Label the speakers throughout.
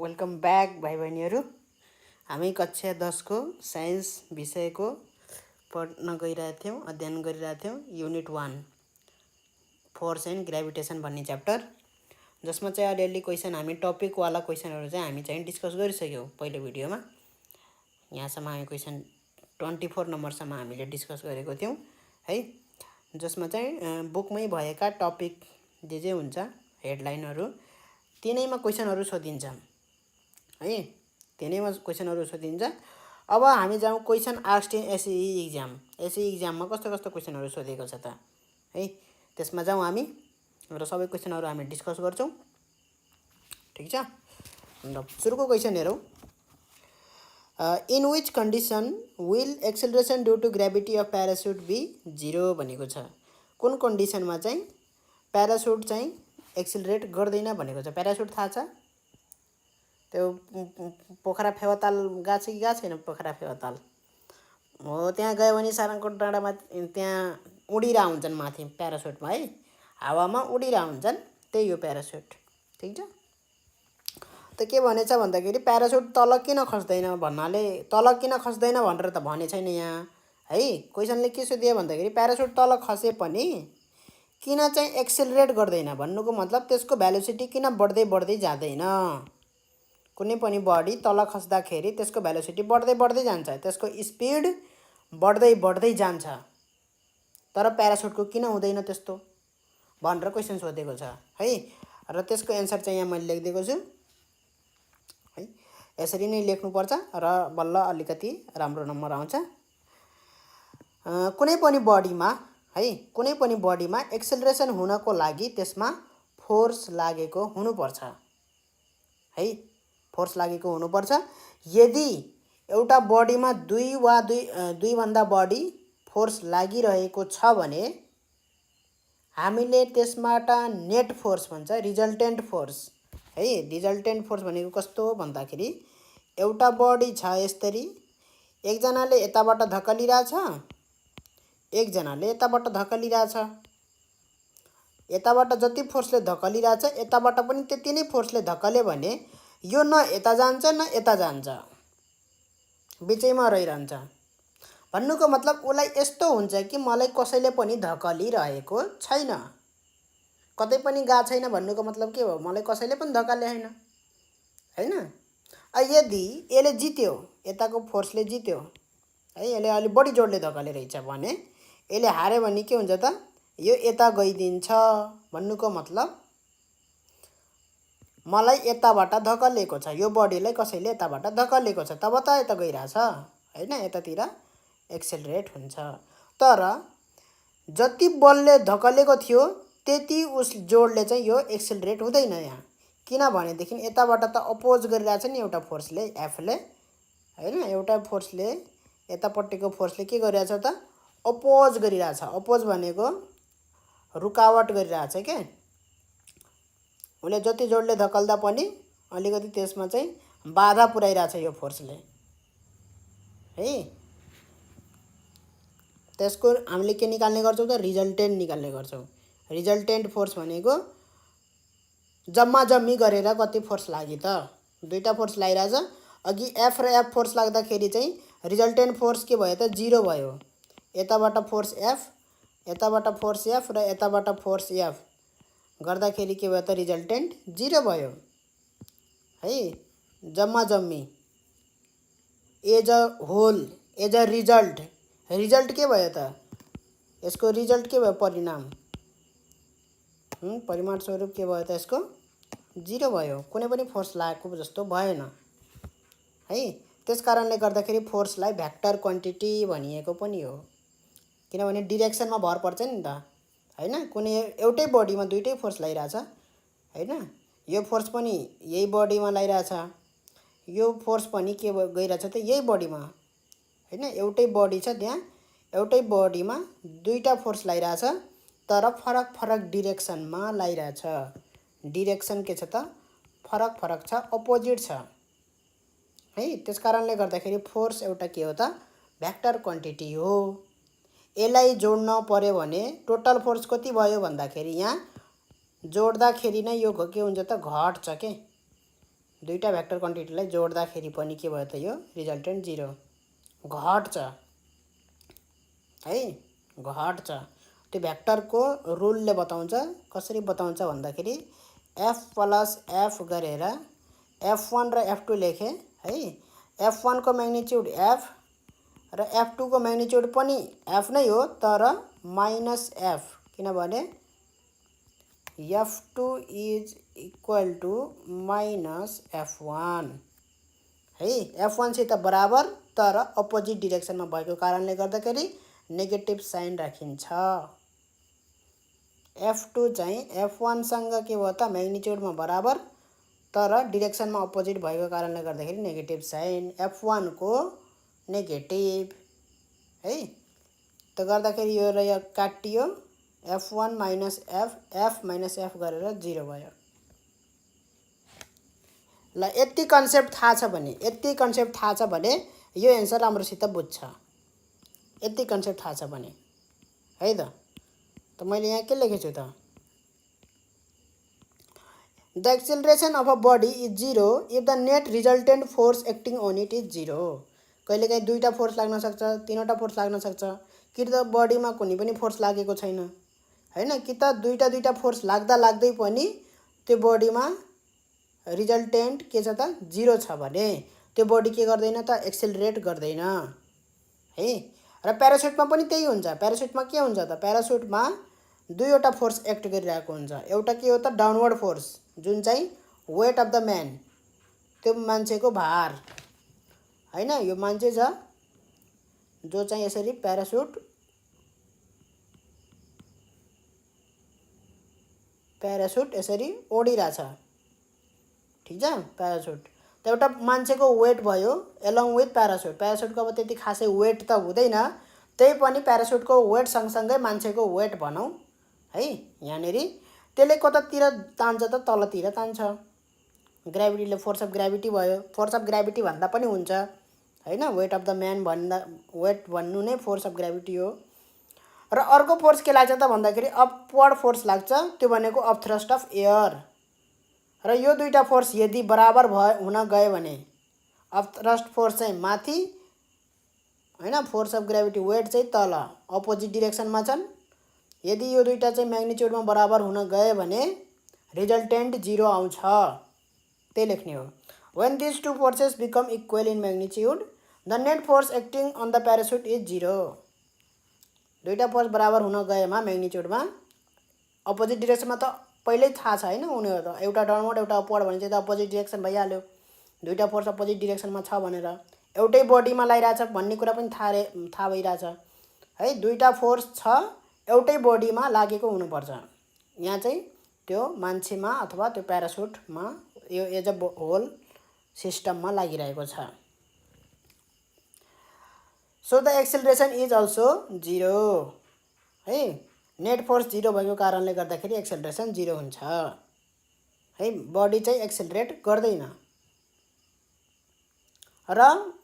Speaker 1: Welcome back भाइ बहिनीहरू। हामी कक्षा 10 को साइन्स विषयको पढ्न गइरहेका थियौँ, अध्ययन गरिरहेका थियौँ। युनिट 1 फोर्स एन्ड ग्रेभिटेसन भन्ने च्याप्टर, जसमा चाहिँ अलिअलि क्वेसन हामी टपिकवाला क्वेसनहरू चाहिँ हामी चाहिँ डिस्कस गरिसक्यौँ पहिलो भिडियोमा। यहाँसम्म हामी क्वेसन 24 नम्बरसम्म हामीले डिस्कस गरेको थियौँ है, जसमा चाहिँ बुकमै भएका टपिक जे हुन्छ हेडलाइनहरू तिनैमा क्वेसनहरू सोधिन्छ है, तिनैमा क्वेसनहरू सोधिन्छ। अब हामी जाउँ क्वेसन आस्क्ड इन एसई एक्जाम। एसई एक्जाममा कस्तो कस्तो क्वेसनहरू सोधेको छ त है, त्यसमा जाउँ हामी र सबै क्वेसनहरू हामी डिस्कस गर्छौँ। ठिक छ, ल सुरुको क्वेसन हेरौँ। In which condition will acceleration due to gravity of parachute be 0 भनेको छ। कुन कन्डिसनमा चाहिँ प्यारासुट चाहिँ एक्सेलरेट गर्दैन भनेको छ। प्यारासुट थाहा छ, त्यो पोखरा फेवाताल गएको छ कि गएको छैन? पोखरा फेवाताल हो, त्यहाँ गयो भने सारङकोट डाँडामा त्यहाँ उडिरह हुन्छन् माथि प्यारासुटमा है, हावामा उडिरह हुन्छन्, त्यही हो प्यारासुट। ठिक छ, त के भनेछ भन्दाखेरि प्यारासुट तल किन खस्दैन भन्नाले, तल किन खस्दैन भनेर त भने छैन यहाँ है। क्वेसनले के सोधियो भन्दाखेरि प्यारासुट तल खसे पनि किन चाहिँ एक्सेलरेट गर्दैन भन्नुको मतलब त्यसको भेलोसिटी किन बढ्दै बढ्दै जाँदैन। कुनै पनि बडी तल खस्दाखेरि त्यसको भेलोसिटी बढ्दै बढ्दै जान्छ, त्यसको स्पिड बढ्दै बढ्दै जान्छ, तर प्यारासुटको किन हुँदैन त्यस्तो भनेर क्वेसन सोधेको छ है। र त्यसको एन्सर चाहिँ यहाँ मैले लेखिदिएको छु है, यसरी नै लेख्नुपर्छ र बल्ल अलिकति राम्रो नम्बर आउँछ। कुनै पनि बडीमा है, कुनै पनि बडीमा एक्सेलरेसन हुनको लागि त्यसमा फोर्स लागेको हुनुपर्छ है, फोर्स लागेको हुनुपर्छ। यदि एउटा बडीमा दुईभन्दा बढी फोर्स लागिरहेको छ भने हामीले त्यसबाट नेट फोर्स भन्छ, रिजल्टेन्ट फोर्स है। रिजल्टेन्ट फोर्स भनेको कस्तो हो भन्दाखेरि एउटा बडी छ यसरी, एकजनाले यताबाट धकलिरहेछ, एकजनाले यताबाट धकलिरहेछ। यताबाट जति फोर्सले धकलिरहेछ यताबाट पनि त्यति नै फोर्सले धकल्यो भने यो न यता जान्छ न यता जान्छ, बिचैमा रहिरहन्छ। भन्नुको मतलब उसलाई यस्तो हुन्छ कि मलाई कसैले पनि धकलिरहेको छैन, कतै पनि गएको छैन। भन्नुको मतलब के हो, मलाई कसैले पनि धकाले छैन हैन। यदि यसले जित्यो, यताको फोर्सले जित्यो है, यसले अलि बढी जोडले धकाले रहेछ भने, यसले हार्यो भने के हुन्छ त, यो यता गइदिन्छ। भन्नुको मतलब मलाई यताबाट धकलेको छ, यो बडीलाई कसैले यताबाट धकलेको छ, तब त यता गइरहेछ हैन, यतातिर एक्सेलरेट हुन्छ। तर जति बलले धकलेको थियो त्यति उस जोडले चाहिँ यो एक्सेलरेट हुँदैन यहाँ। किनभनेदेखि यताबाट त अपोज गरिरहेछ नि एउटा फोर्सले, एफले हैन, एउटा फोर्सले यतापट्टिको फोर्सले के गरिरहेछ त, अपोज गरिरहेछ। अपोज भनेको रुकावट गरिरहेछ के, उसले जति जोडले धकल्दा पनि अलिकति त्यसमा चाहिँ बाधा पुर्याइरहेछ यो फोर्सले है। त्यसको हामीले के निकाल्ने गर्छौँ त, रिजल्टेन्ट निकाल्ने गर्छौँ। रिजल्टेन्ट फोर्स भनेको जम्मा जम्मी गरेर कति फोर्स लाग्यो त, दुईटा फोर्स लागिरहेछ, अघि एफ र एफ फोर्स लाग्दाखेरि चाहिँ रिजल्टेन्ट फोर्स के भयो त, 0 भयो। यताबाट फोर्स एफ, यताबाट फोर्स एफ र यताबाट फोर्स एफ गर्दाखेरि के भयो त, रिजल्टेन्ट 0 भयो है। जम्मा जम्मी as a whole, as a result, result के भयो त, यसको रिजल्ट के भयो, परिणाम, परिमाण स्वरूप के भयो त, यसको 0 भयो, कुनै पनि फोर्स लागेको जस्तो भएन है। त्यस कारणले गर्दाखेरि फोर्सलाई भेक्टर क्वान्टिटी भनिएको पनि हो, किनभने डिरेक्सनमा भर पर्छ नि त हैन। कुनै एउटै बडीमा दुईटै फोर्स लागिरहेछ हैन, यो फोर्स पनि यही बडीमा लागिरहेछ, यो फोर्स पनि के गइरहेछ त, यही बडीमा हैन। एउटै बडी छ त्यहाँ, एउटै बडीमा दुईटा फोर्स लागिरहेछ, तर फरक फरक डिरेक्सनमा लागिरहेछ। डिरेक्सन के छ त, फरक फरक छ, अपोजिट छ है। त्यस कारणले गर्दाखेरि फोर्स एउटा के हो त, भेक्टर क्वान्टिटी हो। यसलाई जोड्न पर्यो भने टोटल फोर्स कति भयो भन्दाखेरि यहाँ जोड्दाखेरि नै यो के हुन्छ त, घट्छ के दुईटा भेक्टर क्वान्टिटीलाई जोड्दाखेरि पनि के भयो त यो रिजल्टेन्ट 0 घट्छ है घट्छ। त्यो भेक्टरको रुलले बताउँछ। कसरी बताउँछ भन्दाखेरि f प्लस f गरेर f1 र f2 लेखे है। f1 को म्याग्निट्युड f र f2 को म्याग्निट्युड पनि f नै हो तर माइनस f, किनभने f2 is equal to minus f1 है। f1 सित बराबर तर अपोजिट डिरेक्सनमा भएको कारणले गर्दाखेरि नेगेटिभ साइन राखिन्छ। f2 चाहिँ f1 सँग के भयो त म्याग्निट्युडमा बराबर तर डिरेक्सनमा अपोजिट भएको कारणले गर्दाखेरि नेगेटिभ साइन, f1 को नेगेटिभ है। त गर्दाखेरि यो र यो काटियो, f1 minus f minus f गरेर 0 भयो। ल यति कन्सेप्ट थाहा छ भने यो एन्सर राम्रोसित बुझ्छ। यति कन्सेप्ट थाहा छ भने है त मैले यहाँ के लेखेछु त, the acceleration of a body is 0 if the net resultant force acting on it is 0। कहिलेकाहीँ दुईटा फोर्स लाग्न सक्छ, तीनवटा फोर्स लाग्न सक्छ, कि त बडीमा कुनै पनि फोर्स लागेको छैन हैन, कि त दुईटा फोर्स लाग्दै पनि त्यो बडीमा रिजल्टेन्ट के छ त 0 छ भने त्यो बडी के गर्दैन त एक्सेलरेट गर्दैन है। र प्यारासुटमा पनि त्यही हुन्छ। प्यारासुटमा के हुन्छ त, प्यारासुटमा दुईवटा फोर्स एक्ट गरिरहेको हुन्छ। एउटा के हो त डाउनवर्ड फोर्स जुन चाहिँ वेट अफ द म्यान, त्यो मान्छेको भार हैन। यो मान्छे छ जो चाहिँ यसरी प्यारासुट यसरी ओडिरहेछ, ठिक छ। प्यारासुट त एउटा मान्छेको वेट भयो एलोङ विथ प्यारासुट। प्यारासुटको अब त्यति खासै वेट त हुँदैन, त्यही पनि प्यारासुटको वेट सँगसँगै मान्छेको वेट भनौँ है। यहाँनिर त्यसले कतातिर तान्छ त तलतिर तान्छ। ग्राभिटीले फोर्स अफ ग्राभिटी भयो। फोर्स अफ ग्राभिटी भन्दा पनि हुन्छ हैन, वेट अफ द म्यान भन्दा वेट भन्नु नै फोर्स अफ ग्राभिटी हो। र अर्को फोर्स के लाग्छ त भन्दाखेरि अपवर्ड फोर्स लाग्छ, त्यो भनेको अपथ्रस्ट अफ एयर। र यो दुईटा फोर्स यदि बराबर हुन गयो भने अपथ्रस्ट फोर्स चाहिँ माथि हैन, फोर्स अफ ग्राभिटी वेट चाहिँ तल अपोजिट डिरेक्सनमा छन्। यदि यो दुईटा चाहिँ म्याग्निट्युडमा बराबर हुन गयो भने रिजल्टेन्ट 0 आउँछ, त्यही लेख्ने हो। When this two forces become equal in magnitude the net force acting on the parachute is 0। दुईटा फोर्स बराबर हुन गएमा म्याग्निट्युडमा अपोजिट डिरेक्सनमा त पहिल्यै थाहा छ हैन, उनीहरू त एउटा डाउनवर्ड एउटा अपवर्ड भने चाहिँ त अपोजिट डिरेक्सन भइहाल्यो। दुईटा फोर्स अपोजिट डिरेक्सनमा छ भनेर एउटै बडीमा लागिरहेछ भन्ने कुरा पनि थाहा भइरहेछ है। दुईटा फोर्स छ एउटै बडीमा लागेको हुनुपर्छ। यहाँ चाहिँ त्यो मान्छेमा अथवा त्यो प्यारासुटमा यो एज अ होल सिस्टममा लागिरहेको छ। So the acceleration is also 0 है। नेट फोर्स 0 भएको कारणले गर्दाखेरि एक्सेलरेसन 0 हुन्छ है। बडी चाहिँ एक्सेलरेट गर्दैन। र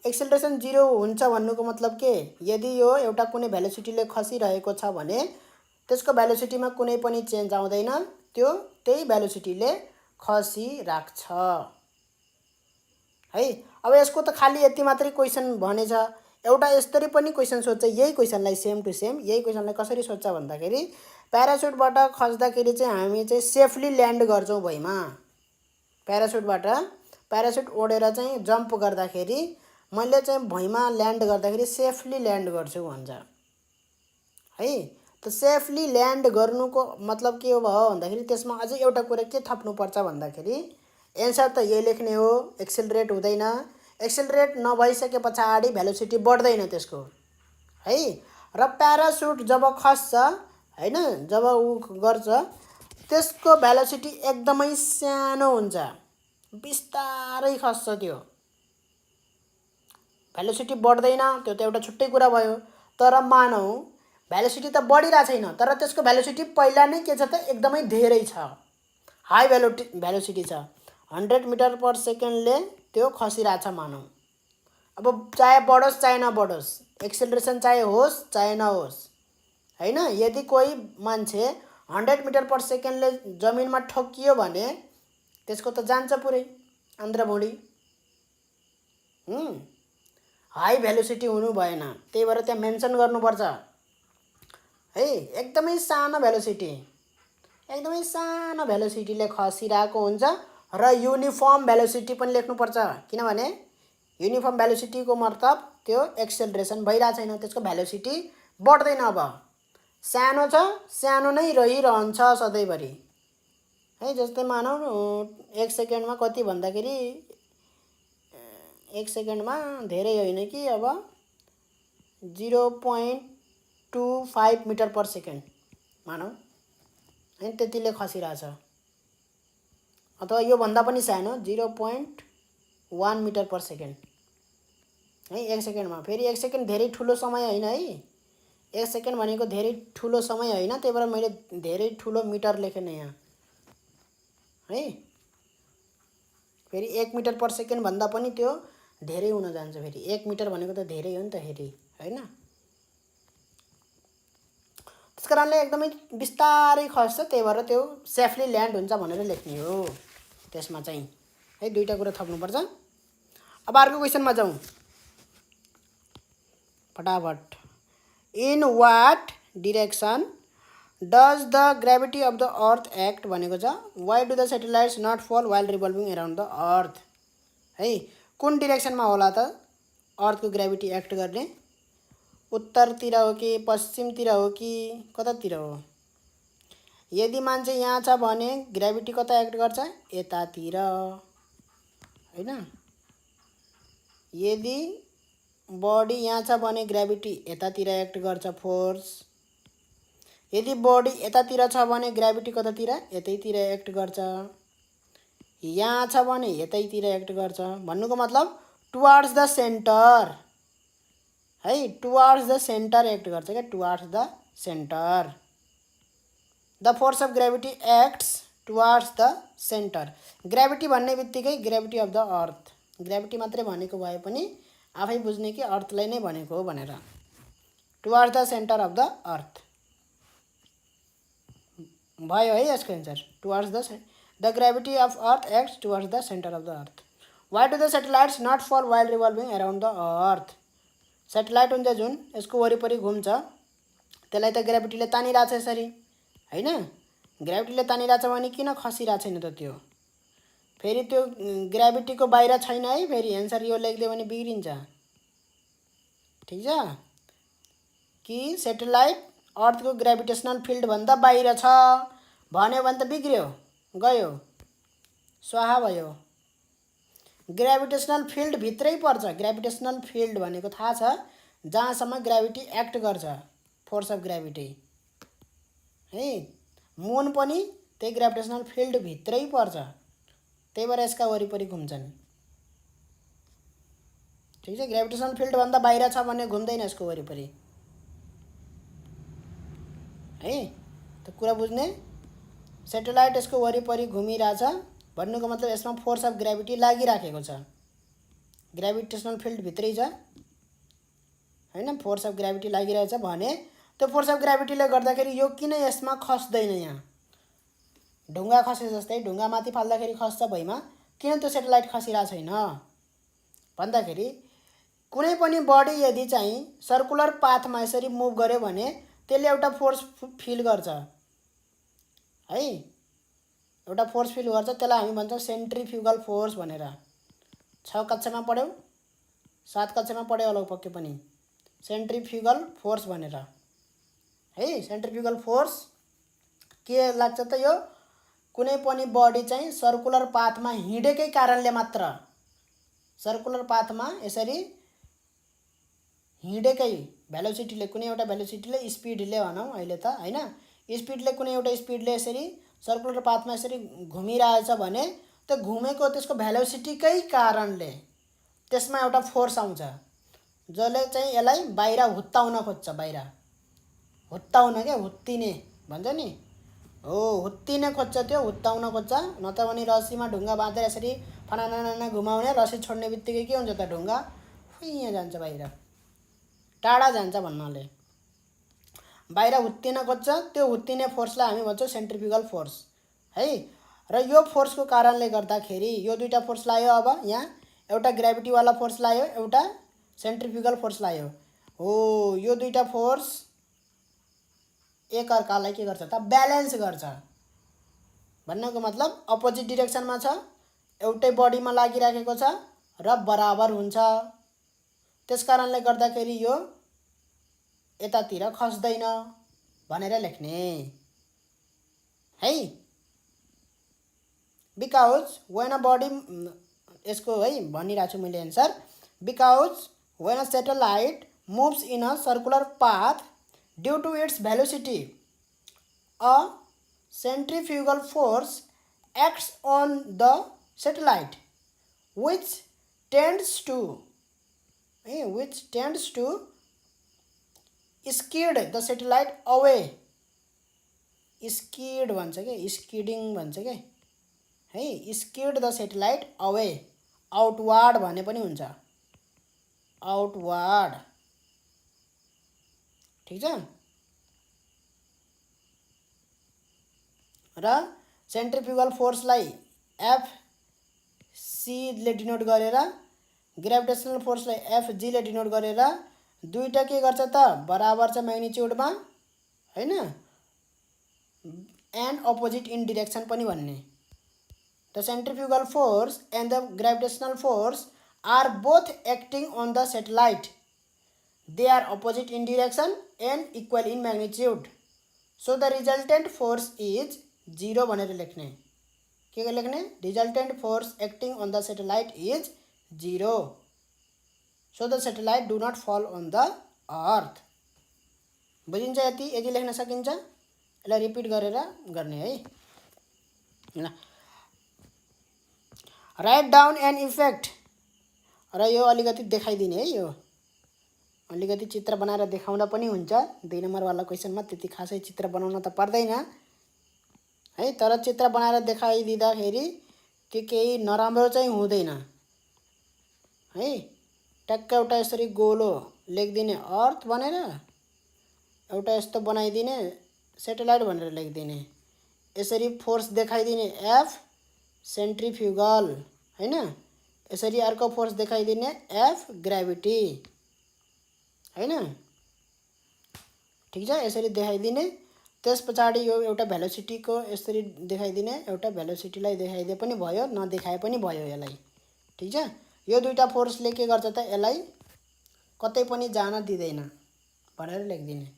Speaker 1: एक्सेलरेसन 0 हुन्छ भन्नुको मतलब के, यदि यो एउटा कुनै भेलोसिटीले खसिरहेको छ भने त्यसको भेलोसिटीमा कुनै पनि चेन्ज आउँदैन, त्यो त्यही भेलोसिटीले खसिराख्छ है। अब यसको त खाली यति मात्रै क्वेसन भनेछ। एउटा यस्तरी पनि क्वेसन सोध्छ, यही क्वेसनलाई सेम टु सेम यही क्वेसनलाई कसरी सोध्छ भन्दाखेरि प्यारासुटबाट खस्दाखेरि चाहिँ हामी चाहिँ सेफली ल्यान्ड गर्छौँ भुइँमा। प्यारासुट ओडेर चाहिँ जम्प गर्दाखेरि मैले चाहिँ भुइँमा ल्यान्ड गर्दाखेरि सेफली ल्यान्ड गर्छु भन्छ है। त सेफली ल्यान्ड गर्नुको मतलब के हो भन्दाखेरि त्यसमा अझै एउटा कुरा के थप्नुपर्छ भन्दाखेरि एन्सर त यही लेख्ने हो, एक्सेलरेट हुँदैन। एक्सेलरेट नभइसके पछाडि भेलोसिटी बढ्दैन त्यसको है। र प्यारासुट जब खस्छ हैन, जब उ गर्छ त्यसको भेलोसिटी एकदमै सानो हुन्छ, बिस्तारै खस्छ, त्यो भेलोसिटी बढ्दैन। त्यो त एउटा छुट्टै कुरा भयो। तर मानौ भेलोसिटी त बढिरहेको छैन तर त्यसको भेलोसिटी पहिला नै के छ त एकदमै धेरै छ, हाई भेलोसिटी छ। 100 मिटर पर सेकेन्डले त्यो खसिरहेछ मानौ। अब चाहे बढोस् चाहे नबढोस्, एक्सेलरेसन चाहे होस् चाहे नहोस् हैन, यदि कोही मान्छे 100 मिटर पर सेकेन्डले जमिनमा ठोकियो भने त्यसको त जान्छ पुरै आन्द्राभुँडी हाई भेलोसिटी हुनु भएन, त्यही भएर त्यहाँ मेन्सन गर्नुपर्छ है। एकदमै सानो भेलोसिटी, एकदमै सानो भेलोसिटीले खसिरहेको हुन्छ र युनिफर्म भेलोसिटी पनि लेख्नुपर्छ, किनभने युनिफर्म भेलोसिटीको मतलब त्यो एक्सेलरेसन भइरहेको छैन, त्यसको भेलोसिटी बढ्दैन। अब सानो छ, सानो नै रहिरहन्छ सधैँभरि है। जस्तै मानौँ 1 सेकेन्डमा कति भन्दाखेरि 1 सेकेन्डमा धेरै होइन कि अब 0.25 मिटर पर सेकेन्ड मानौँ है, त्यतिले खसिरहेछ। अथवा योभन्दा पनि सानो 0.1 मिटर पर सेकेन्ड है 1 सेकेन्डमा। फेरि 1 सेकेन्ड धेरै ठुलो समय होइन है, 1 सेकेन्ड भनेको धेरै ठुलो समय होइन, त्यही भएर मैले धेरै ठुलो मिटर लेखेन यहाँ है। फेरि 1 मिटर पर सेकेन्ड भन्दा पनि त्यो धेरै हुन जान्छ। फेरि 1 मिटर भनेको त धेरै हो नि त फेरि होइन। त्यस कारणले एकदमै बिस्तारै खस्छ, त्यही भएर त्यो सेफली ल्यान्ड हुन्छ भनेर लेख्ने हो त्यसमा चाहिँ है। दुईटा कुरा थप्नुपर्छ। अब अर्को क्वेसनमा जाउँ फटाफट। In what direction does the gravity of the earth act भनेको छ। Why do the satellites not fall while revolving around the earth है। कुन डिरेक्सनमा होला त अर्थको ग्रेभिटी एक्ट गर्ने? उत्तरतिर हो कि पश्चिमतिर हो कि कतातिर हो? यदि मान्छे यहाँ छ भने ग्रेभिटी कता एक्ट गर्छ? यतातिर होइन। यदि बडी यहाँ छ भने ग्रेभिटी यतातिर एक्ट गर्छ फोर्स। यदि बडी यतातिर छ भने ग्रेभिटी कतातिर? यतैतिर एक्ट गर्छ। यहाँ छ भने यतैतिर एक्ट गर्छ। भन्नुको मतलब टुवार्ड्स द सेन्टर है, टुवार्ड्स द सेन्टर एक्ट गर्छ क्या, towards the centre. The force of gravity acts towards the centre. Gravity भन्ने बित्तिकै gravity of the earth, gravity मात्रै भनेको भए पनि आफै बुझ्ने कि अर्थलाई नै भनेको हो भनेर। Towards the centre of the earth भयो है यसको answer. Towards the gravity of earth acts towards the centre of the earth. Why do the satellites not fall while revolving around the earth. Satellite हुन्छ जुन, यसको वरिपरि घुम्छ, त्यसलाई त ग्रेभिटीले तानिरहेछ यसरी होइन। ग्रेभिटीले तानिरहेछ भने किन खसिरहेको छैन त त्यो? फेरि त्यो ग्रेभिटीको बाहिर छैन है। फेरि एन्सर यो लेखिदियो भने बिग्रिन्छ, ठिक छ कि? सेटेलाइट अर्थको ग्रेभिटेसनल फिल्डभन्दा बाहिर छ भन्यो भने त बिग्रियो, गयो, स्वाहा भयो। ग्रेभिटेसनल फिल्ड भित्रै पर्छ। ग्रेभिटेसनल फिल्ड भनेको थाहा छ, जहाँसम्म ग्रेभिटी एक्ट गर्छ, फोर्स अफ ग्रेभिटी है। मुन पनि त्यही ग्रेभिटेसनल फिल्ड भित्रै पर्छ, त्यही भएर यसका वरिपरि घुम्छन्, ठिक छ। ग्रेभिटेसनल फिल्डभन्दा बाहिर छ भने घुम्दैन यसको वरिपरि है। त कुरा बुझ्ने? सेटेलाइट यसको वरिपरि घुमिरहेछ भन्नुको मतलब यसमा फोर्स अफ ग्रेभिटी लागिराखेको छ, ग्रेभिटेसनल फिल्ड भित्रै छ होइन। फोर्स अफ ग्रेभिटी लागिरहेछ भने त्यो फोर्स अफ ग्रेभिटीले गर्दाखेरि यो किन यसमा खस्दैन? यहाँ ढुङ्गा खसे जस्तै ढुङ्गा माथि फाल्दाखेरि खस्छ भुइँमा, किन त्यो सेटेलाइट खसिरहेको छैन भन्दाखेरि कुनै पनि बडी यदि चाहिँ सर्कुलर पाथमा यसरी मुभ गर्यो भने त्यसले एउटा फोर्स फिल गर्छ है, एउटा फोर्स फिल गर्छ। त्यसलाई हामी भन्छौँ सेन्ट्रिफ्युगल फोर्स भनेर। 6 कक्षामा पढ्यौ, 7 कक्षामा पढ्यो होला पक्कै पनि, सेन्ट्रिफ्युगल फोर्स भनेर है। सेन्ट्रिफ्युगल फोर्स के लाग्छ त? यो कुनै पनि बडी चाहिँ सर्कुलर पाथमा हिँडेकै कारणले मात्र, सर्कुलर पाथमा यसरी हिँडेकै भेलोसिटीले, कुनै एउटा भेलोसिटीले, स्पिडले भनौँ अहिले त होइन, स्पिडले कुनै एउटा स्पिडले यसरी सर्कुलर पाथमा यसरी घुमिरहेछ भने त्यो घुमेको त्यसको भेलोसिटीकै कारणले त्यसमा एउटा फोर्स आउँछ जसले चाहिँ यसलाई बाहिर हुत्ताउन खोज्छ। बाहिर हुत्ताउन क्या, हुत्तिने भन्छ नि हो, हुत्तिने खोज्छ त्यो, हुत्ताउन खोज्छ। नत्र भने रस्सीमा ढुङ्गा बाँधेर यसरी फनाना घुमाउने, रस्सी छोड्ने बित्तिकै के हुन्छ त? ढुङ्गा यहाँ जान्छ, बाहिर टाढा जान्छ भन्नाले बाहिर हुत्तिन खोज्छ। त्यो हुत्तिने फोर्सलाई हामी भन्छौँ सेन्ट्रिफ्युगल फोर्स है। र यो फोर्सको कारणले गर्दाखेरि यो दुईटा फोर्स लायो। अब यहाँ एउटा ग्रेभिटीवाला फोर्स लायो, एउटा सेन्ट्रिफ्युगल फोर्स लायो। हो, यो दुईटा फोर्स एकअर्कालाई के गर्छ त ब्यालेन्स गर्छ। भन्नुको मतलब अपोजिट डिरेक्सनमा छ, एउटै बडीमा लागिराखेको छ र बराबर हुन्छ। त्यसकारणले गर्दाखेरि यो यतातिर खस्दैन भनेर लेख्ने है। बिकज व्हेन अ बडी, यसको है भनिरहेको छु मैले answer. Because when a satellite moves in a circular path due to its velocity, a centrifugal force acts on the satellite which tends to skid the satellite away. skid भन्छ के, स्किडिङ भन्छ के है। skid the satellite away, outward भने पनि हुन्छ, outward। ठीक छ। र सेन्ट्रिफ्युगल फोर्सलाई एफसी ले डिनोट गरेर, ग्रेभिटेसनल फोर्सलाई एफजी ले डिनोट गरेर दुईटा के गर्छ त बराबर छ म्याग्निट्युडमा हैन, एन्ड अपोजिट इन डिरेक्सन पनि भन्ने। The centrifugal force and the gravitational force are both acting on the satellite. They are opposite in direction and equal in magnitude. So the resultant force is 0 भनेर लेख्ने। के लेख्ने? Resultant force acting on the satellite is 0. So the satellite do not fall on the earth. बुझिन्छ? यति लेख्न सकिन्छ। यसलाई repeat गरेर गर्ने है। राइट डाउन एन इफेक्ट, र यो अलिकति देखाइदिने है। यो अलिकति चित्र बनाएर देखाउँदा पनि हुन्छ। 2 नम्बरवाला क्वेसनमा त्यति खासै चित्र बनाउन त पर्दैन है, तर चित्र बनाएर देखाइदिँदाखेरि केही नराम्रो चाहिँ हुँदैन है। टक्क एउटा यसरी गोलो लेखिदिने अर्थ भनेर, एउटा यस्तो बनाइदिने सेटेलाइट भनेर लेखिदिने, यसरी फोर्स देखाइदिने एफ सेन्ट्रिफ्युगल हैन, यसरी अर्को फोर्स देखाइदिने एफ ग्रेभिटी हैन। ठीक छ, यसरी देखाइदिने। त्यस पछाडि यो एउटा भेलोसिटीको यसरी देखाइदिने, एउटा भेलोसिटीलाई देखाइदिए पनि भयो, नदेखाए पनि भयो यसलाई। ठीक छ, यो दुईटा फोर्सले के गर्छ त यसलाई कतै पनि जान दिँदैन भनेर लेखिदिने।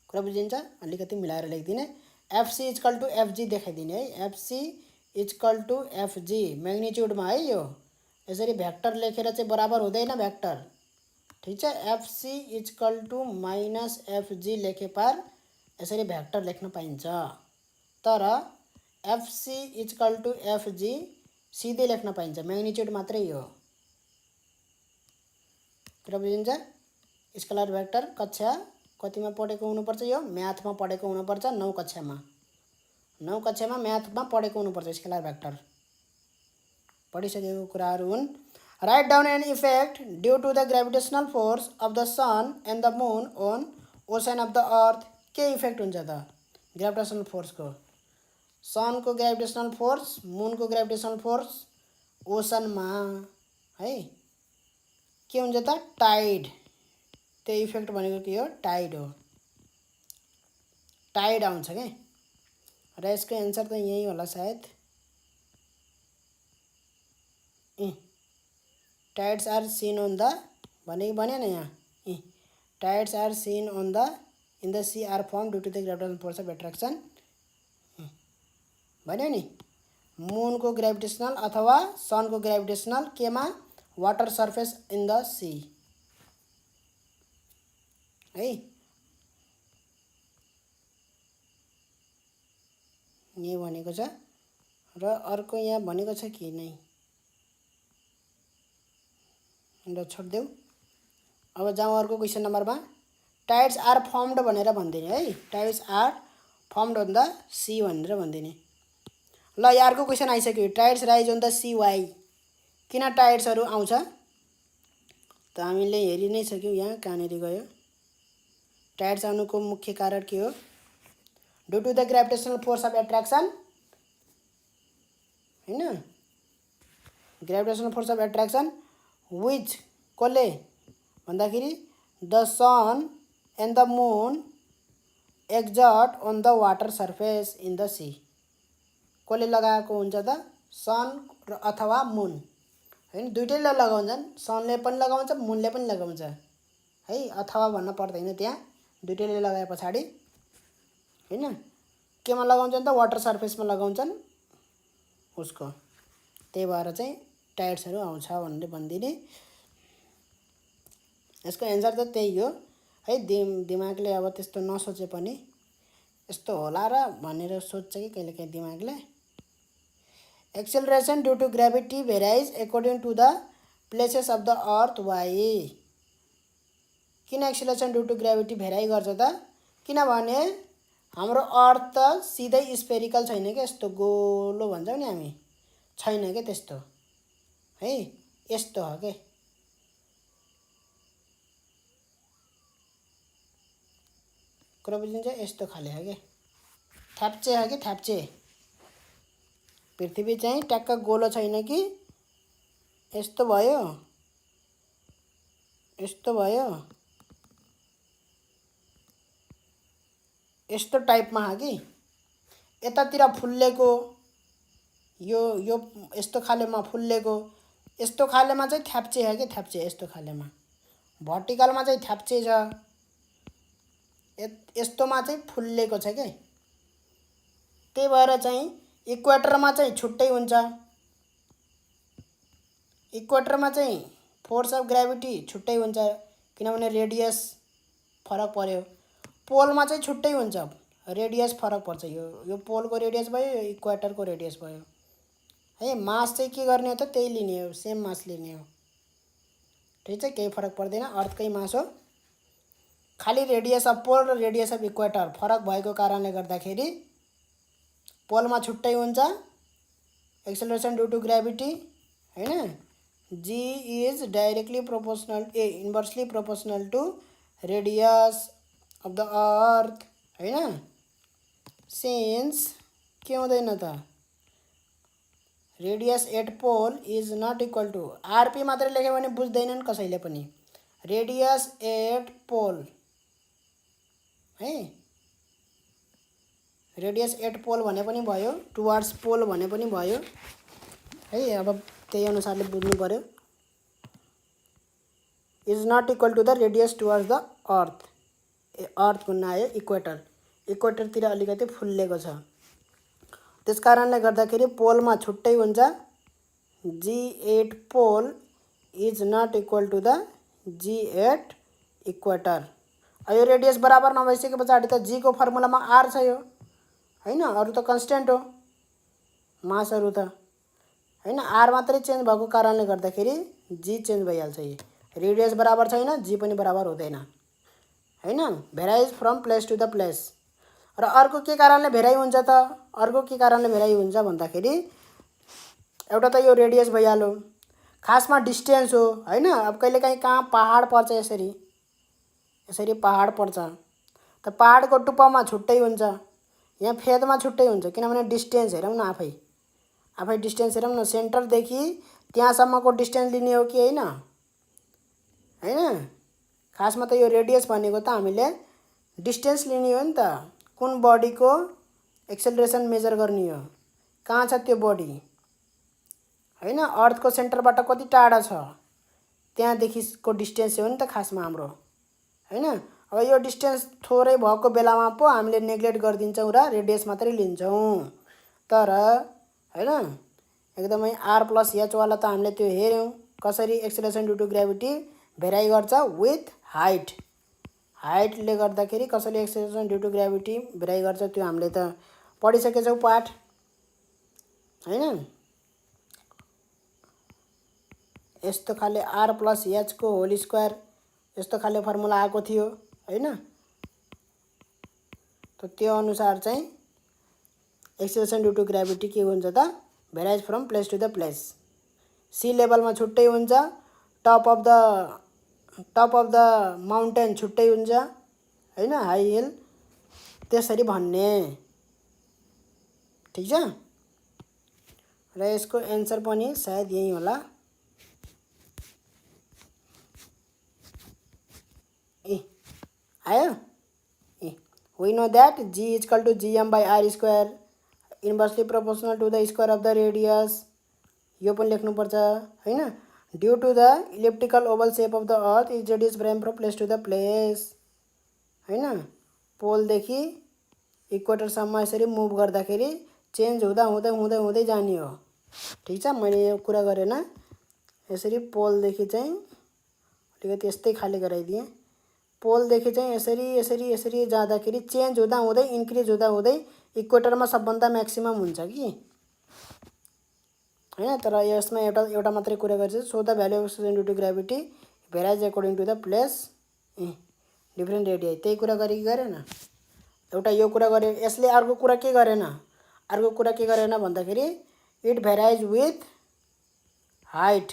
Speaker 1: कुरा बुझिन्छ? अलिकति मिलाएर लेखिदिने। एफसी इक्वल टु एफजी देखाइदिने है। एफसी इक्वल टु एफजी म्याग्निट्युडमा है। यो यसरी भेक्टर लेखेर चाहिँ बराबर हुँदैन भेक्टर। ठीक छ, FC equal to minus FG लेखे पार यसरी भेक्टर लेख्न पाइन्छ। तर एफसी इक्वल टु एफजी सिधै लेख्न पाइन्छ, म्याग्निट्युड मात्रै हो। कुरा बुझिन्छ? स्केलर भेक्टर कक्षा कतिमा पढेको हुनुपर्छ? यो म्याथमा पढेको हुनुपर्छ, 9 कक्षामा। 9 कक्षामा म्याथमा पढेको हुनुपर्छ स्केलर भेक्टर। पढिसकेको कुराहरू हुन्। Write down an effect due to the gravitational force of the sun and the moon on ocean of the earth. के इफेक्ट हुन्छ त ग्रेभिटेसनल फोर्सको? सनको ग्रेभिटेसनल फोर्स, मुनको ग्रेभिटेसनल फोर्स ओसनमा है के हुन्छ त टाइड। त्यो इफेक्ट भनेको के हो? टाइड हो। टाइड आउँछ के। र यसको एन्सर त यही होला सायद। Tides are seen on the भने न यहाँ, tides are seen on the in the sea are form due to the gravitational force of attraction भन्यो नि। मुनको ग्रेभिटेसनल अथवा सनको ग्रेभिटेसनल केमा? Water surface in the sea है। यही भनेको छ। र अर्को यहाँ भनेको छ कि नै, ल छोडिदेऊ। अब जाउँ अर्को क्वेसन नम्बरमा। टाइड्स आर फर्मड भनेर भनिदिने है। Tides are formed on the sea भनेर भनिदिने। ल यहाँ अर्को क्वेसन आइसक्यो। Tides rise on the sea why. किन टाइड्सहरू आउँछ त हामीले हेरि नै सक्यौँ। यहाँ कहाँनिर गयो? टाइड्स आउनुको मुख्य कारण के हो? Due to the gravitational force of attraction हैन। Gravitational force of attraction which कसले भन्दाखेरि the sun and the moon exert on the water surface in the sea. कसले लगाएको हुन्छ त? सन अथवा मुन हैन, दुइटैले लगाउँछन्। सनले पनि लगाउँछ, मुनले पनि लगाउँछ है, अथवा भन्न पर्दैन त्यहाँ, दुइटैले लगाए पछाडि हैन केमा लगाउँछन् त? वाटर सर्फेसमा लगाउँछन् उसको। त्यही भएर चाहिँ टाइड्सहरू आउँछ भनेर भनिदिने। यसको एन्सर त त्यही हो है। दिमागले अब त्यस्तो नसोचे पनि यस्तो होला र भनेर सोच्छ कि कहिलेकाहीँ दिमागले। Acceleration due to gravity varies according to the places of the earth. Why? किन acceleration due to gravity vary गर्छ त? किनभने हाम्रो अर्थ त सिधै स्पेरिकल छैन क्या, यस्तो गोलो भन्छौँ नि हामी, छैन क्या त्यस्तो है, यस्तो हो के। कुरा बुझिन्छ? यस्तो खाले हो कि थ्याप्चे हो कि थ्याप्चे। पृथ्वी चाहिँ ट्याक्क गोलो छैन कि यस्तो भयो, यस्तो भयो, यस्तो टाइपमा हो कि यतातिर फुल्लेको, यो यस्तो खालेमा फुल्लेको, यस्तो खालेमा चाहिँ थ्याप्चे हो कि थ्याप्चे। यस्तो खालेमा भर्टिकलमा चाहिँ थ्याप्चे छ, यस्तोमा चाहिँ फुल्लेको छ के। त्यही भएर चाहिँ इक्वेटरमा चाहिँ छुट्टै हुन्छ। इक्वेटरमा चाहिँ फोर्स अफ ग्रेभिटी छुट्टै हुन्छ किनभने रेडियस फरक पर्यो। पोलमा चाहिँ छुट्टै हुन्छ, रेडियस फरक पर्छ। यो पोलको रेडियस भयो, यो इक्वेटरको रेडियस भयो है। मास चाहिँ के गर्ने हो त? त्यही लिने हो, सेम मास लिने हो। ठिक छ, केही फरक पर्दैन, अर्थकै मास हो। खाली रेडियस अफ पोल र रेडियस अफ इक्वेटर फरक भएको कारणले गर्दाखेरि पोलमा छुट्टै हुन्छ एक्सेलरेसन ड्यू टु ग्रेभिटी हैन। G is directly proportional inversely proportional to radius of the earth हैन। सिन्स के हुँदैन त? Radius at pole is not equal to, RP मात्रै लेख्यो भने बुझ्दैनन् कसैले पनि। रेडियस एट पोल है, रेडियस एट पोल भने पनि भयो, टुवर्ड्स पोल भने पनि भयो है। अब त्यही अनुसारले बुझ्नु पर्यो। Is not equal to the radius towards the earth. Earth भन्न आयो इक्वेटर, इक्वेटरतिर अलिकति फुल्लेको छ, त्यस कारणले गर्दाखेरि पोलमा छुट्टै हुन्छ। G at pole is not equal to the G at equator. यो रेडियस बराबर नभइसके पछाडि त जी को फर्मुलामा आर छ यो हैन, अरू त कन्स्टेन्ट हो मासहरू त हैन। आर मात्रै चेन्ज भएको कारणले गर्दाखेरि जी चेन्ज भइहाल्छ। रेडियस बराबर छैन, जी पनि बराबर हुँदैन हैन। Varies from place to the place. र अर्को के कारणले भेराइ हुन्छ त? अर्को के कारणले भेराइ हुन्छ भन्दाखेरि एउटा त यो रेडियस भइहाल्यो, खासमा डिस्टेन्स हो हैन। अब कहिलेकाहीँ कहाँ पहाड पर्छ, यसरी पहाड पर्छ त पहाडको टुप्पामा छुट्टै हुन्छ, यहाँ फेदमा छुट्टै हुन्छ किनभने डिस्टेन्स हेरौँ न। आफै डिस्टेन्स हेरौँ न, सेन्टरदेखि त्यहाँसम्मको डिस्टेन्स लिने हो कि होइन हैन। खासमा त यो रेडियस भनेको त हामीले डिस्टेन्स लिने हो नि त। कुन बडीको एक्सेलरेसन मेजर गर्ने हो, कहाँ छ त्यो बडी हैन, अर्थको सेन्टरबाट कति टाढा छ, त्यहाँदेखिको डिस्टेन्स हो नि त खासमा हाम्रो हैन। अब यो डिस्टेन्स थोरै भएको बेलामा पो हामीले नेग्लेक्ट गरिदिन्छौँ र रेडियस मात्रै लिन्छौँ। तर हैन एकदमै आर प्लस एच वाला त हामीले त्यो हेऱ्यौँ कसरी acceleration due to gravity vary गर्छ विथ हाइट। हाइटले गर्दाखेरि कसरी acceleration due to gravity vary गर्छ त्यो हामीले त पढिसकेछौँ पाठ हैन। यस्तो खाले आर प्लस एच को होल स्क्वायर यस्तो खाले फर्मुला आएको थियो हैन। त त्यो अनुसार चाहिँ एक्सेलरेसन ड्यू टु ग्रेभिटी के हुन्छ त? Varies from place to the place. Sea लेभलमा छुट्टै हुन्छ, टप अफ द माउन्टेन छुट्टै हुन्छ हैन, हाई हिल त्यसरी भन्ने। ठिक छ। र यसको एन्सर पनि सायद यही होला। ए आयो ए we know that g is equal to gm by r square inversely proportional to the square of the radius। यो पनि लेख्नुपर्छ हैन। Due to the elliptical oval shape of the earth is radius varying from place to the place हैन। पोलदेखि इक्वेटरसम्म यसरी move गर्दाखेरि change हुँदा हुँदै हुँदै हुँदै जाने हो। ठिक छ, मैले यो कुरा गरेन। यसरी पोलदेखि चाहिँ अलिकति यस्तै खाले गराइदिएँ। पोलदेखि चाहिँ यसरी यसरी यसरी जाँदाखेरि चेन्ज हुँदा हुँदै इन्क्रिज हुँदा हुँदै इक्वेटरमा सबभन्दा म्याक्सिमम हुन्छ कि हैन। तर यसमा एउटा मात्रै कुरा गर्छ, so the value of acceleration due to gravity varies according to the place different radii. त्यही कुरा गरेन। एउटा यो कुरा गरे, यसले अर्को कुरा के गरेन, अर्को कुरा के गरेन भन्दाखेरि it varies with height,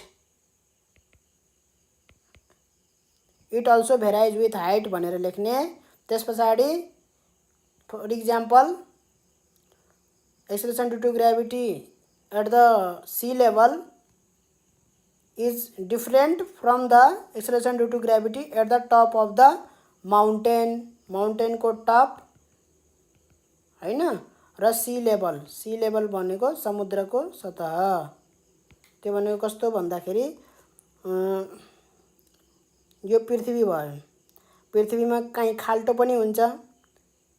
Speaker 1: it also varies with height भनेर लेख्ने। त्यस पछाडि for example acceleration due to gravity at the sea level is different from the acceleration due to gravity at the top of the mountain, माउन्टेनको top हैन। र C level भनेको समुद्रको सतह। त्यो भनेको कस्तो भन्दाखेरि यो पृथ्वी भयो। पृथ्वीमा कहीँ खाल्टो पनि हुन्छ,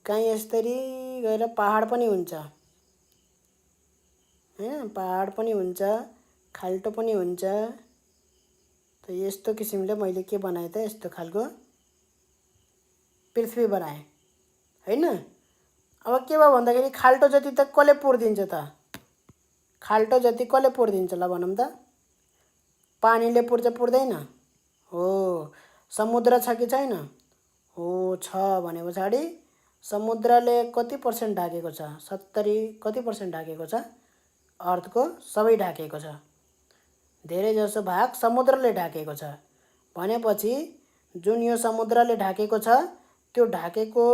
Speaker 1: कहीँ यसरी गएर पहाड पनि हुन्छ हैन, पहाड पनि हुन्छ, खाल्टो पनि हुन्छ। त यस्तो किसिमले मैले के बनाएँ त, यस्तो खालको पृथ्वी बनाएँ हैन। अब के भयो भन्दाखेरि खाल्टो जति त कसले पुर्दिन्छ त, खाल्टो जति कसले पुर्दिन्छ ल भनौँ त, पानीले पुर्छ पुर्दैन हो। समुद्र छ कि छैन हो, छ भने पछाडि समुद्रले कति पर्सेन्ट ढाकेको छ, 70 कति पर्सेन्ट ढाकेको छ, अर्थको सबै ढाकेको छ, धेरै जसो भाग समुद्रले ढाकेको छ। भनेपछि जुन यो समुद्रले ढाकेको छ त्यो ढाकेको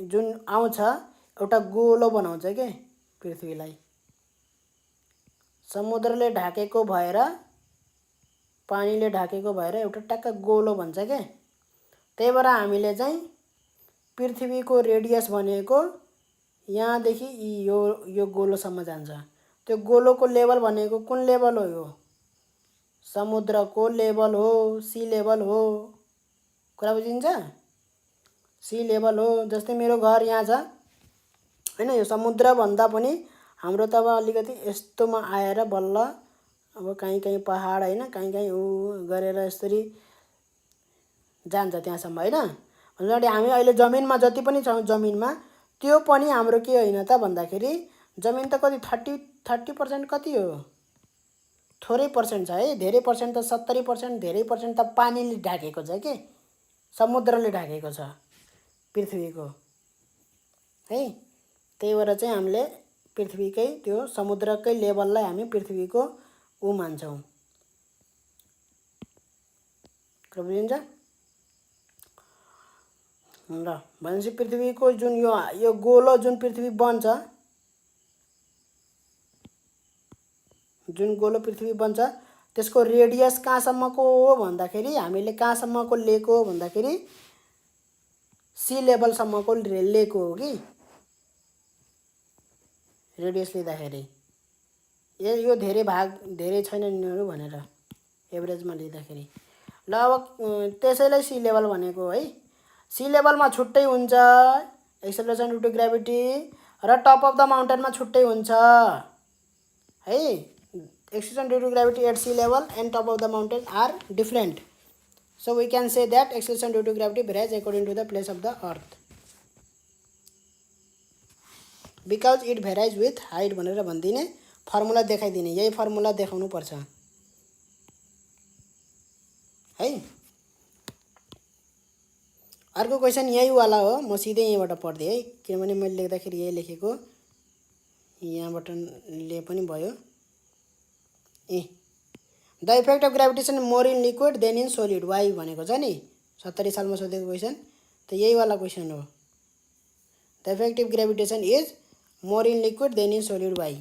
Speaker 1: जुन आउँछ एउटा गोलो बनाउँछ के पृथ्वीलाई। समुद्रले ढाकेको भएर पानीले ढाकेको भएर एउटा टक्क गोलो भन्छ के। त्यही भएर हामीले चाहिँ पृथ्वीको रेडियस भनेको यहाँदेखि यो गोलोसम्म जान्छ। त्यो गोलोको लेभल भनेको कुन लेभल हो, यो समुद्रको लेभल हो, सी लेभल हो। कुरा बुझिन्छ? सी लेभल हो। जस्तै मेरो घर यहाँ छ हैन, यो समुद्र भन्दा पनि हाम्रो त अब अलिकति यस्तोमा आएर बल्ल अब कहीँ कहीँ पहाड हैन, कहीँ कहीँ गरेर यसरी जान्छ त्यहाँसम्म हैन। भनेपछि हामी अहिले जमिनमा जति पनि छौँ जमिनमा त्यो पनि हाम्रो के होइन त भन्दाखेरि जमिन त कति 30% कति हो, थोरै पर्सेन्ट छ है। धेरै पर्सेन्ट त 70%, धेरै पर्सेन्ट त पानीले ढाकेको छ के, समुद्रले ढाकेको छ पृथ्वीको है। त्यही भएर चाहिँ हामीले पृथ्वीकै त्यो समुद्रकै लेभललाई हामी पृथ्वीको मान्छौँ। बुझिन्छ ल। भनेपछि पृथ्वीको जुन यो गोलो जुन पृथ्वी बन्छ, जुन गोलो पृथ्वी बन्छ त्यसको रेडियस कहाँसम्मको हो भन्दाखेरि हामीले कहाँसम्मको लिएको हो भन्दाखेरि सी लेभलसम्मको लिएको हो कि रेडियस लिँदाखेरि। यो धेरै भाग धेरै छैन यिनीहरू भनेर एभरेजमा लिँदाखेरि। ल अब त्यसैलाई सी लेभल भनेको है। सी लेभलमा छुट्टै हुन्छ एक्सेलरेसन ड्यू टु ग्राभिटी र टप अफ द माउन्टेनमा छुट्टै हुन्छ है। Acceleration due to gravity at sea level and top of the mountain are different. So we can say that acceleration due to gravity varies according to the place of the earth because it varies with height भनेर भनिदिने, formula देखाइदिने। यही formula देखाउनु पर्छ है। अर्को question यही वाला हो, म सिधै यहीँबाट पढ्दिएँ है, किनभने मैले लेख्दाखेरि यही लेखेको, यहाँबाट ले पनि भयो। The effect of gravitation more in liquid than in solid, why भनेको छ नि 70 सालमा सोधेको क्वेसन, त यही वाला क्वेसन हो। The effective gravitation is more in liquid than in solid, why.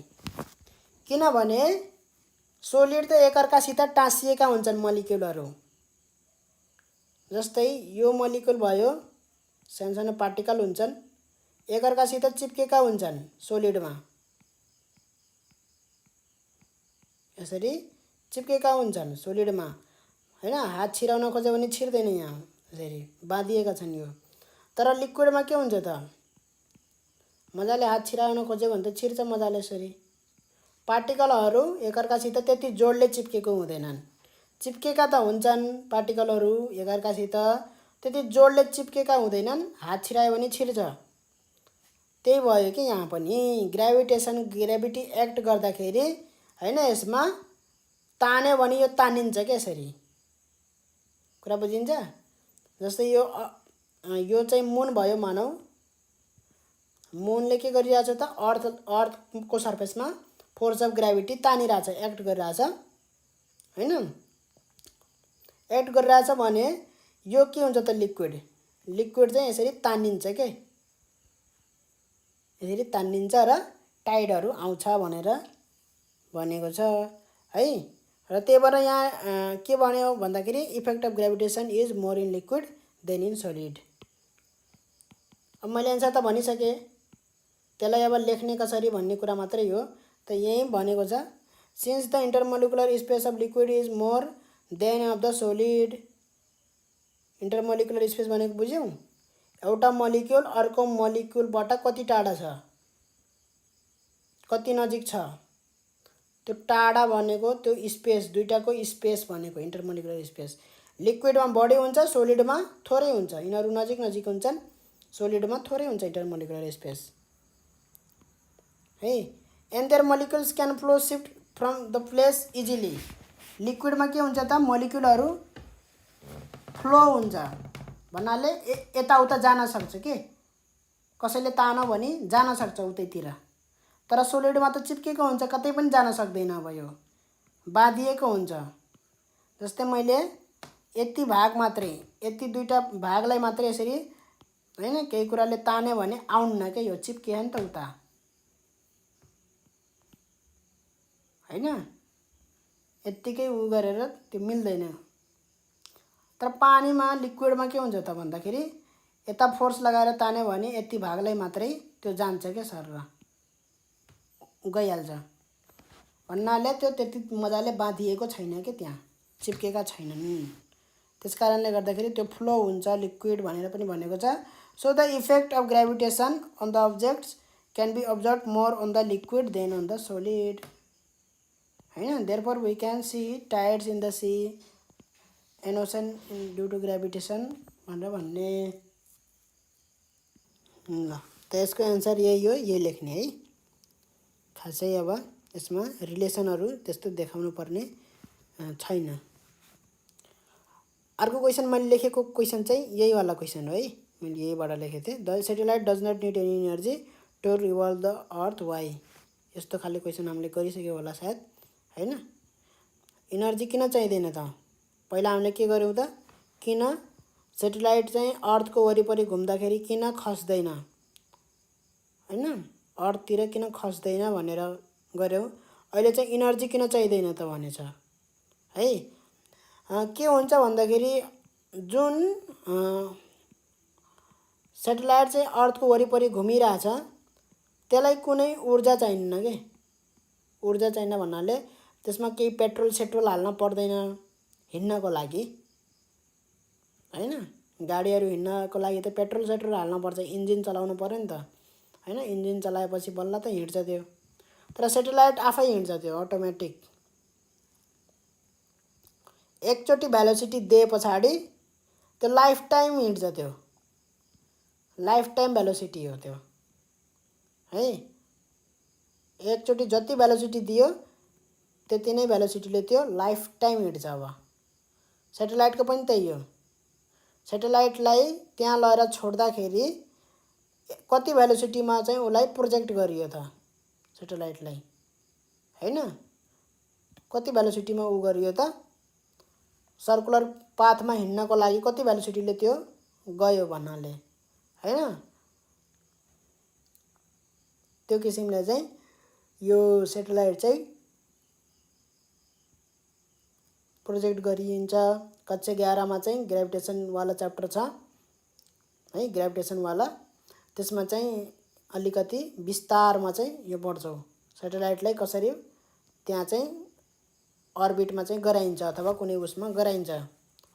Speaker 1: किनभने सोलिड त एकअर्कासित टाँसिएका हुन्छन् मलिक्युलहरू। जस्तै यो मलिक्युल भयो, सानो पार्टिकल हुन्छन्, एकअर्कासित चिप्केका हुन्छन् सोलिडमा, यसरी चिप्केका हुन्छन् सोलिडमा हैन। हात छिराउन खोज्यो भने छिर्दैन, यहाँ यसरी बाँधिएका छन् यो। तर लिक्विडमा के हुन्छ त, मजाले हात छिराउन खोज्यो भने त छिर्छ मजाले यसरी। पार्टिकलहरू एकअर्कासित त्यति जोडले चिप्केको हुँदैनन्, चिप्केका त हुन्छन् पार्टिकलहरू एकअर्कासित, त्यति जोडले चिप्केका हुँदैनन्, हात छिरायो भने छिर्छ। त्यही भयो कि यहाँ पनि ग्रेभिटी एक्ट गर्दाखेरि हैन, यसमा तान्यो भने यो तानिन्छ के यसरी, कुरा बुझिन्छ। जस्तै यो चाहिँ मुन भयो मानौ, मुनले के गरिरहेछ त, अर्थको सर्फेसमा फोर्स अफ ग्रेभिटी तानिरहेछ, एक्ट गरिरहेछ हैन। एक्ट गरिरहेछ भने यो के हुन्छ त, लिक्विड चाहिँ यसरी तानिन्छ के, यसरी तानिन्छ र टाइडहरू आउँछ भनेर भनेको छ है। र त्यही भएर यहाँ के भन्यो भन्दाखेरि effect of gravitation is more in liquid than in solid. अब मैले एन्सर त भनिसकेँ, त्यसलाई अब लेख्ने कसरी भन्ने कुरा मात्रै हो। त यही भनेको छ, since the intermolecular space of liquid is more than of the solid. Intermolecular space भनेको बुझ्यौ, एउटा मलिक्युल अर्को मलिक्युलबाट कति टाढा छ, कति नजिक छ, त्यो टाढा भनेको त्यो स्पेस, दुईटाको स्पेस भनेको इन्टरमोलिकुलर स्पेस। लिक्विडमा बढी हुन्छ, सोलिडमा थोरै हुन्छ, यिनीहरू नजिक नजिक हुन्छन्, सोलिडमा थोरै हुन्छ इन्टरमोलिकुलर स्पेस है। And their molecules can flow shift from the place easily. लिक्विडमा के हुन्छ त, मोलिक्युलहरू फ्लो हुन्छ भन्नाले यताउता जान सक्छ के, कसैले तानो भने जान सक्छ उतैतिर। तर सोलिडमा त चिप्केको हुन्छ, कतै पनि जान सक्दैन, अब यो बाँधिएको हुन्छ। जस्तै मैले यति भाग मात्रै, यति दुईटा भागलाई मात्रै यसरी हैन केही कुराले तान्यो भने आउन्न के, यो चिप्कियो नि त उता हैन, यत्तिकै उ गरेर त्यो मिल्दैन। तर पानीमा, लिक्विडमा के हुन्छ त भन्दाखेरि यता फोर्स लगाएर तान्यो भने यति भागलाई मात्रै त्यो जान्छ के सर, गइहाल्छ भन्नाले त्यो त्यति मजाले बाँधिएको छैन के, त्यहाँ चिप्केका छैनन्। त्यस कारणले गर्दाखेरि त्यो फ्लो हुन्छ लिक्विड भनेर पनि भनेको छ। So the effect of gravitation on the objects can be observe more on the liquid than on the solid हैन। Therefore we can see tides in the sea an ocean due to gravitation भनेर भन्ने। ल त यसको answer यही हो, यही लेख्ने है। खासै अब यसमा रिलेसनहरू त्यस्तो देखाउनु पर्ने छैन। अर्को क्वेसन मैले लेखेको क्वेसन चाहिँ यही वाला क्वेसन हो है, मैले यहीबाट लेखेको थिएँ। The satellite does not need any energy to revolve the earth why. यस्तो खाले क्वेसन हामीले गरिसक्यो होला सायद हैन। इनर्जी किन चाहिँदैन त, पहिला हामीले के गर्यौँ त, किन सेटेलाइट चाहिँ अर्थको वरिपरि घुम्दाखेरि किन खस्दैन हैन, अर्थतिर किन खस्दैन भनेर गर्यौँ। अहिले चाहिँ इनर्जी किन चाहिँदैन त भनेछ है। के हुन्छ भन्दाखेरि जुन सेटेलाइट चाहिँ अर्थको वरिपरि घुमिरहेछ त्यसलाई कुनै ऊर्जा चाहिन्न के, ऊर्जा चाहिन्न भन्नाले त्यसमा केही पेट्रोल सेट्रोल हाल्न पर्दैन हिँड्नको लागि हैन। गाडीहरू हिँड्नको लागि त पेट्रोल सेट्रोल हाल्न पर्छ, इन्जिन चलाउनु पर्यो नि त हैन, इन्जिन चलाएपछि बल्ल त हिँड्छ त्यो। तर सेटेलाइट आफै हिँड्छ, त्यो अटोमेटिक। एकचोटि भेलोसिटी दिए पछाडि त्यो लाइफ टाइम हिँड्छ, त्यो लाइफ टाइम भेलोसिटी हो त्यो है। एकचोटि जति भेलोसिटी दियो त्यति नै भेलोसिटीले त्यो लाइफ टाइम हिँड्छ। अब सेटेलाइटको पनि त्यही हो, सेटेलाइटलाई त्यहाँ लगेर छोड्दाखेरि कति भेलोसिटीमा चाहिँ उसलाई प्रोजेक्ट गरियो त सेटेलाइटलाई हैन, कति भेलोसिटीमा उ गरियो त, सर्कुलर पाथमा हिँड्नको लागि कति भेलोसिटीले त्यो गयो भन्नाले हैन। त्यो किसिमले चाहिँ यो सेटेलाइट चाहिँ प्रोजेक्ट गरिन्छ। कक्षा 11 मा चाहिँ ग्रेभिटेसनवाला च्याप्टर छ है, ग्रेभिटेसनवाला। त्यसमा चाहिँ अलिकति विस्तारमा चाहिँ यो पढ्छौँ, सेटेलाइटलाई कसरी त्यहाँ चाहिँ अर्बिटमा चाहिँ गराइन्छ अथवा कुनै उसमा गराइन्छ,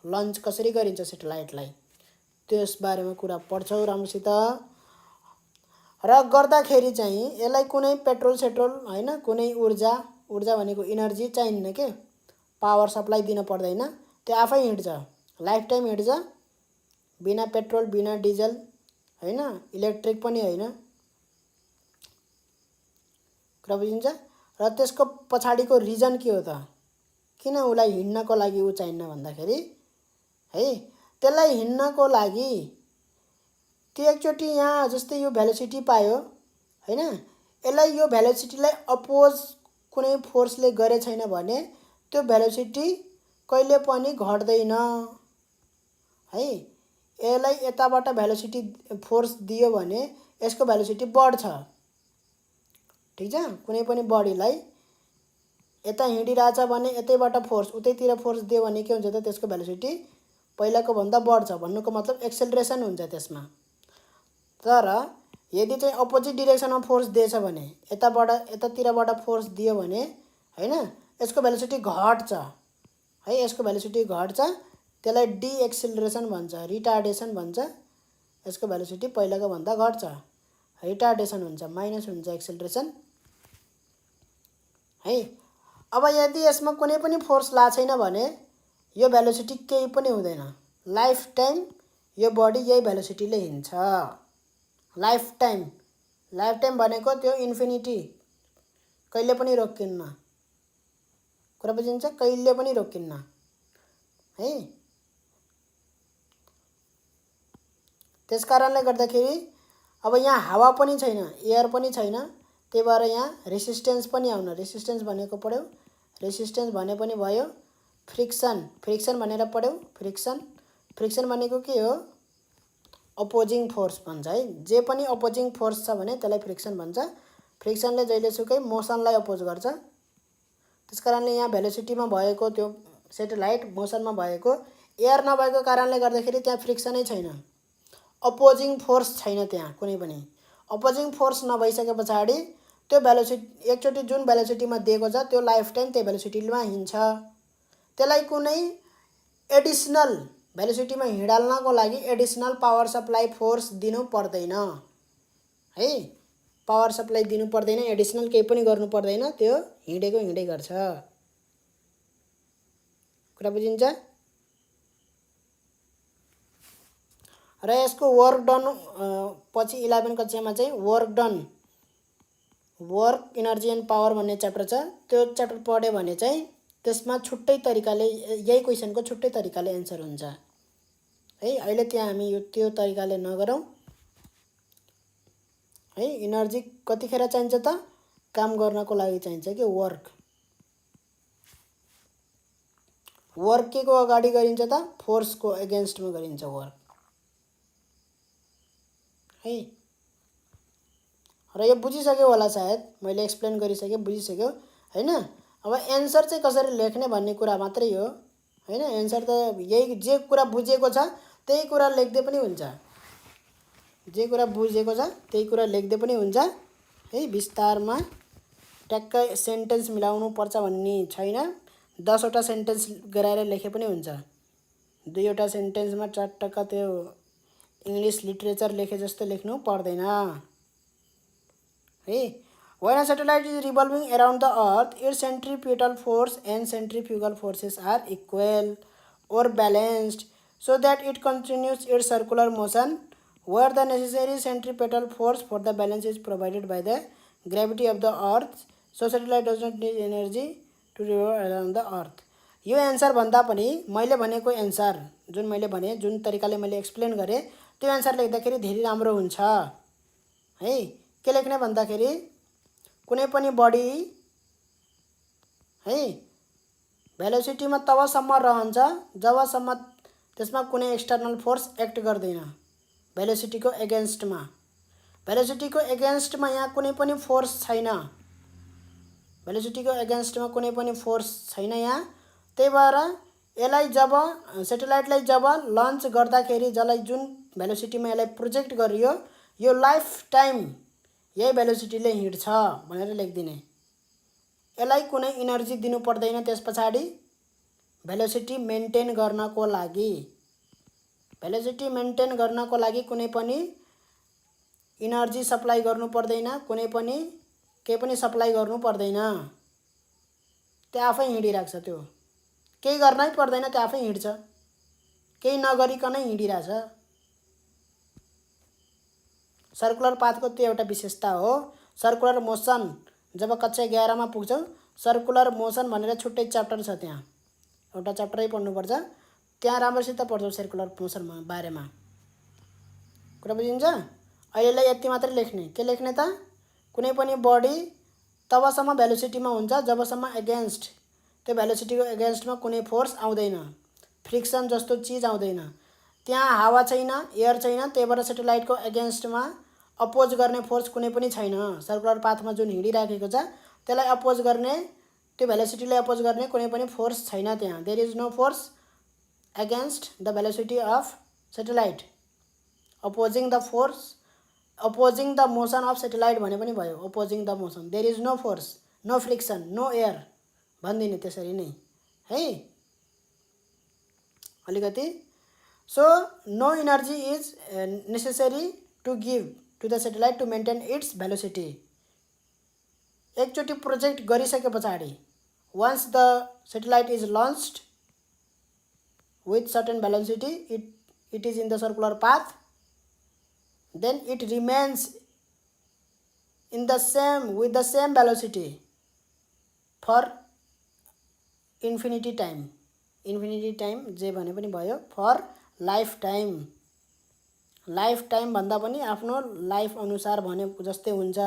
Speaker 1: लन्च कसरी गरिन्छ सेटेलाइटलाई, त्यस बारेमा कुरा पढ्छौँ राम्रोसित। र गर्दाखेरि चाहिँ यसलाई कुनै पेट्रोल सेट्रोल हैन, कुनै ऊर्जा भनेको इनर्जी चाहिन्न के, पावर सप्लाई दिन पर्दैन, त्यो आफै हिँड्छ, लाइफ टाइम हिँड्छ, बिना पेट्रोल बिना डिजल हैन, इलेक्ट्रिक पनि हैन। कुरा बुझिन्छ। र त्यसको पछाडिको रिजन के हो त, किन उसलाई हिँड्नको लागि ऊ चाहिन्न भन्दाखेरि है, त्यसलाई हिँड्नको लागि त्यो एकचोटि यहाँ जस्तै यो भेलोसिटी पायो हैन, यसलाई यो भेलोसिटीलाई अपोज कुनै फोर्सले गरे छैन भने त्यो भेलोसिटी कहिले पनि घट्दैन है। यसलाई यताबाट भेलोसिटी फोर्स दियो भने यसको भेलोसिटी बढ्छ, ठीक छ। कुनै पनि बडीलाई यता हिँडिरहेछ भने यतैबाट फोर्स उतैतिर फोर्स दियो भने के हुन्छ त, त्यसको भेलोसिटी पहिलाको भन्दा बढ्छ, भन्नुको मतलब एक्सेलरेसन हुन्छ त्यसमा। तर यदि चाहिँ अपोजिट डिरेक्सनमा फोर्स दिएछ भने यतातिरबाट फोर्स दियो भने हैन, यसको भेलोसिटी घट्छ है, यसको भेलोसिटी घट्छ, त्यसलाई डिएक्सेलरेसन भन्छ, रिटार्डेसन भन्छ। यसको भेलोसिटी पहिलाको भन्दा घट्छ, रिटार्डेसन हुन्छ, माइनस हुन्छ एक्सेलरेसन है। अब यदि यसमा कुनै पनि फोर्स ला छैन भने यो भेलोसिटी केही पनि हुँदैन, लाइफ टाइम यो बडी यही भेलोसिटीले हिँड्छ, लाइफ टाइम भनेको त्यो इन्फिनिटी, कहिले पनि रोकिन्न। कुरा बुझिन्छ, कहिले पनि रोकिन्न है। त्यसकारणले गर्दाखेरि अब यहाँ हावा पनि छैन, एयर पनि छैन, त्यही भएर यहाँ रेसिस्टेन्स पनि आउन, रेसिस्टेन्स भनेको पढ्यौ, रेसिस्टेन्स भने पनि भयो, फ्रिक्सन भनेर पढ्यौ, फ्रिक्सन भनेको के हो, अपोजिङ फोर्स भन्छ है। जे पनि अपोजिङ फोर्स छ भने त्यसलाई फ्रिक्सन भन्छ। फ्रिक्सनले जहिलेसुकै मोसनलाई अपोज गर्छ। त्यसकारणले यहाँ भेलोसिटीमा भएको त्यो सेटेलाइट मोसनमा भएको, एयर नभएको कारणले गर्दाखेरि त्यहाँ फ्रिक्सनै छैन, अपोजिङ फोर्स छैन त्यहाँ कुनै पनि। अपोजिङ फोर्स नभइसके पछाडि त्यो भेलोसिटी एकचोटि जुन भेलोसिटीमा दिएको छ त्यो लाइफ टाइम त्यो भेलोसिटीमा हिँड्छ, त्यसलाई कुनै एडिसनल भेलोसिटीमा हिँडाल्नको लागि एडिसनल पावर सप्लाई फोर्स दिनु पर्दैन है, पावर सप्लाई दिनु पर्दैन, एडिसनल केही पनि गर्नु पर्दैन, त्यो हिँडेको हिँडै गर्छ। कुरा बुझिन्छ। र यसको वर्क डन पछि 11 कक्षामा चाहिँ वर्क इनर्जी एन्ड पावर भन्ने च्याप्टर छ, त्यो च्याप्टर पढ्यो भने चाहिँ त्यसमा छुट्टै तरिकाले यही क्वेसनको छुट्टै तरिकाले एन्सर हुन्छ है। अहिले त्यहाँ हामी यो त्यो तरिकाले नगरौँ है। इनर्जी कतिखेर चाहिन्छ त, काम गर्नको लागि चाहिन्छ कि वर्क के को अगाडि गरिन्छ त, फोर्सको एगेन्स्टमा गरिन्छ वर्क है। र यो बुझिसक्यो होला सायद, मैले एक्सप्लेन गरिसकेँ, बुझिसक्यो हैन। अब एन्सर चाहिँ कसरी लेख्ने भन्ने कुरा मात्रै हो हैन। एन्सर त यही जे कुरा बुझेको छ त्यही कुरा लेख्दै पनि हुन्छ, जे कुरा बुझेको छ त्यही कुरा लेख्दै पनि हुन्छ है। विस्तारमा ट्याक्कै सेन्टेन्स मिलाउनु पर्छ भन्ने छैन, 10 वटा सेन्टेन्स गराएर लेखे पनि हुन्छ, 2 वटा सेन्टेन्समा चटक्क त्यो इंग्लिश लिटरेचर लेखे जस्तो लेख्नु पर्दैन है। When a satellite is revolving around the earth, its centripetal force and centrifugal forces are equal or balanced so that it continues its circular motion, where the necessary centripetal force for the balance is provided by the gravity of the earth, so satellite does not need energy to revolve around the earth. यो answer भन्दा पनि मैले भनेको answer जुन मैले भने, जुन तरिकाले मैले एक्सप्लेन गरेँ त्यो एन्सर लेख्दाखेरि धेरै राम्रो हुन्छ है। के लेख्ने भन्दाखेरि कुनै पनि बडी है भेलोसिटीमा तबसम्म रहन्छ जबसम्म त्यसमा कुनै एक्सटर्नल फोर्स एक्ट गर्दैन, भेलोसिटीको एगेन्स्टमा। भेलोसिटीको एगेन्स्टमा यहाँ कुनै पनि फोर्स छैन, भेलोसिटीको एगेन्स्टमा कुनै पनि फोर्स छैन यहाँ, त्यही भएर यसलाई जब सेटेलाइटलाई जब लन्च गर्दाखेरि जसलाई जुन भेलोसिटीमा यसलाई प्रोजेक्ट गरियो यो लाइफ टाइम यही भेलोसिटीले हिँड्छ भनेर लेखिदिने। यसलाई कुनै इनर्जी दिनु पर्दैन त्यस पछाडि भेलोसिटी मेन्टेन गर्नको लागि। भेलोसिटी मेन्टेन गर्नको लागि कुनै पनि इनर्जी सप्लाई गर्नु पर्दैन, कुनै पनि केही पनि सप्लाई गर्नु पर्दैन, त्यो आफै हिँडिराख्छ। त्यो केही गर्नै पर्दैन, त्यो आफै हिँड्छ, केही नगरिकनै हिँडिरहेछ। सर्कुलर पाथको त्यो एउटा विशेषता हो। सर्कुलर मोसन जब कक्षा 11 मा पुग्छौँ सर्कुलर मोसन भनेर छुट्टै च्याप्टर छ, त्यहाँ एउटा च्याप्टरै पढ्नुपर्छ, त्यहाँ राम्रोसित पढ्छौँ सर्कुलर मोसनमा बारेमा। कुरा बुझिन्छ? अहिलेलाई यति मात्रै लेख्ने। के लेख्ने त? कुनै पनि बडी तबसम्म भेलोसिटीमा हुन्छ जबसम्म एगेन्स्ट त्यो भेलोसिटीको एगेन्स्टमा कुनै फोर्स आउँदैन, फ्रिक्सन जस्तो चिज आउँदैन, त्यहाँ हावा छैन, एयर छैन, त्यही भएर सेटेलाइटको एगेन्स्टमा अपोज गर्ने फोर्स कुनै पनि छैन। सर्कुलर पाथमा जुन हिँडिराखेको छ त्यसलाई अपोज गर्ने, त्यो भेलोसिटीलाई अपोज गर्ने कुनै पनि फोर्स छैन त्यहाँ। There is no force against the velocity of satellite opposing the force opposing the motion of satellite भने पनि भयो। Opposing the motion there is no force, no friction, no air भनिदिने त्यसरी नै है अलिकति। So no energy is necessary to give to the satellite to maintain its velocity. एकचोटि project गरिसके पछाडि once the satellite is launched with certain velocity, it is in the circular path, then it remains in the same with the same velocity for infinity time जे भने पनि भयो, for lifetime भन्दा पनि आफ्नो लाइफ अनुसार भने जस्तै हुन्छ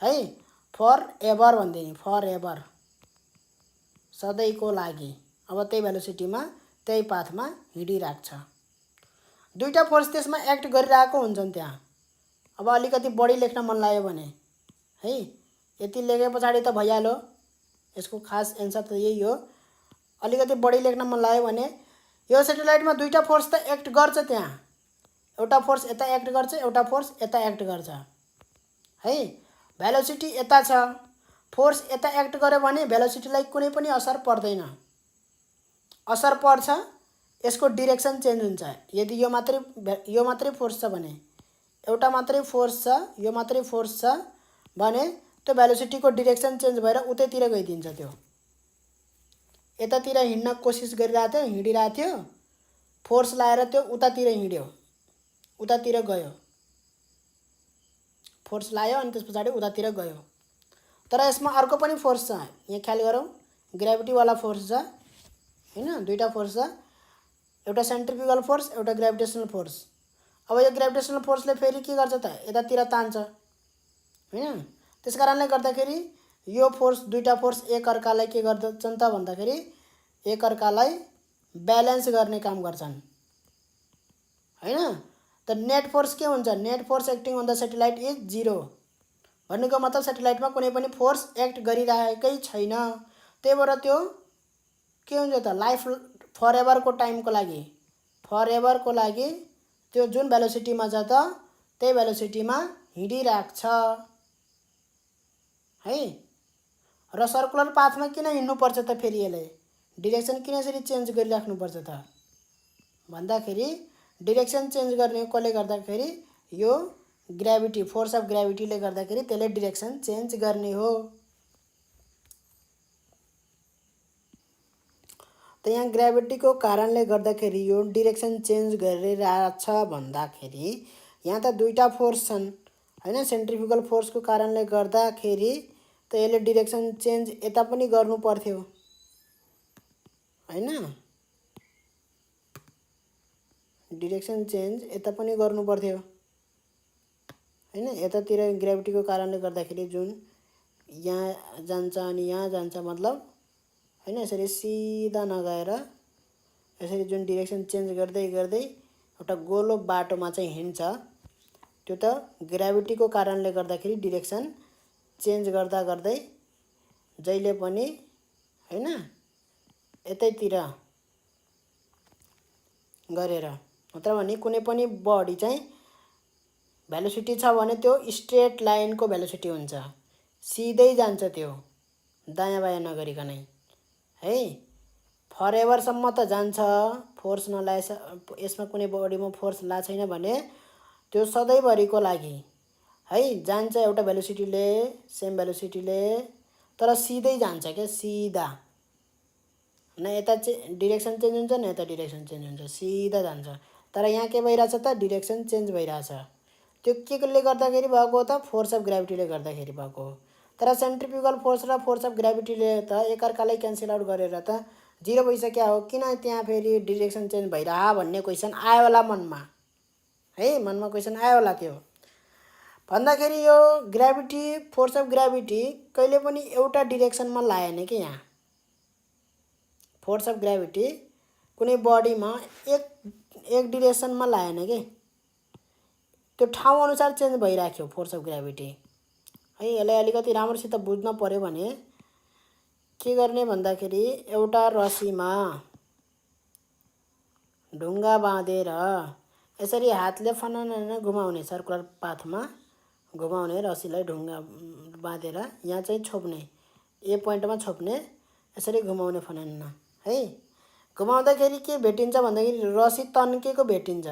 Speaker 1: है। फर एभर भन्दिने, फर एभर सधैँको लागि। अब त्यही भेलोसिटीमा त्यही पाथमा हिँडिराख्छ। दुईटा फोर्स त्यसमा एक्ट गरिरहेको हुन्छन् त्यहाँ। अब अलिकति बढी लेख्न मन लाग्यो भने है यति लेखे पछाडि त भइहाल्यो, यसको खास एन्सर त यही हो। अलिकति बढी लेख्न मन लाग्यो भने यो सेटेलाइटमा दुईटा फोर्स त एक्ट गर्छ त्यहाँ, एउटा फोर्स यता एक्ट गर्छ, एउटा फोर्स यता एक्ट गर्छ है। भेलोसिटी यता छ, फोर्स यता एक्ट गर्यो भने भेलोसिटीलाई कुनै पनि असर पर्दैन। असर पर्छ यसको डिरेक्सन चेन्ज हुन्छ। यदि यो मात्रै फोर्स छ भने, एउटा मात्रै फोर्स छ, यो मात्रै फोर्स छ भने त्यो भेलोसिटीको डिरेक्सन चेन्ज भएर उतैतिर गइदिन्छ। त्यो यतातिर हिँड्न कोसिस गरिरहेको थियो, हिँडिरहेको थियो, फोर्स लाएर त्यो उतातिर हिँड्यो, उतातिर गयो, फोर्स लायो अनि त्यस पछाडि उतातिर गयो। तर यसमा अर्को पनि फोर्स छ, यहाँ ख्याल गरौँ, ग्रेभिटीवाला फोर्स छ हैन। दुईटा फोर्स छ, एउटा सेन्ट्रिफ्युगल फोर्स, एउटा ग्रेभिटेसनल फोर्स। अब यो ग्रेभिटेसनल फोर्सले फेरि के गर्छ त, यतातिर तान्छ हैन। त्यसकारणले गर्दाखेरि यो फोर्स, दुईटा फोर्स एक अर्कालाई के गर्दछन् त भन्दाखेरि एक अर्कालाई ब्यालेन्स गर्ने काम गर्छन् हैन। त नेट फोर्स के हुन्छ? Net force acting on the satellite is 0 भन्नुको मतलब सेटेलाइटमा कुनै पनि फोर्स एक्ट गरिरहेकै छैन। त्यही भएर त्यो के हुन्छ त, लाइफ फर एभरको टाइमको लागि, फर एभरको लागि त्यो जुन भेलोसिटीमा छ त त्यही भेलोसिटीमा हिँडिराख्छ है। र सर्कुलर पाथमा किन हिँड्नुपर्छ त फेरि यसले डिरेक्सन किन यसरी चेन्ज गरिराख्नुपर्छ त भन्दाखेरि डिरेक्सन चेन्ज गर्ने कसले गर्दाखेरि यो ग्रेभिटी, फोर्स अफ ग्रेभिटीले गर्दाखेरि त्यसले डिरेक्सन चेन्ज गर्ने हो। त यहाँ ग्रेभिटीको कारणले गर्दाखेरि यो डिरेक्सन चेन्ज गरिरहेछ भन्दाखेरि यहाँ त दुईटा फोर्स छन् हैन। सेन्ट्रिफ्युगल फोर्सको कारणले गर्दाखेरि त यसले डिरेक्सन चेन्ज यता पनि गर्नु पर्थ्यो हैन, डिरेक्सन चेन्ज यता पनि गर्नु पर्थ्यो हैन। यतातिर ग्रेभिटीको कारणले गर्दाखेरि जुन यहाँ जान्छ अनि यहाँ जान्छ, मतलब हैन यसरी सिधा नगएर यसरी जुन डिरेक्सन चेन्ज गर्दै गर्दै एउटा गोलो बाटोमा चाहिँ हिँड्छ, त्यो त ग्रेभिटीको कारणले गर्दाखेरि डिरेक्सन चेन्ज गर्दा गर्दै जहिले पनि हैन यतैतिर गरेर, नत्र भने कुनै पनि बडी चाहिँ भेलोसिटी छ भने त्यो स्ट्रेट लाइनको भेलोसिटी हुन्छ, सिधै जान्छ त्यो, दायाँ बायाँ नगरिकनै है। फरएभरसम्म त जान्छ, फोर्स नलाए, यसमा कुनै बडीमा फोर्स ला छैन भने त्यो सधैँभरिको लागि है जान्छ एउटा भेलोसिटीले, सेम भेलोसिटीले, तर सिधै जान्छ क्या, सिधा, न यता डिरेक्सन चेन्ज हुन्छ न यता डिरेक्सन चेन्ज हुन्छ, सिधा जान्छ। तर यहाँ के भइरहेछ त, डिरेक्सन चेन्ज भइरहेछ। त्यो केले गर्दाखेरि भएको हो त, फोर्स अफ ग्राभिटीले गर्दाखेरि भएको हो। तर सेन्ट्रिफ्युगल फोर्स र फोर्स अफ ग्राभिटीले त एकअर्कालाई क्यान्सल आउट गरेर त जिरो भइसक्यो हो। किन त्यहाँ फेरि डिरेक्सन चेन्ज भइरह भन्ने क्वेसन आयो होला मनमा है, मनमा क्वेसन आयो होला। त्यो भन्दाखेरि यो ग्राभिटी, फोर्स अफ ग्राभिटी कहिले पनि एउटा डिरेक्सनमा लाएन कि। यहाँ फोर्स अफ ग्राभिटी कुनै बडीमा एक डिरेक्सनमा लाएन कि, त्यो ठाउँ अनुसार चेन्ज भइराख्यो फोर्स अफ ग्राभिटी है। यसलाई अलिकति राम्रोसित बुझ्न पर्यो भने के गर्ने भन्दाखेरि एउटा रस्सीमा ढुङ्गा बाँधेर यसरी हातले फनन घुमाउने, सर्कुलर पाथमा घुमाउने, रस्सीलाई ढुङ्गा बाँधेर यहाँ चाहिँ छोप्ने, ए पोइन्टमा छोप्ने, यसरी घुमाउने फनन्न है। घुमाउँदाखेरि के भेटिन्छ भन्दाखेरि रस्सी तन्केको भेटिन्छ।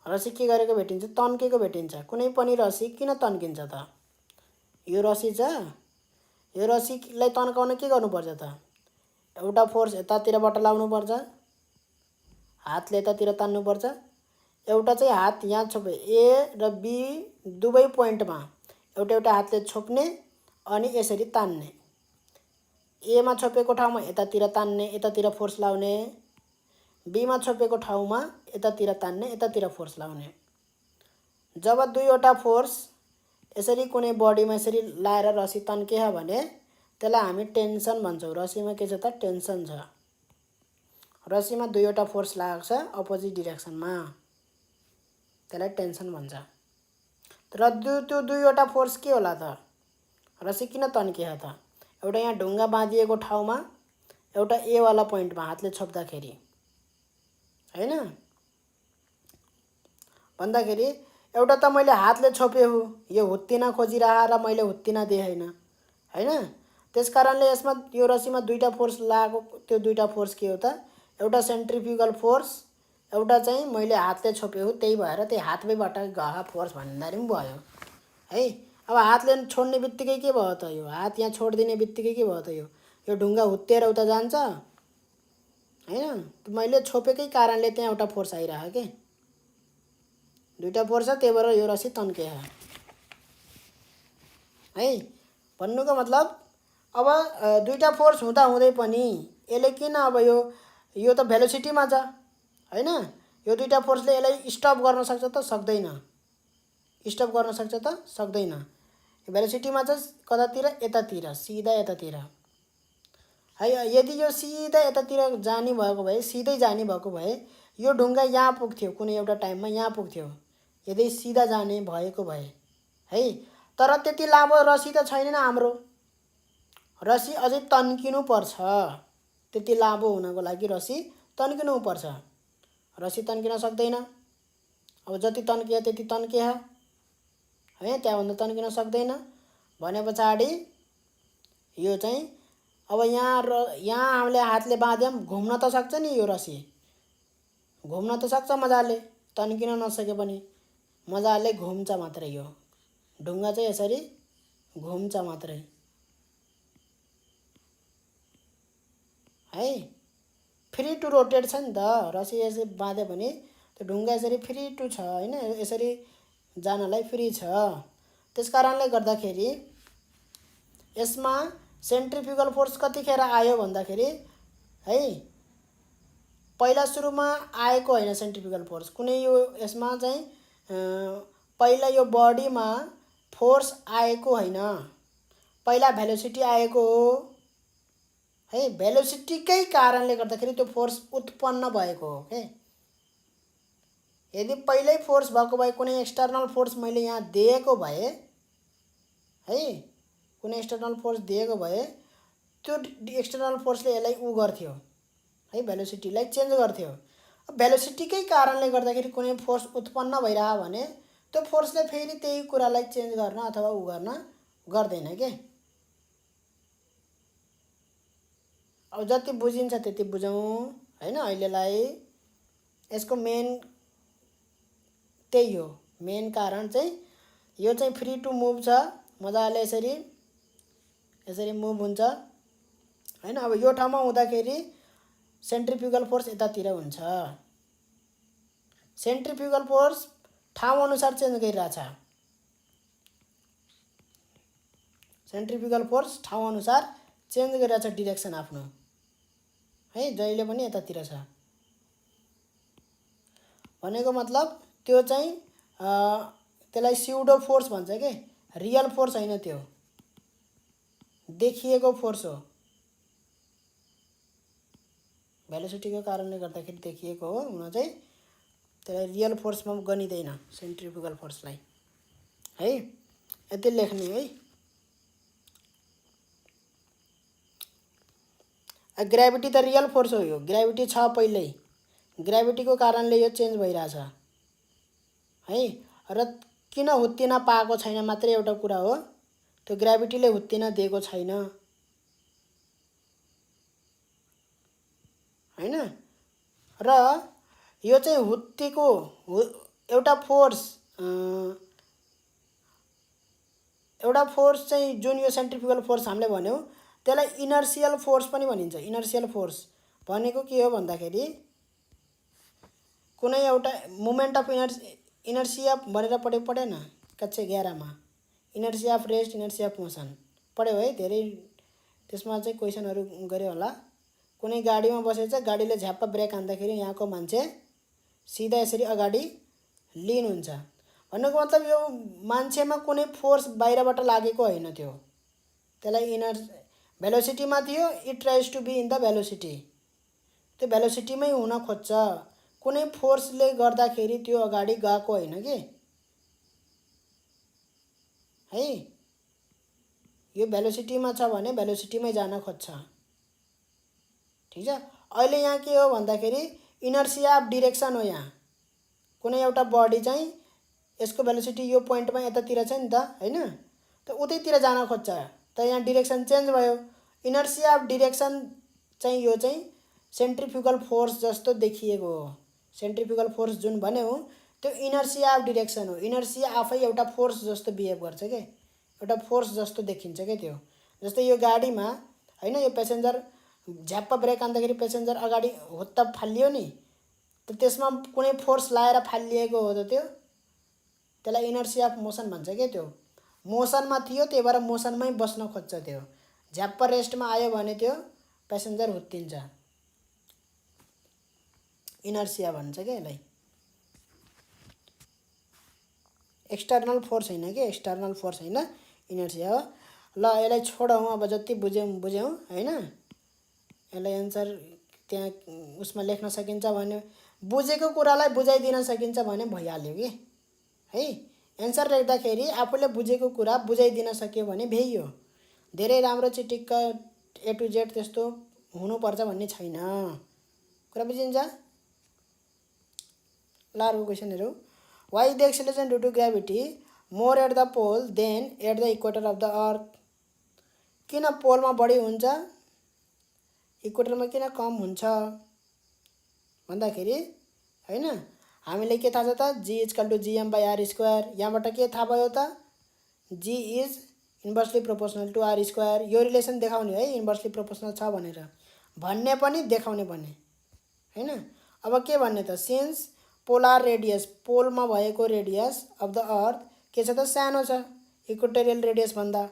Speaker 1: रस्सी के गरेको भेटिन्छ, तन्केको भेटिन्छ। कुनै पनि रस्सी किन तन्किन्छ त, यो रस्सी छ, यो रस्सीलाई तन्काउन के गर्नुपर्छ त, एउटा फोर्स यतातिरबाट लाउनुपर्छ, हातले यतातिर तान्नुपर्छ, एउटा चाहिँ हात यहाँ छोपे, ए र बी दुवै पोइन्टमा एउटा एउटा हातले छोप्ने अनि यसरी तान्ने, एमा छोपेको ठाउँमा यतातिर तान्ने, यतातिर फोर्स लाउने, बीमा छोपेको ठाउँमा यतातिर तान्ने, यतातिर फोर्स लाउने। जब दुईवटा फोर्स यसरी कुनै बडीमा यसरी लाएर रस्सी तन्कियो भने त्यसलाई हामी टेन्सन भन्छौँ। रस्सीमा के छ त, टेन्सन छ। रस्सीमा दुईवटा फोर्स लागेको छ अपोजिट डिरेक्सनमा, त्यसलाई टेन्सन भन्छ। र त्यो दुईवटा फोर्स के होला त, रस्सी किन तन्कियो त, एउटा यहाँ ढुङ्गा बाँधिएको ठाउँमा, एउटा ए वाला पोइन्टमा हातले छोप्दाखेरि हैन। भन्दाखेरि एउटा त मैले हातले छोपे हो, यो हुत्तिन खोजिरह र मैले हुत्तिन देखेन हैन। त्यस कारणले यसमा यो रस्सीमा दुईटा फोर्स लागेको, त्यो दुईटा फोर्स के हो त, एउटा सेन्ट्रिफ्युगल फोर्स, एउटा चाहिँ मैले हातले छोपे हो, त्यही भएर त्यही हातैबाट गएको फोर्स भन्दाखेरि पनि भयो है। अब हातले छोड्ने बित्तिकै के भयो त, यो हात यहाँ छोडिदिने बित्तिकै के भयो त, यो ढुङ्गा हुत्तेर उता जान्छ हैन। मैले छोपेकै कारणले त्यहाँ एउटा फोर्स आइरह्यो के, दुईटा फोर्स छ, त्यही भएर यो रस्सी तन्के है। भन्नुको मतलब अब दुईटा फोर्स हुँदा हुँदै पनि यसले किन, अब यो त भेलोसिटीमा छ हैन, यो दुईटा फोर्सले यसलाई स्टप गर्न सक्छ त, सक्दैन। स्टप गर्न सक्छ त, सक्दैन। भेलोसिटीमा छ कतातिर, यतातिर, सिधा यतातिर है। यदि यो सिधा यतातिर जाने भएको भए, सिधै जाने भएको भए यो ढुङ्गा यहाँ पुग्थ्यो, कुनै एउटा टाइममा यहाँ पुग्थ्यो, यदि सिधा जाने भएको भए है। तर त्यति लामो रस्सी त छैन हाम्रो, रस्सी अझै तन्किनु पर्छ। त्यति लामो हुनको लागि रस्सी तन्किनु पर्छ, रस्सी तन्किन सक्दैन। अब जति तन्कियो त्यति तन्कियो है, त्यहाँभन्दा तन्किन सक्दैन भने पछाडि यो चाहिँ अब यहाँ हामीले हातले बाँध्यौँ, घुम्न त सक्छ नि यो रस्सी, घुम्न त सक्छ मजाले, तन्किन नसके पनि मजाले घुम्छ मात्रै। यो ढुङ्गा चाहिँ यसरी घुम्छ मात्रै है, फ्री टु रोटेट छ नि त। रस्सी यसरी बाँध्यो भने त्यो ढुङ्गा यसरी फ्री टु छ हैन, यसरी जानलाई फ्री छ। त्यस कारणले गर्दाखेरि यसमा सेन्ट्रिफ्युगल फोर्स कतिखेर आयो भन्दाखेरि है, पहिला सुरुमा आएको होइन सेन्ट्रिफ्युगल फोर्स कुनै, यो यसमा चाहिँ पहिला यो बडीमा फोर्स आएको होइन, पहिला भेलोसिटी आएको हो है। भेलोसिटीकै कारणले गर्दाखेरि त्यो फोर्स उत्पन्न भएको हो के। यदि पहिल्यै फोर्स भएको भए, कुनै एक्सटर्नल फोर्स मैले यहाँ दिएको भए है, कुनै एक्सटर्नल फोर्स दिएको भए त्यो एक्सटर्नल फोर्सले यसलाई उ गर्थ्यो है, भेलोसिटीलाई चेन्ज गर्थ्यो। भेलोसिटीकै कारणले गर्दाखेरि कुनै फोर्स उत्पन्न भइरह्यो भने त्यो फोर्सले फेरि त्यही कुरालाई चेन्ज गर्न अथवा उ गर्न गर्दैन के। अब जति बुझिन्छ त्यति बुझौँ हैन। अहिलेलाई यसको मेन त्यही हो, मेन कारण चाहिँ यो चाहिँ फ्री टु मुभ छ, मजाले यसरी मुभ हुन्छ हैन। अब यो ठाउँमा हुँदाखेरि सेन्ट्रिफ्युगल फोर्स यतातिर हुन्छ। सेन्ट्रिफ्युगल फोर्स ठाउँ अनुसार चेन्ज गरिरहेछ। सेन्ट्रिफ्युगल फोर्स ठाउँ अनुसार चेन्ज गरिरहेछ डिरेक्सन आफ्नो है, जहिले पनि यतातिर छ भनेको मतलब त्यो चाहिँ त्यसलाई स्युडो फोर्स भन्छ के, रियल फोर्स हैन, त्यो देखिएको फोर्स हो। भेलोसिटीको कारणले गर्दाखेरि देखिएको हो, हुन चाहिँ त्यसलाई रियल फोर्समा गनिँदैन सेन्ट्रिफ्युगल फोर्सलाई है। यति लेख्ने है। ग्रेभिटी त रियल फोर्स हो, यो ग्रेभिटी छ पहिल्यै, ग्रेभिटीको कारणले यो चेन्ज भइरहेछ है। र किन हुत्तिन पाएको छैन मात्रै एउटा कुरा हो, त्यो ग्रेभिटीले हुत्तिन दिएको छैन हैन। र यो चाहिँ हुत्तेको एउटा फोर्स चाहिँ जुन यो सेन्ट्रिफ्युगल फोर्स हामीले भन्यौँ त्यसलाई इनर्सियल फोर्स पनि भनिन्छ। इनर्सियल फोर्स भनेको के हो भन्दाखेरि कुनै एउटा मोमेन्ट अफ इनर्सिया भनेर पढेन कक्षा 11 मा, inertia of rest, inertia of motion पढ्यो है। धेरै त्यसमा चाहिँ क्वेसनहरू गर्यो होला। कुनै गाडीमा बसेछ, गाडीले झ्याप्प ब्रेक हान्दाखेरि यहाँको मान्छे सिधा यसरी अगाडि लिन हुन्छ भन्नुको मतलब यो मान्छेमा कुनै फोर्स बाहिरबाट लागेको होइन, त्यसलाई भेलोसिटीमा थियो, it tries to be in the velocity, त्यो भेलोसिटीमै हुन खोज्छ, कुनै फोर्सले गर्दाखेरि त्यो अगाडि गएको होइन के है। यो भेलोसिटीमा छ भने भेलोसिटीमै जान खोज्छ, ठिक छ। अहिले यहाँ के हो भन्दाखेरि इनर्सिया अफ डिरेक्सन हो। यहाँ कुनै एउटा बडी चाहिँ यसको भेलोसिटी यो पोइन्टमा यतातिर छ नि त हैन, त उतैतिर जान खोज्छ, त यहाँ डिरेक्सन चेन्ज भयो। इनर्सिया अफ डिरेक्सन चाहिँ यो चाहिँ सेन्ट्रिफ्युगल फोर्स जस्तो देखिएको हो। सेन्ट्रिफ्युगल फोर्स जुन भन्यौँ त्यो इनर्सिया अफ डिरेक्सन हो। इनर्सिया आफै एउटा फोर्स जस्तो बिहेभ गर्छ के, एउटा फोर्स जस्तो देखिन्छ के त्यो। जस्तै यो गाडीमा हैन, यो पेसेन्जर झ्याप्प ब्रेक हान्दाखेरि पेसेन्जर अगाडि हुत्त फालियो नि, त त्यसमा कुनै फोर्स लाएर फालिएको हो त त्यसलाई इनर्सिया अफ मोसन भन्छ के। त्यो मोसनमा थियो, त्यही भएर मोसनमै बस्न खोज्छ, त्यो झ्याप्प रेस्टमा आयो भने त्यो पेसेन्जर हुत्तिन्छ, इनर्सिया भन्छ के यसलाई। एक्सटर्नल फोर्स हैन के, एक्सटर्नल फोर्स हैन, इनर्सिया हो। ल यसलाई छोडौँ, अब जति बुझ्यौँ हैन। यसलाई एन्सर त्यहाँ उसमा लेख्न सकिन्छ भने, बुझेको कुरालाई बुझाइदिन सकिन्छ भने भइहाल्यो कि है। एन्सर लेख्दाखेरि आफूले बुझेको कुरा बुझाइदिन सक्यो भने भ्याइयो। धेरै राम्रो चिटिक्क ए टु जेड त्यस्तो हुनुपर्छ भन्ने छैन, कुरा बुझिन्छ। ल अर्को क्वेसनहरू। Why the acceleration due to gravity more at the pole than at the equator of the earth. किन पोलमा बढी हुन्छ, इक्वेटरमा किन कम हुन्छ भन्दाखेरि हैन, हामीले के थाहा छ त, G equal to GM by R square. यहाँबाट के थाहा भयो त, G is inversely proportional to R square. यो रिलेसन देखाउने है, इन्भर्सली प्रोपोर्सनल छ भनेर भन्ने पनि देखाउने पनि हैन। अब के भन्ने त, सिन्स पोलार रेडियस, पोलमा भएको रेडियस अफ द अर्थ के छ त, सानो छ इक्वेटोरियल रेडियस भन्दा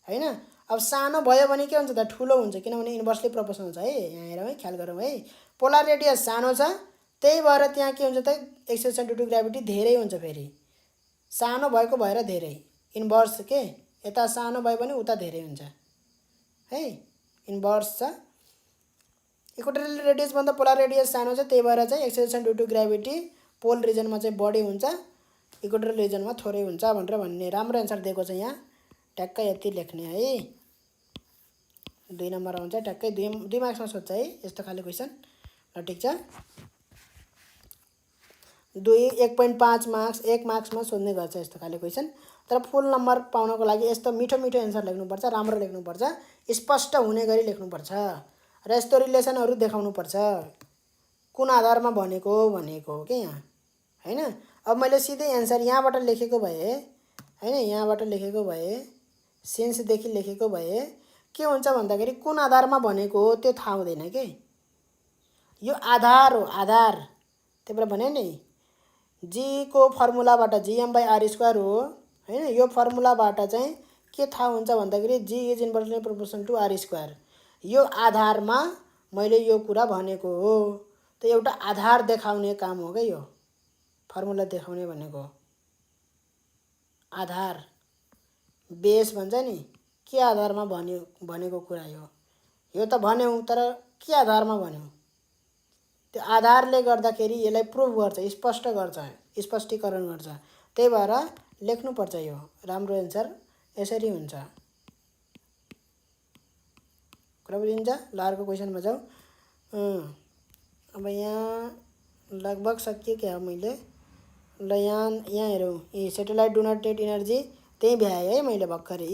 Speaker 1: हैन। अब सानो भयो भने के हुन्छ त, ठुलो हुन्छ, किनभने इन्भर्सली प्रोपोर्सनल छ है। यहाँ हेरौँ है, ख्याल गरौँ है। पोलार रेडियस सानो छ, त्यही भएर त्यहाँ के हुन्छ त, एक्सेलरेसन ड्यु टु ग्राभिटी धेरै हुन्छ। फेरि सानो भएको भएर धेरै, इन्भर्स के, यता सानो भयो भने उता धेरै हुन्छ है, इन्भर्स छ। इक्वेटोरियल रेडियस भन्दा पोलार रेडियस सानो छ, त्यही भएर चाहिँ एक्सेलरेसन ड्यु टु ग्राभिटी पोल रिजनमा चाहिँ बढी हुन्छ, इक्वेटोरियल रिजनमा थोरै हुन्छ भनेर भन्ने। राम्रो एन्सर दिएको छ यहाँ, ट्याक्कै यति लेख्ने है। 2 नम्बर आउँछ ट्याक्कै 2 मार्क्समा सोध्छ है यस्तो खाले क्वेसन ल ठिक छ 1.5 मार्क्स 1 मार्क्समा सोध्ने गर्छ यस्तो खाले क्वेसन तर फुल नम्बर पाउनको लागि यस्तो मिठो मिठो एन्सर लेख्नुपर्छ राम्रो लेख्नुपर्छ स्पष्ट हुने गरी लेख्नुपर्छ र यस्तो रिलेसनहरू देखाउनुपर्छ कुन आधारमा भनेको हो के यहाँ हैन अब मैले सिधै एन्सर यहाँबाट लेखेको भए हैन यहाँबाट लेखेको भए सिन्स देखि लेखेको भए के हुन्छ भन्दाखेरि कुन आधारमा भनेको हो त्यो थाहा हुँदैन के यो आधार हो आधार त्यही भएर भने नि g को फर्मुलाबाट gm/r² हो हैन यो फर्मुलाबाट चाहिँ के थाहा हुन्छ भन्दाखेरि g is inversely proportional to r²। यो आधारमा मैले यो कुरा भनेको हो त एउटा आधार देखाउने काम हो के यो फर्मुला देखाउने भनेको आधार बेस भन्छ नि के आधारमा भनेको कुरा यो त भन्यौ तर के आधारमा भन्यौ त्यो आधारले गर्दाखेरि यसलाई प्रुभ गर्छ स्पष्ट गर्छ स्पष्टीकरण गर्छ त्यही भएर लेख्नुपर्छ यो राम्रो एन्सर यसरी हुन्छ कुरा बुझिन्छ ल अर्को क्वेसनमा जाऊ अब यहाँ लगभग सकियो क्या मैले ल यहाँ हेरौँ यी satellite do not take energy त्यही भ्याए है मैले भर्खरै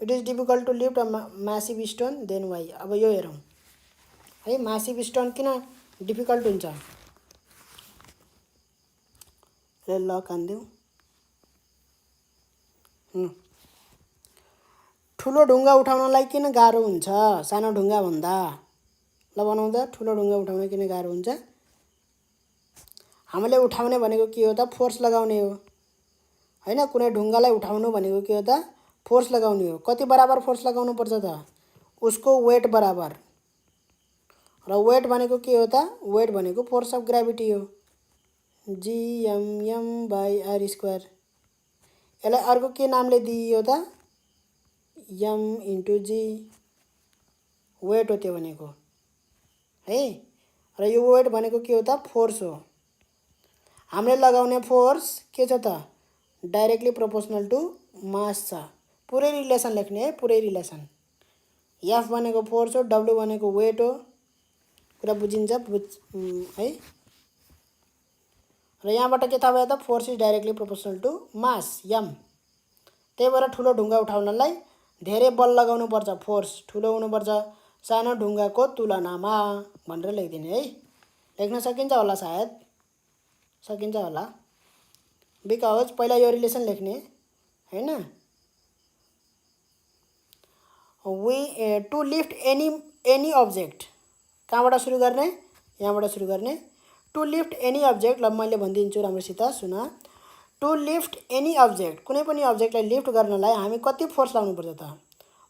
Speaker 1: it is difficult to lift a massive stone than why अब यो हेरौँ है म्यासिभ स्टोन किन डिफिकल्ट हुन्छ ल कान्देऊ ठुलो ढुङ्गा उठाउनलाई किन गाह्रो हुन्छ सानो ढुङ्गा भन्दा ल बनाउँदा ठुलो ढुङ्गा उठाउन किन गाह्रो हुन्छ हामीले उठाउने भनेको के हो त फोर्स लगाउने हो हैन कुनै ढुङ्गालाई उठाउनु भनेको के हो त फोर्स लगाउने हो कति बराबर फोर्स लगाउनु पर्छ त उसको वेट बराबर र वेट भनेको के हो त वेट भनेको फोर्स अफ ग्राभिटी हो gmm/r² यसलाई अर्को के नामले दिइयो त m * g वेट हो त्यो भनेको है र यो वेट भनेको के हो त फोर्स हो हामीले लगाउने फोर्स के छ त डाइरेक्टली प्रोपोर्सनल टु मास छ पुरै रिलेसन लेख्ने है पुरै रिलेसन f भनेको फोर्स हो w भनेको वेट हो कुरा बुझिन्छ है र यहाँबाट के थाहा भयो त force is directly proportional to mass m त्यही भएर ठुलो ढुङ्गा उठाउनलाई धेरै बल लगाउनु पर्छ फोर्स ठुलो हुनुपर्छ सानो ढुङ्गाको तुलनामा भनेर लेख्दिने है लेख्न सकिन्छ होला सायद सकिन्छ होला बिकज पहिला यो रिलेसन लेख्ने हैन we to lift any object कहाँबाट सुरु गर्ने यहाँबाट सुरु गर्ने टु लिफ्ट एनी अब्जेक्ट ल मैले भनिदिन्छु राम्रोसित सुन टु लिफ्ट एनी अब्जेक्ट कुनै पनि अब्जेक्टलाई लिफ्ट गर्नलाई हामी कति फोर्स लाउनुपर्छ त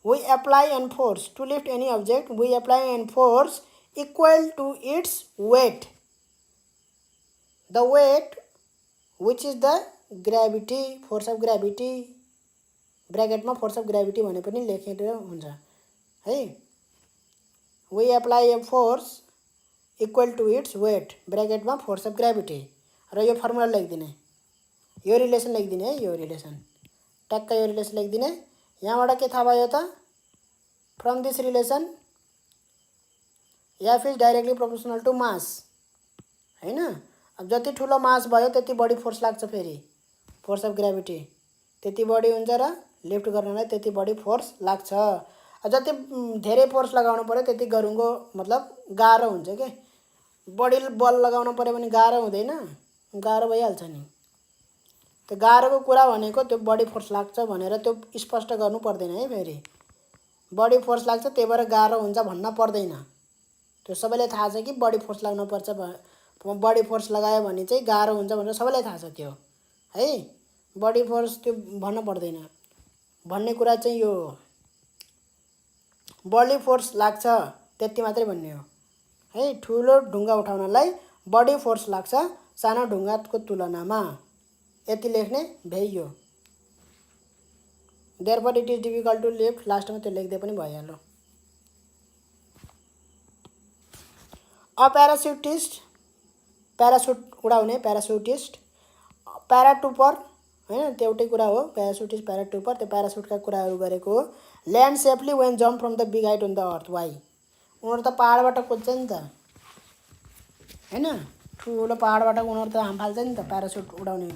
Speaker 1: we apply an force to lift any object we apply an force equal to its weight the weight which is the gravity force of gravity ब्र्याकेटमा force of gravity भने पनि लेखेर हुन्छ है we apply a force equal to its weight ब्र्याकेटमा force of gravity र यो formula लेखिदिने यो रिलेसन लेखिदिने है यो रिलेसन टक्क यो रिलेसन लेखिदिने यहाँबाट के थाहा भयो त from this relation f is directly proportional to mass हैन अब जति ठुलो मास भयो त्यति बढी फोर्स लाग्छ फेरि फोर्स अफ ग्राभिटी त्यति बढी हुन्छ र लिफ्ट गर्नलाई त्यति बढी फोर्स लाग्छ जति धेरै फोर्स लगाउनु पर्यो त्यति गरुङको मतलब गाह्रो हुन्छ के बढी बल लगाउनु पर्यो भने गाह्रो हुँदैन गाह्रो भइहाल्छ नि त्यो गाह्रोको कुरा भनेको त्यो बढी फोर्स लाग्छ भनेर त्यो स्पष्ट गर्नु पर्दैन है फेरि बढी फोर्स लाग्छ त्यही भएर गाह्रो हुन्छ भन्न पर्दैन त्यो सबैलाई थाहा छ कि बढी फोर्स लाग्नु पर्छ बढी फोर्स लगायो भने चाहिँ गाह्रो हुन्छ भनेर सबैलाई थाहा छ त्यो है बढी फोर्स त्यो भन्न पर्दैन भन्ने कुरा चाहिँ यो बढी फोर्स लाग्छ त्यति मात्रै भन्ने हो है ठुलो ढुङ्गा उठाउनलाई बढी फोर्स लाग्छ सानो ढुङ्गाको तुलनामा यति लेख्ने भइयो therefore it is difficult to lift लास्टमा त्यो लेख्दै पनि भइहाल्यो अ प्यारासुटिस्ट प्यारासुट उडाउने प्यारासुटिस्ट प्याराटुपर हैन, त्यो एउटै कुरा हो। प्यारासुट इज प्याराट्रुपर, त्यो प्यारासुटका कुराहरू गरेको हो। Land safely when jump from the big height on the earth, why? उनीहरू त पहाडबाट कुद्छ नि त हैन, ठुलो पहाडबाट उनीहरू त हाम फाल्छ नि त प्यारासुट उडाउने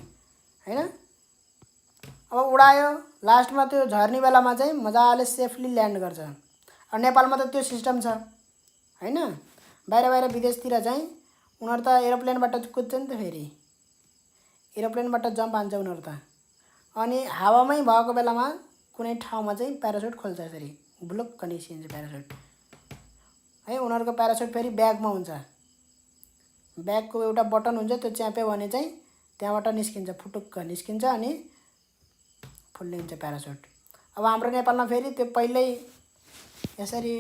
Speaker 1: हैन। अब उडायो, लास्टमा त्यो झर्ने बेलामा चाहिँ मजाले सेफली ल्यान्ड गर्छ। अब नेपालमा त त्यो सिस्टम छ हैन। बाहिर बाहिर विदेशतिर चाहिँ उनीहरू त एरोप्लेनबाट कुद्छ नि त, फेरि एरोप्लेनबाट जम्प हान्छ उनीहरू त। अनि हावामै भएको बेलामा कुनै ठाउँमा चाहिँ प्यारासुट खोल्छ, यसरी ब्लुक्क निस्किन्छ प्यारासुट है। उनीहरूको प्यारासुट फेरि ब्यागमा हुन्छ, ब्यागको एउटा बटन हुन्छ, त्यो च्याप्यो भने चाहिँ त्यहाँबाट निस्किन्छ, फुटुक्क निस्किन्छ अनि फुल्लिन्छ प्यारासुट। अब हाम्रो नेपालमा फेरि त्यो पहिल्यै यसरी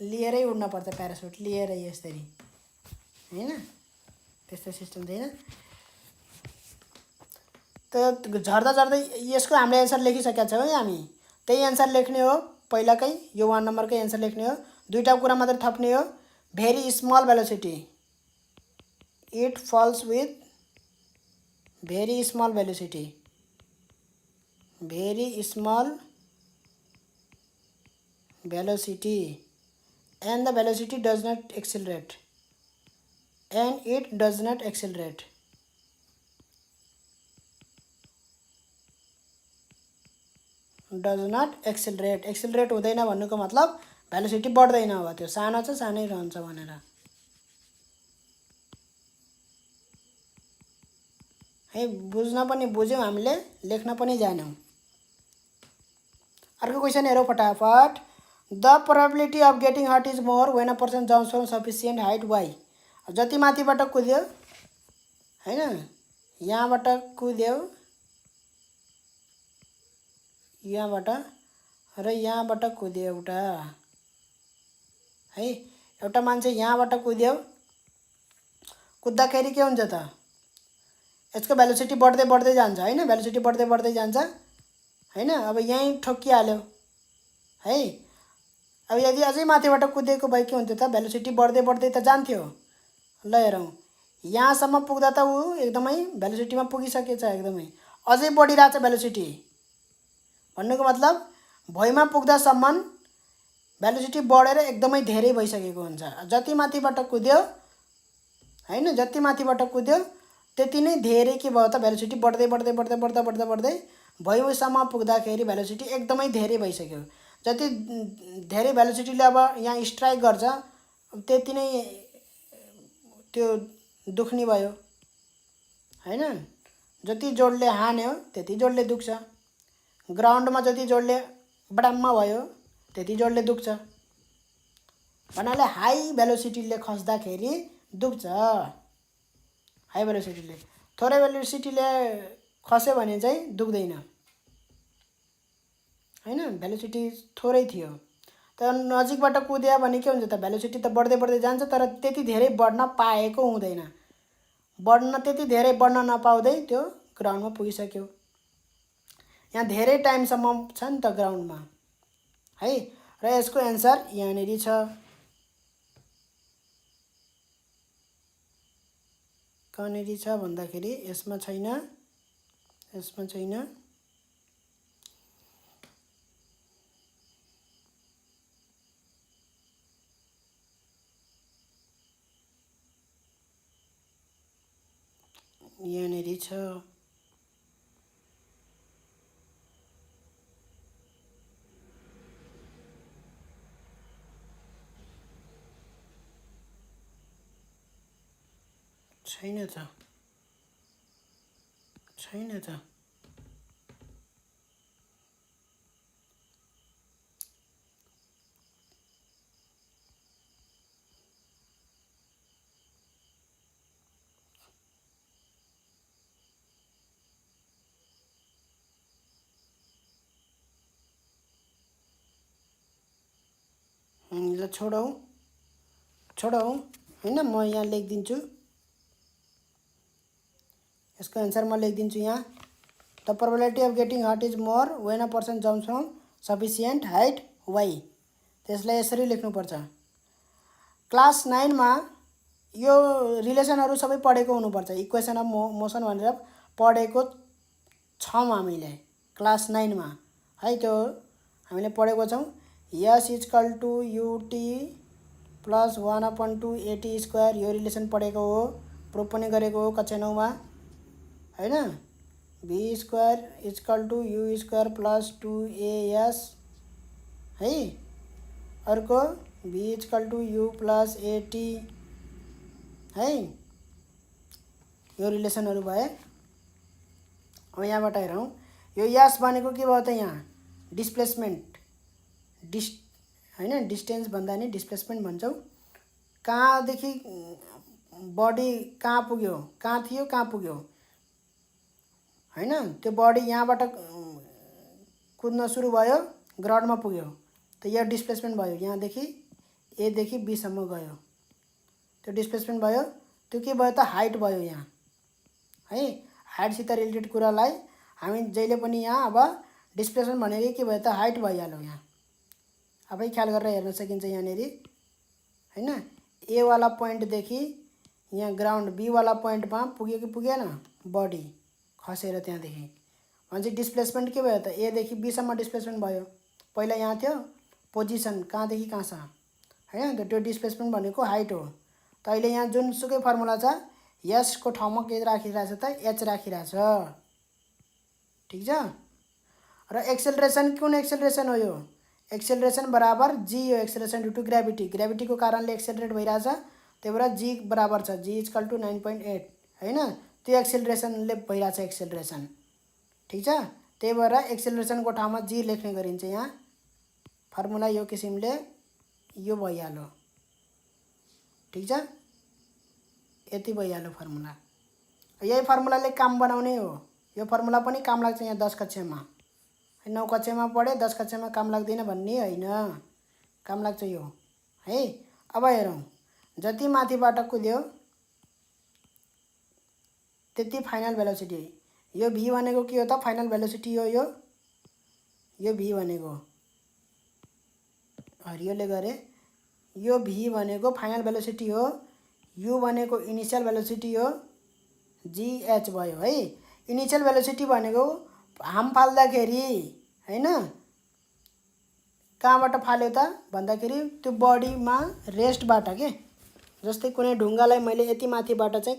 Speaker 1: लिएरै उड्नुपर्छ, प्यारासुट लिएरै यसरी हैन, त्यस्तो सिस्टम छैन। त झर्दा झर्दै यसको हामीले एन्सर लेखिसकेका छौँ है हामी। त्यही एन्सर लेख्ने हो पहिलाकै, यो 1 नम्बरकै एन्सर लेख्ने हो। दुईवटा कुरा मात्रै थप्ने हो। Very small velocity, it falls with very small velocity, very small velocity and the velocity does not accelerate, and it does not accelerate. does not accelerate, accelerate हुँदैन भन्नुको मतलब भेलोसिटी बढ्दैन, हो त्यो सानो छ सानै रहन्छ भनेर है। बुझ्न पनि बुझ्यौँ हामीले, लेख्न पनि जान्यौँ। अर्को क्वेसन हेरौँ फटाफट। The probability of getting hurt is more when a person jumps from sufficient height, why? जति माथिबाट कुद्यो हैन, यहाँबाट कुद्यो, यहाँबाट र यहाँबाट कुद्यो एउटा है। एउटा मान्छे यहाँबाट कुद्यो, कुद्दाखेरि के हुन्छ त, यसको भेलोसिटी बढ्दै बढ्दै जान्छ हैन, भेलोसिटी बढ्दै बढ्दै जान्छ हैन। अब यहीँ ठोकिहाल्यो है। अब यदि अझै माथिबाट कुदेको भए के हुन्थ्यो त, भेलोसिटी बढ्दै बढ्दै त जान्थ्यो। ल हेरौँ, यहाँसम्म पुग्दा त ऊ एकदमै भेलोसिटीमा पुगिसकेछ, एकदमै अझै बढिरहेछ भेलोसिटी। भन्नुको मतलब भुइँमा पुग्दासम्म भेलोसिटी बढेर एकदमै धेरै भइसकेको हुन्छ। जति माथिबाट कुद्यो हैन, जति माथिबाट कुद्यो त्यति नै धेरै के भयो त, भेलोसिटी बढ्दै बढ्दै बढ्दै बढ्दै बढ्दै बढ्दै भुइँसम्म पुग्दाखेरि भेलोसिटी एकदमै धेरै भइसक्यो। जति धेरै भेलोसिटीले अब यहाँ स्ट्राइक गर्छ त्यति नै त्यो दुख्ने भयो हैन। जति जोडले हान्यो त्यति जोडले दुख्छ। ग्राउन्डमा जति जोडले बडाममा भयो त्यति जोडले दुख्छ। भन्नाले हाई भेलोसिटीले खस्दाखेरि दुख्छ, हाई भेलोसिटीले। थोरै भेलोसिटीले खस्यो भने चाहिँ दुख्दैन हैन, भेलोसिटी थोरै थियो। तर नजिकबाट कुद्यो भने के हुन्छ त, भेलोसिटी त बढ्दै बढ्दै जान्छ तर त्यति धेरै बढ्न पाएको हुँदैन। त्यति धेरै बढ्न नपाउँदै त्यो ग्राउन्डमा पुगिसक्यो। यहाँ धेरै टाइमसम्म छ नि त ग्राउन्डमा है। र यसको एन्सर यहाँनिर छ। कहाँनिर छ भन्दाखेरि यसमा छैन, यसमा छैन। यहाँनिर छ। छैन त, छैन त। ल छोडौँ हैन, म यहाँ लेखिदिन्छु। यसको एन्सर म लेखिदिन्छु यहाँ। The probability of getting hurt is more when a person jumps from sufficient height, why? त्यसलाई यसरी लेख्नुपर्छ। क्लास 9 मा यो रिलेसनहरू सबै पढेको हुनुपर्छ। इक्वेसन अफ मोसन भनेर पढेको छौँ हामीले क्लास 9 मा है। त्यो हामीले पढेको छौँ S equal to UT plus 1/2 eighty square, यो रिलेसन पढेको हो, प्रुफ पनि गरेको हो कक्षा 9 मा हैन। B square equal to u square plus 2as है। अर्को b equal to u plus a t है। यो रिलेसनहरू भए। अब यहाँबाट हेरौँ, यो यस भनेको के भयो त, यहाँ डिस्प्लेसमेन्ट हैन, डिस्टेन्स भन्दा नि डिस्प्लेसमेन्ट भन्छौँ। कहाँदेखि बडी कहाँ पुग्यो, कहाँ थियो कहाँ पुग्यो हैन। त्यो बडी यहाँबाट कुद्न सुरु भयो, ग्राउन्डमा पुग्यो, त यो डिस्प्लेसमेन्ट भयो। यहाँदेखि एदेखि बीसम्म गयो, त्यो डिस्प्लेसमेन्ट भयो। त्यो के भयो त, हाइट भयो यहाँ है। हाइटसित रिलेटेड कुरालाई हामी जहिले पनि यहाँ अब डिस्प्लेसमेन्ट भनेको के भयो त, हाइट भइहाल्यो। यहाँ आफै ख्याल गरेर हेर्न सकिन्छ यहाँनिर हैन। ए वाला पोइन्टदेखि यहाँ ग्राउन्ड बी वाला पोइन्टमा पुग्यो कि पुगेन, बडी खसेर त्यहाँदेखि भनेपछि डिस्प्लेसमेन्ट के भयो त, एदेखि बीसम्म डिस्प्लेसमेन्ट भयो। पहिला यहाँ थियो पोजिसन कहाँदेखि कहाँसम्म हैन, त्यो डिस्प्लेसमेन्ट भनेको हाइट हो। त अहिले यहाँ जुनसुकै फर्मुला छ, यसको ठाउँमा के राखिरहेछ त, एच राखिरहेछ, ठिक छ। र एक्सेलरेसन कुन एक्सेलरेसन हो, यो एक्सेलरेसन बराबर जी हो, एक्सेलरेसन ड्यू टु ग्रेभिटी, ग्रेभिटीको कारणले एक्सेलरेट भइरहेछ, त्यही भएर जी बराबर छ जी इक्वल टु 9.8 हैन। त्यो एक्सेलरेसनले भइरहेछ एक्सेलरेसन, ठिक छ। त्यही भएर एक्सेलरेसनको ठाउँमा जी लेख्ने गरिन्छ। यहाँ फर्मुला यो किसिमले यो भइहाल्यो, ठिक छ। यति भइहाल्यो फर्मुला। यही फर्मुलाले काम बनाउने हो। यो फर्मुला पनि काम लाग्छ यहाँ 10 कक्षामा, 9 कक्षामा पढे 10 कक्षामा काम लाग्दैन भन्ने होइन, काम लाग्छ यो है। अब हेरौँ, जति माथिबाट कुद्यो त्यति फाइनल भेलोसिटी। यो भी भनेको के हो त, फाइनल भेलोसिटी हो। यो भी भनेको हरियोले गरे, यो भी भनेको फाइनल भेलोसिटी हो, यु भनेको इनिसियल भेलोसिटी हो, जीएच भयो है। इनिसियल भेलोसिटी भनेको हाम फाल्दाखेरि हैन, कहाँबाट फाल्यो त भन्दाखेरि त्यो बडीमा रेस्टबाट के। जस्तै कुनै ढुङ्गालाई मैले यति माथिबाट चाहिँ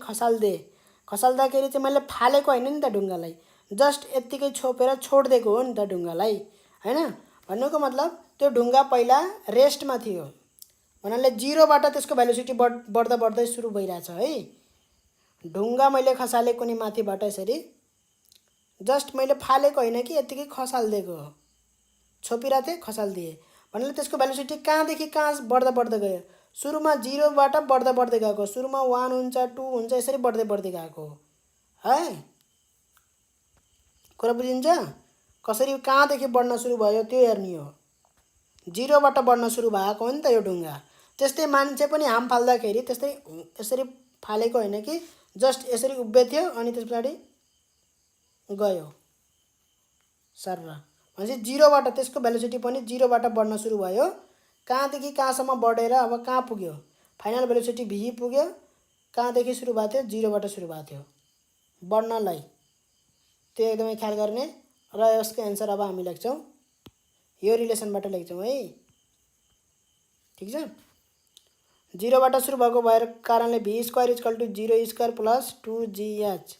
Speaker 1: खसाल्दाखेरि चाहिँ मैले फालेको होइन नि त ढुङ्गालाई, जस्ट यत्तिकै छोपेर छोडिदिएको हो नि त ढुङ्गालाई हैन। भन्नुको मतलब त्यो ढुङ्गा पहिला रेस्टमा थियो भन्नाले जिरोबाट त्यसको भेलोसिटी बढ्दा बढ्दै सुरु भइरहेछ है। ढुङ्गा मैले खसालेको नि माथिबाट यसरी, जस्ट मैले फालेको होइन कि यत्तिकै खसालिदिएको हो, छोपिरहेको थिएँ खसालिदिएँ भन्नाले त्यसको भेलोसिटी कहाँदेखि कहाँ बढ्दा बढ्दै गयो। सुरुमा जिरोबाट बढ्दा बढ्दै गएको, सुरुमा 1 हुन्छ 2 हुन्छ, यसरी बढ्दै बढ्दै गएको है। कुरा बुझिन्छ, कसरी कहाँदेखि बढ्न सुरु भयो त्यो हेर्ने हो। जिरोबाट बढ्न सुरु भएको हो नि त यो ढुङ्गा। त्यस्तै मान्छे पनि हाम फाल्दाखेरि त्यस्तै यसरी फालेको होइन कि जस्ट यसरी उभियो अनि त्यस पछाडि गयो सर। भनेपछि जिरोबाट त्यसको भेलोसिटी पनि जिरोबाट बढ्न सुरु भयो, कहाँदेखि कहाँसम्म बढेर अब कहाँ पुग्यो, फाइनल भेलोसिटी भी पुग्यो। कहाँदेखि सुरु भएको थियो, जिरोबाट सुरु भएको थियो बढ्नलाई, त्यो एकदमै ख्याल गर्ने। र यसको एन्सर अब हामी लेख्छौँ, यो रिलेसनबाट लेख्छौँ है, ठिक छ। जिरोबाट सुरु भएको भएर कारणले V square equal to 0 square plus 2gh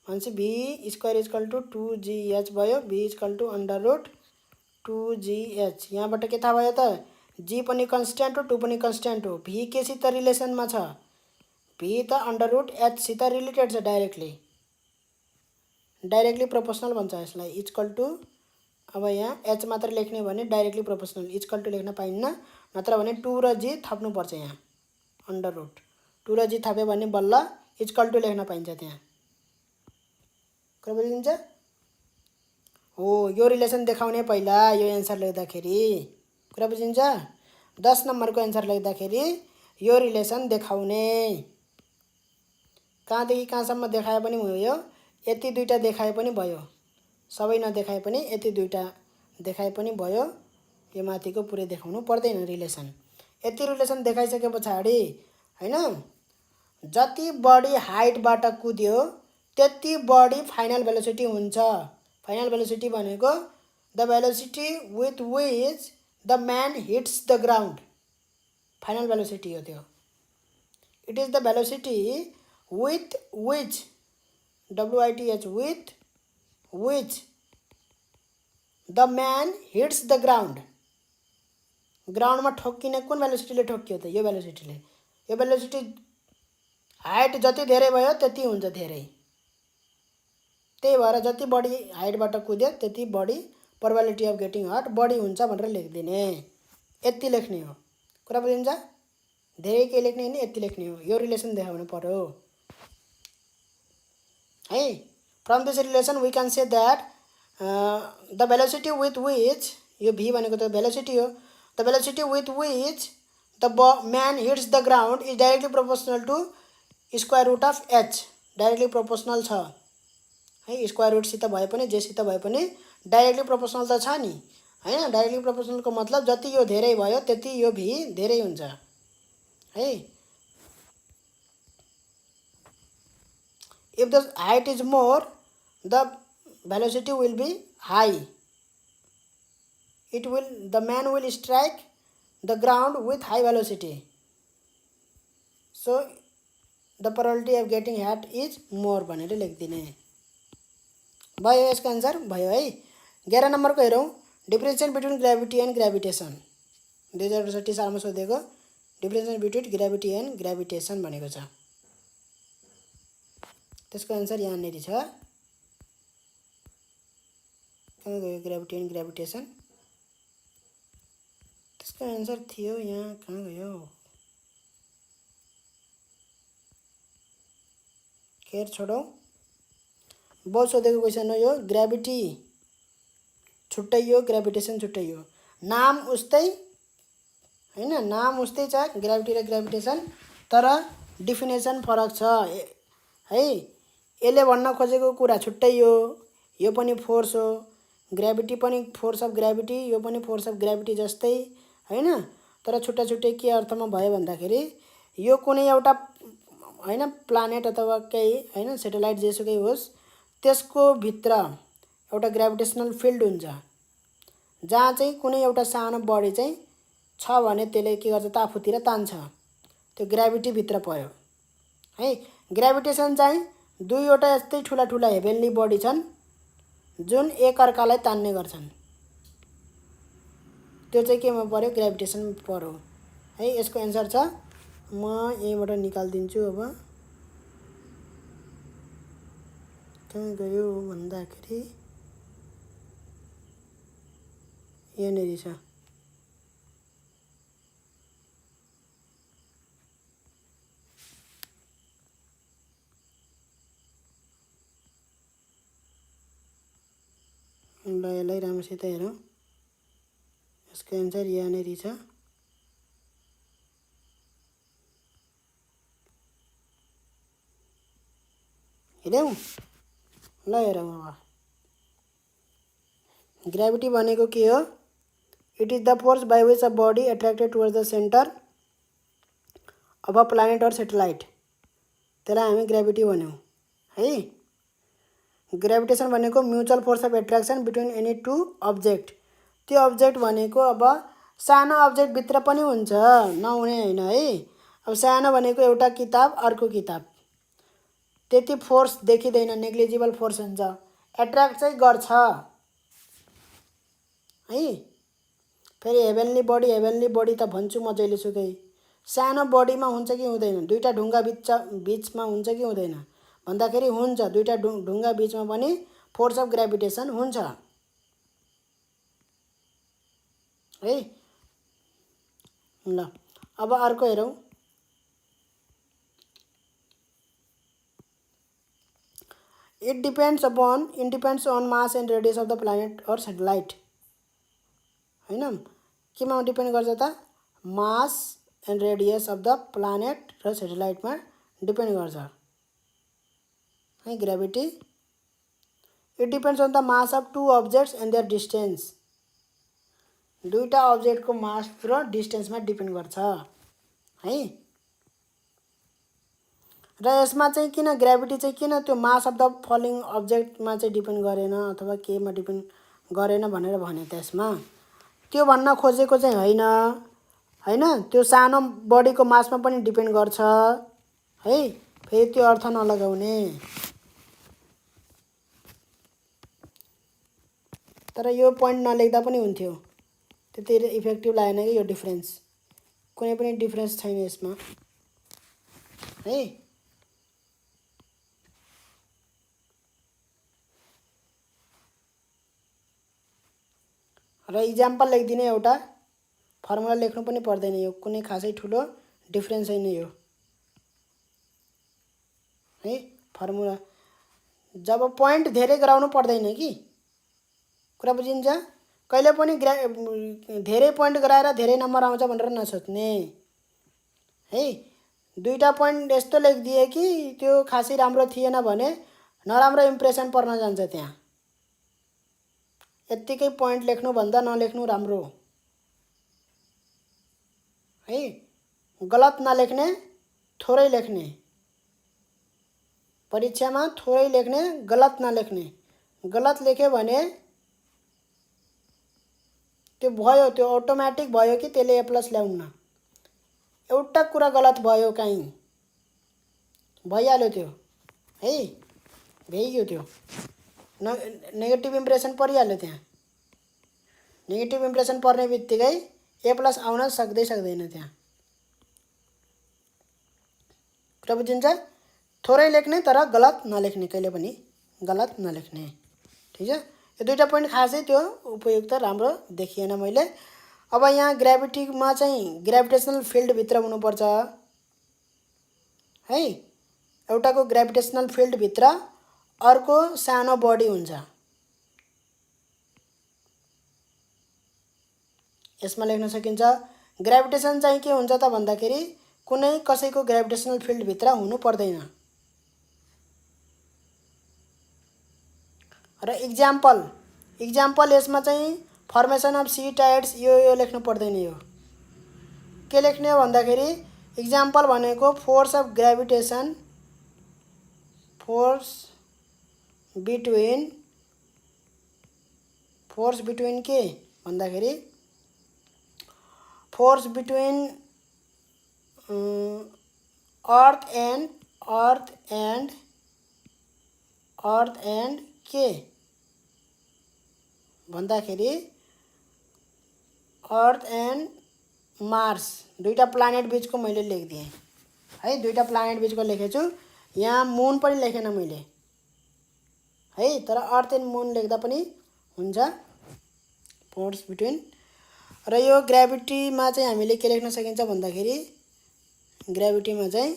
Speaker 1: भनेपछि भी स्क्वायर इक्वल टु 2gh भयो, भी इक्वल टु √2gh। यहाँबाट के थाहा भयो त, जी पनि कन्स्ट्यान्ट हो, 2 पनि कन्स्ट्यान्ट हो। भी केसित रिलेसनमा छ, भी त √h सित रिलेटेड छ, डाइरेक्टली प्रोपोर्सनल भन्छ यसलाई। इक्वल टु, अब यहाँ एच मात्र लेख्ने भने डाइरेक्टली प्रोपोर्सनल, इक्वल टु लेख्न पाइन्न, नत्र भने 2 र जी थप्नुपर्छ यहाँ। √2 र जी थप्यो भने बल्ल इक्वल टु लेख्न पाइन्छ त्यहाँ। कुरा बुझिन्छ हो। यो रिलेसन देखाउने पहिला यो एन्सर लेख्दाखेरि, कुरा बुझिन्छ। 10 नम्बरको एन्सर लेख्दाखेरि यो रिलेसन देखाउने, कहाँदेखि कहाँसम्म देखाए पनि भयो, यति दुईटा देखाए पनि भयो, सबै नदेखाए पनि यति दुईटा देखाए पनि भयो। यो माथिको पुरै देखाउनु पर्दैन रिलेसन। यति रिलेसन देखाइसके पछाडि हैन, जति बढी हाइटबाट कुद्यो त्यति बढी फाइनल भेलोसिटी हुन्छ। फाइनल भेलोसिटी भनेको the velocity with which the man hits the ground, final velocity हो त्यो। It is the velocity with which, WITH, with which the man hits the ground, ग्राउन्डमा ठोक्किने कुन भेलोसिटीले ठोक्कियो त? यो भेलोसिटीले। यो भेलोसिटी हाइट जति धेरै भयो त्यति हुन्छ धेरै, त्यही भएर जति बढी हाइटबाट कुद्यो त्यति बढी प्रोबेबिलिटी अफ गेटिङ हर्ट बढी हुन्छ भनेर लेखिदिने। यति लेख्ने हो, कुरा बुझिन्छ? धेरै के लेख्ने होइन, यति लेख्ने हो। यो रिलेसन देखाउनु पर्यो है। From this relation we can say that the velocity with which, यो भी भनेको त भेलोसिटी हो, the velocity with which the man hits the ground is directly proportional to square root of h, directly proportional छ है। Square रुटसित भए पनि जेसित भए पनि डाइरेक्टली प्रोपोर्सनल त छ नि हैन। डाइरेक्टली प्रोपोर्सनलको मतलब जति यो धेरै भयो त्यति यो भी धेरै हुन्छ है। If the height is more the velocity will be high, it will, the man will strike the ground with high velocity, so the probability of getting hurt is more भनेर लेखिदिने भयो। यसको आन्सर भयो है। 11 नम्बरको हेरौँ, differentiation between gravity and gravitation. 2068 सालमा सोधेको differentiation between gravity and gravitation भनेको छ। त्यसको आन्सर यहाँनिर छ। कहाँ गयो ग्राभिटी एन्ड ग्राभिटेसन? त्यसको आन्सर थियो यहाँ, कहाँ गयो? खेर छोडौँ, बहुत सोधेको क्वेसन हो यो। ग्राभिटी छुट्टै हो, ग्राभिटेसन छुट्टै हो। नाम उस्तै हैन, नाम उस्तै छ ग्राभिटी र ग्राभिटेसन, तर डिफिनेसन फरक छ है। यसले भन्न खोजेको कुरा छुट्टै हो। यो पनि फोर्स हो, ग्राभिटी पनि फोर्स अफ ग्राभिटी, यो पनि फोर्स अफ ग्राभिटी जस्तै हैन, तर छुट्टा छुट्टै के अर्थमा भयो भन्दाखेरि यो कुनै एउटा हैन प्लानेट अथवा केही हैन सेटेलाइट जेसुकै होस् त्यसको भित्र एउटा ग्राभिटेसनल फिल्ड हुन्छ, जहाँ चाहिँ कुनै एउटा सानो बडी चाहिँ छ भने त्यसले के गर्छ त आफूतिर तान्छ, त्यो ग्राभिटी भित्र पर्यो है। ग्राभिटेसन चाहिँ दुईवटा यस्तै ठुला ठुला हेभेन्ली बडी छन् जुन एक अर्कालाई तान्ने गर्छन्, त्यो चाहिँ केमा पर्यो? ग्राभिटेसन पर्यो है। यसको एन्सर छ, म यहीँबाट निकालिदिन्छु। अब कहाँ गयो भन्दाखेरि यहाँनिर छ। ल यसलाई राम्रोसित हेरौँ, यसको एन्सर यहाँनिर छ। हेरौँ, ल हेरौँ अब। ग्राभिटी भनेको के हो? It is the force by which a body attracted towards the centre of a planet or satellite, त्यसलाई हामी ग्राभिटी भन्यौँ है। ग्राभिटेसन भनेको mutual force of attraction between any two object. त्यो अब्जेक्ट भनेको अब सानो अब्जेक्ट भित्र पनि हुन्छ, नहुने होइन है। अब सानो भनेको एउटा किताब अर्को किताब, त्यति फोर्स देखिँदैन, नेग्लिजिबल फोर्स हुन्छ, एट्र्याक्ट चाहिँ गर्छ है। फेरि हेभेन्ली बडी त भन्छु म जहिलेसुकै, सानो बडीमा हुन्छ कि हुँदैन? दुईवटा ढुङ्गा बिचमा हुन्छ कि हुँदैन भन्दाखेरि हुन्छ, दुईवटा ढुङ्गा बिचमा पनि फोर्स अफ ग्राभिटेसन हुन्छ है। ल अब अर्को हेरौँ। It depends on mass and radius of the planet or satellite हैन, केमा डिपेन्ड गर्छ त? Mass and radius of the planet र सेटेलाइटमा डिपेन्ड गर्छ है ग्राभिटी। It depends on the mass of two objects and their distance, दुईवटा अब्जेक्टको मास र डिस्टेन्समा डिपेन्ड गर्छ है। र यसमा चाहिँ किन ग्रेभिटी चाहिँ किन त्यो मास अफ द फलिङ अब्जेक्टमा चाहिँ डिपेन्ड गरेन अथवा केमा डिपेन्ड गरेन भनेर भने त्यसमा त्यो भन्न खोजेको चाहिँ होइन हैन। त्यो सानो बडीको मासमा पनि डिपेन्ड गर्छ है। फेरि त्यो अर्थ नलगाउने। तर यो पोइन्ट नलेख्दा पनि हुन्थ्यो, त्यति इफेक्टिभ लागेन कि यो डिफरेन्स। कुनै पनि डिफरेन्स छैन यसमा है। र इक्जाम्पल लेखिदिने एउटा, फर्मुला लेख्नु पनि पर्दैन, यो कुनै खासै ठुलो डिफरेन्स छैन यो है। फर्मुला जब पोइन्ट धेरै गराउनु पर्दैन कि, कुरा बुझिन्छ। कहिले पनि धेरै पोइन्ट गराएर धेरै नम्बर आउँछ भनेर नसोच्ने है। दुईटा पोइन्ट यस्तो लेखिदिए कि त्यो खासै राम्रो थिएन भने नराम्रो इम्प्रेसन पर्न जान्छ त्यहाँ। यत्तिकै पोइन्ट लेख्नु भन्दा नलेख्नु राम्रो है। गलत नलेख्ने, थोरै लेख्ने, परीक्षामा थोरै लेख्ने, गलत नलेख्ने। गलत लेख्यो भने त्यो भयो, त्यो अटोमेटिक भयो कि त्यसले ए प्लस ल्याउन्न। एउटा कुरा गलत भयो कहीँ भइहाल्यो त्यो है, भइगयो त्यो, नेगेटिभ इम्प्रेसन परिहाल्यो त्यहाँ। नेगेटिभ इम्प्रेसन पर्ने बित्तिकै ए प्लस आउन सक्दैन त्यहाँ। कुरा बुझिन्छ। थोरै लेख्ने तर गलत नलेख्ने, कहिले पनि गलत नलेख्ने, ठिक छ। यो दुईटा पोइन्ट खासै त्यो उपयुक्त राम्रो देखिएन मैले। अब यहाँ ग्रेभिटीमा चाहिँ ग्रेभिटेसनल फिल्डभित्र हुनुपर्छ है। एउटाको ग्रेभिटेसनल फिल्डभित्र अर्को सानो बडी हुन्छ। यसमा लेख्न सकिन्छ ग्रेभिटेसन चाहिँ के हुन्छ त भन्दाखेरि कुनै कसैको ग्रेभिटेसनल फिल्डभित्र हुनु पर्दैन। र इक्जाम्पल यसमा चाहिँ फर्मेसन अफ सी टाइड्स यो लेख्नु पर्दैन। यो के लेख्ने हो भन्दाखेरि इक्जाम्पल भनेको force of gravitation, force between के भन्दाखेरि फोर्स बिट्विन अर्थ एन्ड के भन्दाखेरि अर्थ एन्ड मार्स, दुईटा प्लानेट बीचको मैले लेखिदिएँ है। दुईटा प्लानेट बीचको लेखेछु। यहाँ मुन पनि लेखेन मैले है, तर अर्थ एन्ड मुन लेख्दा पनि हुन्छ, फोर्स बिट्विन। र यो ग्रेभिटीमा चाहिँ हामीले के लेख्न सकिन्छ भन्दाखेरि ग्रेभिटीमा चाहिँ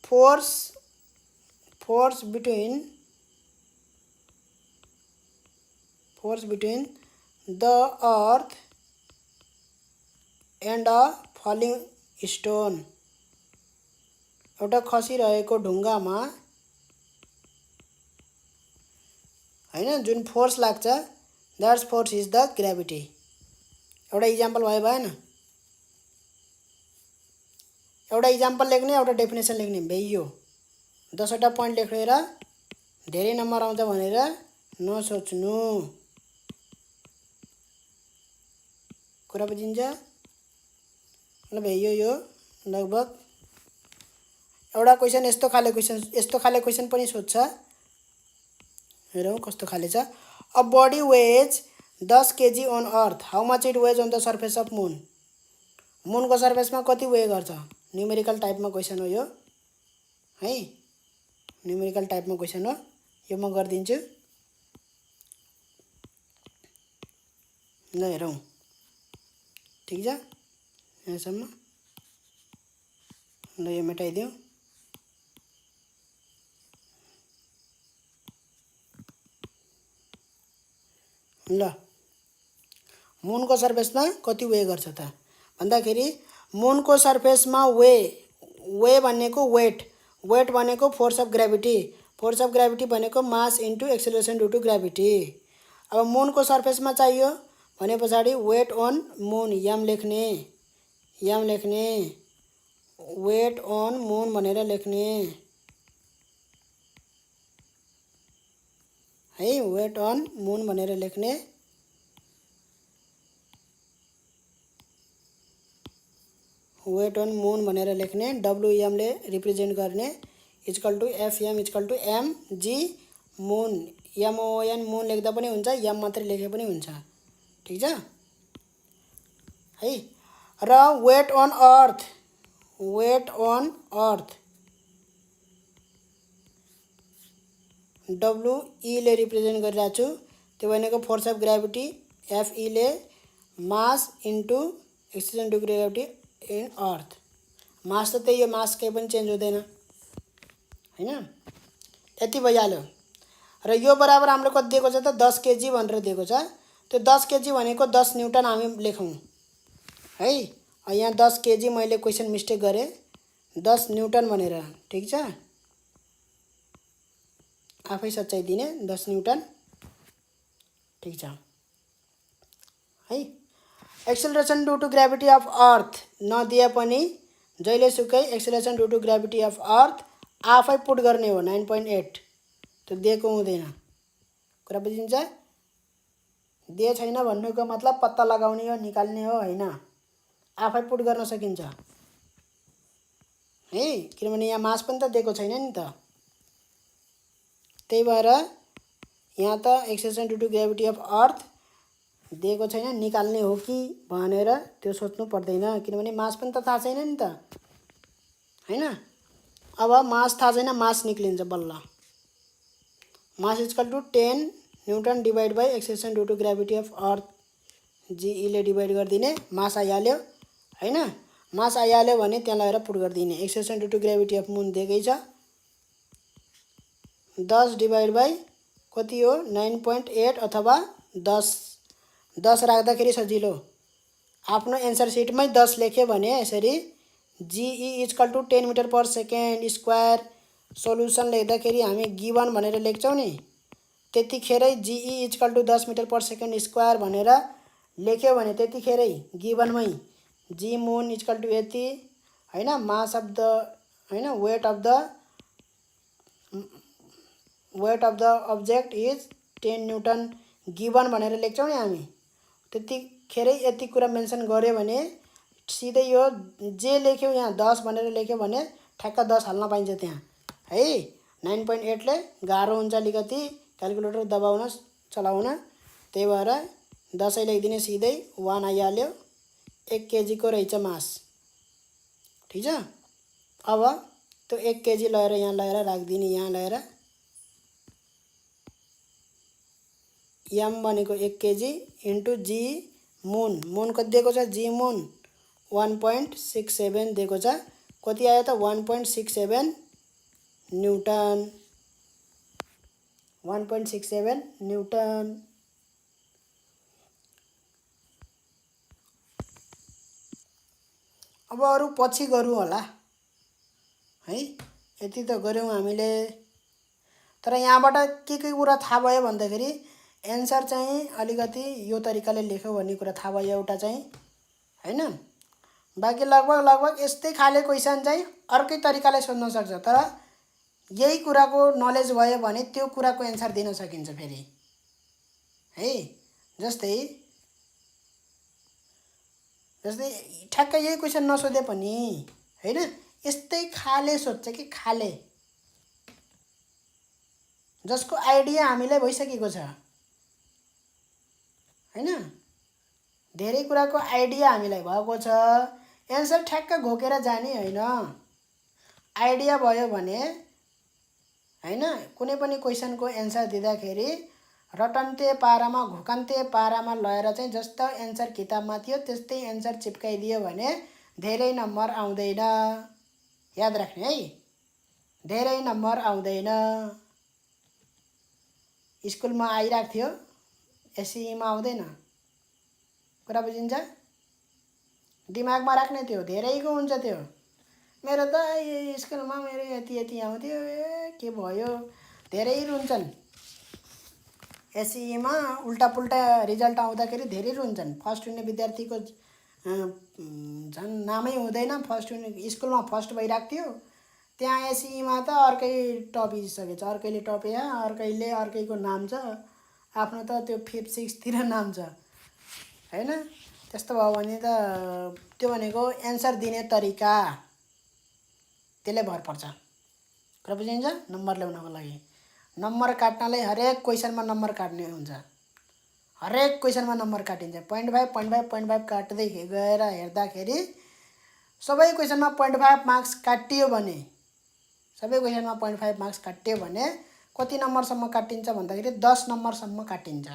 Speaker 1: force between the earth and a falling stone, एउटा खसिरहेको ढुङ्गामा हैन जुन फोर्स लाग्छ, that's force is the gravity. एउटा इक्जाम्पल भएन। एउटा इक्जाम्पल लेख्ने, एउटा डेफिनेसन लेख्ने, भइयो। 10वटा पोइन्ट लेखेर धेरै नम्बर आउँछ भनेर नसोच्नु। कुरा बुझिन्छ। ल भइयो यो लगभग। एउटा क्वेसन यस्तो खाले क्वेसन पनि सोध्छ। हेरौँ कस्तो खाले छ। A body weighs 10 kg on earth, how much it weighs on the surface of moon. मुनको सर्फेसमा कति वे गर्छ? न्युमेरिकल टाइपमा क्वेसन हो यो है, न्युमेरिकल टाइपमा क्वेसन हो यो। म गरिदिन्छु। ल हेरौँ, ठिक छ यहाँसम्म। ल यो मेटाइदिउँ। ल मुनको सर्फेसमा कति वे गर्छ त भन्दाखेरि मुनको सर्फेसमा वे भनेको वेट भनेको फोर्स अफ ग्रेभिटी भनेको mass into acceleration due to gravity. अब मुनको सर्फेसमा चाहियो भने पछाडि वेट अन मुन, यम लेख्ने वेट अन मुन भनेर लेख्ने है, वेट अन मुन भनेर लेख्ने। वेट अन मुन भनेर लेख्ने, WM ले रिप्रेजेन्ट गर्ने, equal to FM equal to MG moon, MON moon लेख्दा पनि हुन्छ, M मात्रै लेखे पनि हुन्छ, ठिक छ है। र weight on earth, weight on earth WE ले रिप्रेजेन्ट गरिरहेको छु, त्यो भनेको फोर्स अफ ग्राभिटी, FE ले mass into acceleration due to gravity in earth. Mass त त्यही हो, मास केही पनि चेन्ज हुँदैन हैन। यति भइहाल्यो। र यो बराबर हाम्रो कति दिएको छ त 10 केजी भनेर दिएको छ। त्यो 10 केजी भनेको 10 न्युटन हामी लेखौँ है। यहाँ 10 केजी मैले क्वेसन मिस्टेक गरेँ, 10 न्युटन भनेर, ठिक छ, आफै सच्चाइ दिने, 10 न्युटन, ठिक छ है। Acceleration due to gravity of earth नदिए पनि जहिलेसुकै acceleration due to gravity of earth आफै पुट गर्ने हो 9.8, त्यो दिएको हुँदैन, कुरा बुझिन्छ। दिए छैन भन्नुको मतलब पत्ता लगाउने हो, निकाल्ने हो हैन, आफै पुट गर्न सकिन्छ है, किनभने यहाँ मास पनि त दिएको छैन नि त। त्यही भएर यहाँ त acceleration due to gravity of earth दिएको छैन, निकाल्ने हो कि भनेर त्यो सोच्नु पर्दैन, किनभने मास पनि त थाहा छैन नि त हैन। अब मास थाहा छैन, मास निक्लिन्छ बल्ल। Mass equal to 10 newton divide by acceleration due to gravity of earth, GE ले डिभाइड गरिदिने, मास आइहाल्यो हैन। मास आइहाल्यो भने त्यहाँ लगेर पुट गरिदिने। Acceleration due to gravity of moon दिएकै छ, 10 डिभाइड बाई कति हो 9.8 अथवा 10 राख्दाखेरि सजिलो। आफ्नो एन्सर सिटमै 10 लेख्यो भने यसरी GE equal to 10 metre per second square, solution लेख्दाखेरि हामी गिवन भनेर लेख्छौँ नि, त्यतिखेरै GE equal to 10 metre per second square भनेर लेख्यो भने त्यतिखेरै गिवनमै जी मुन इक्वल टु यति हैन, मास अफ द हैन, weight of the object is 10 newton given भनेर लेख्छौँ नि हामी, त्यतिखेरै यति कुरा मेन्सन गर्यो भने सिधै यो जे लेख्यो यहाँ 10 भनेर लेख्यो भने ठ्याक्क 10 हाल्न पाइन्छ त्यहाँ है। 9.8 ले गाह्रो हुन्छ अलिकति क्याल्कुलेटर दबाउन चलाउन, त्यही भएर 10 लेखिदिने, सिधै 1 आइहाल्यो, 1 केजीको रहेछ मास, ठिक छ। अब त्यो 1 केजी लगेर यहाँ लगेर राखिदिने, यहाँ लगेर M भनेको 1 केजी इन्टु जी मुन, मुन कति दिएको छ, जी मुन 1.67 दिएको छ, कति आयो त 1.67 न्युटन, 1.67 न्युटन। अब अरू पछि गरौँ होला है, यति त गऱ्यौँ हामीले। तर यहाँबाट के कुरा थाहा भयो भन्दाखेरि एन्सर चाहिँ अलिकति यो तरिकाले लेख्यो भन्ने कुरा थाहा भयो एउटा चाहिँ हैन। बाँकी लगभग यस्तै खाले क्वेसन चाहिँ अर्कै तरिकाले सोध्न सक्छ, तर यही कुराको नलेज भयो भने त्यो कुराको एन्सर दिन सकिन्छ फेरि है। जस्तै ठ्याक्क यही क्वेसन नसोधे पनि हैन, यस्तै खाले सोध्छ कि खाले, जसको आइडिया हामीलाई भइसकेको छ हैन, धेरै कुराको आइडिया हामीलाई भएको छ, एन्सर ठ्याक्क घोकेर जाने हैन। आइडिया भयो भने हैन, कुनै पनि क्वेसनको एन्सर दिँदाखेरि रटन्ते पारामा घोकन्ते पारामा लगेर चाहिँ जस्तो एन्सर किताबमा थियो त्यस्तै एन्सर चिप्काइदियो भने धेरै नम्बर आउँदैन, याद राख्ने है, धेरै नम्बर आउँदैन। स्कुलमा आइरहेको थियो, एसईमा आउँदैन, कुरा बुझिन्छ, दिमागमा राख्ने त्यो धेरैको हुन्छ त्यो। मेरो त स्कुलमा मेरो यति आउँथ्यो, के भयो, धेरै रुन्छन् एसईमा, उल्टा पुल्टा रिजल्ट आउँदाखेरि धेरै रुन्छन्। फर्स्ट हुने विद्यार्थीको झन् नामै हुँदैन, फर्स्ट स्कुलमा फर्स्ट भइरहेको थियो, त्यहाँ एसईमा त अर्कै टपिसकेछ, अर्कैले टपे, अर्कैले अर्कैको नाम छ, आफ्नो त त्यो 5th 6th नाम छ हैन। त्यस्तो भयो भने त त्यो भनेको एन्सर दिने तरिका त्यसले भर पर्छ। कुरा बुझिन्छ? नम्बर ल्याउनको लागि नम्बर काट्नलाई हरेक क्वेसनमा नम्बर काट्ने हुन्छ, हरेक क्वेसनमा नम्बर काटिन्छ। 0.5 0.5 0.5 काट्दै गएर हेर्दाखेरि सबै क्वेसनमा 0.5 मार्क्स काटियो भने, सबै क्वेसनमा 0.5 मार्क्स काटियो भने कति नम्बरसम्म काटिन्छ भन्दाखेरि 10 नम्बरसम्म काटिन्छ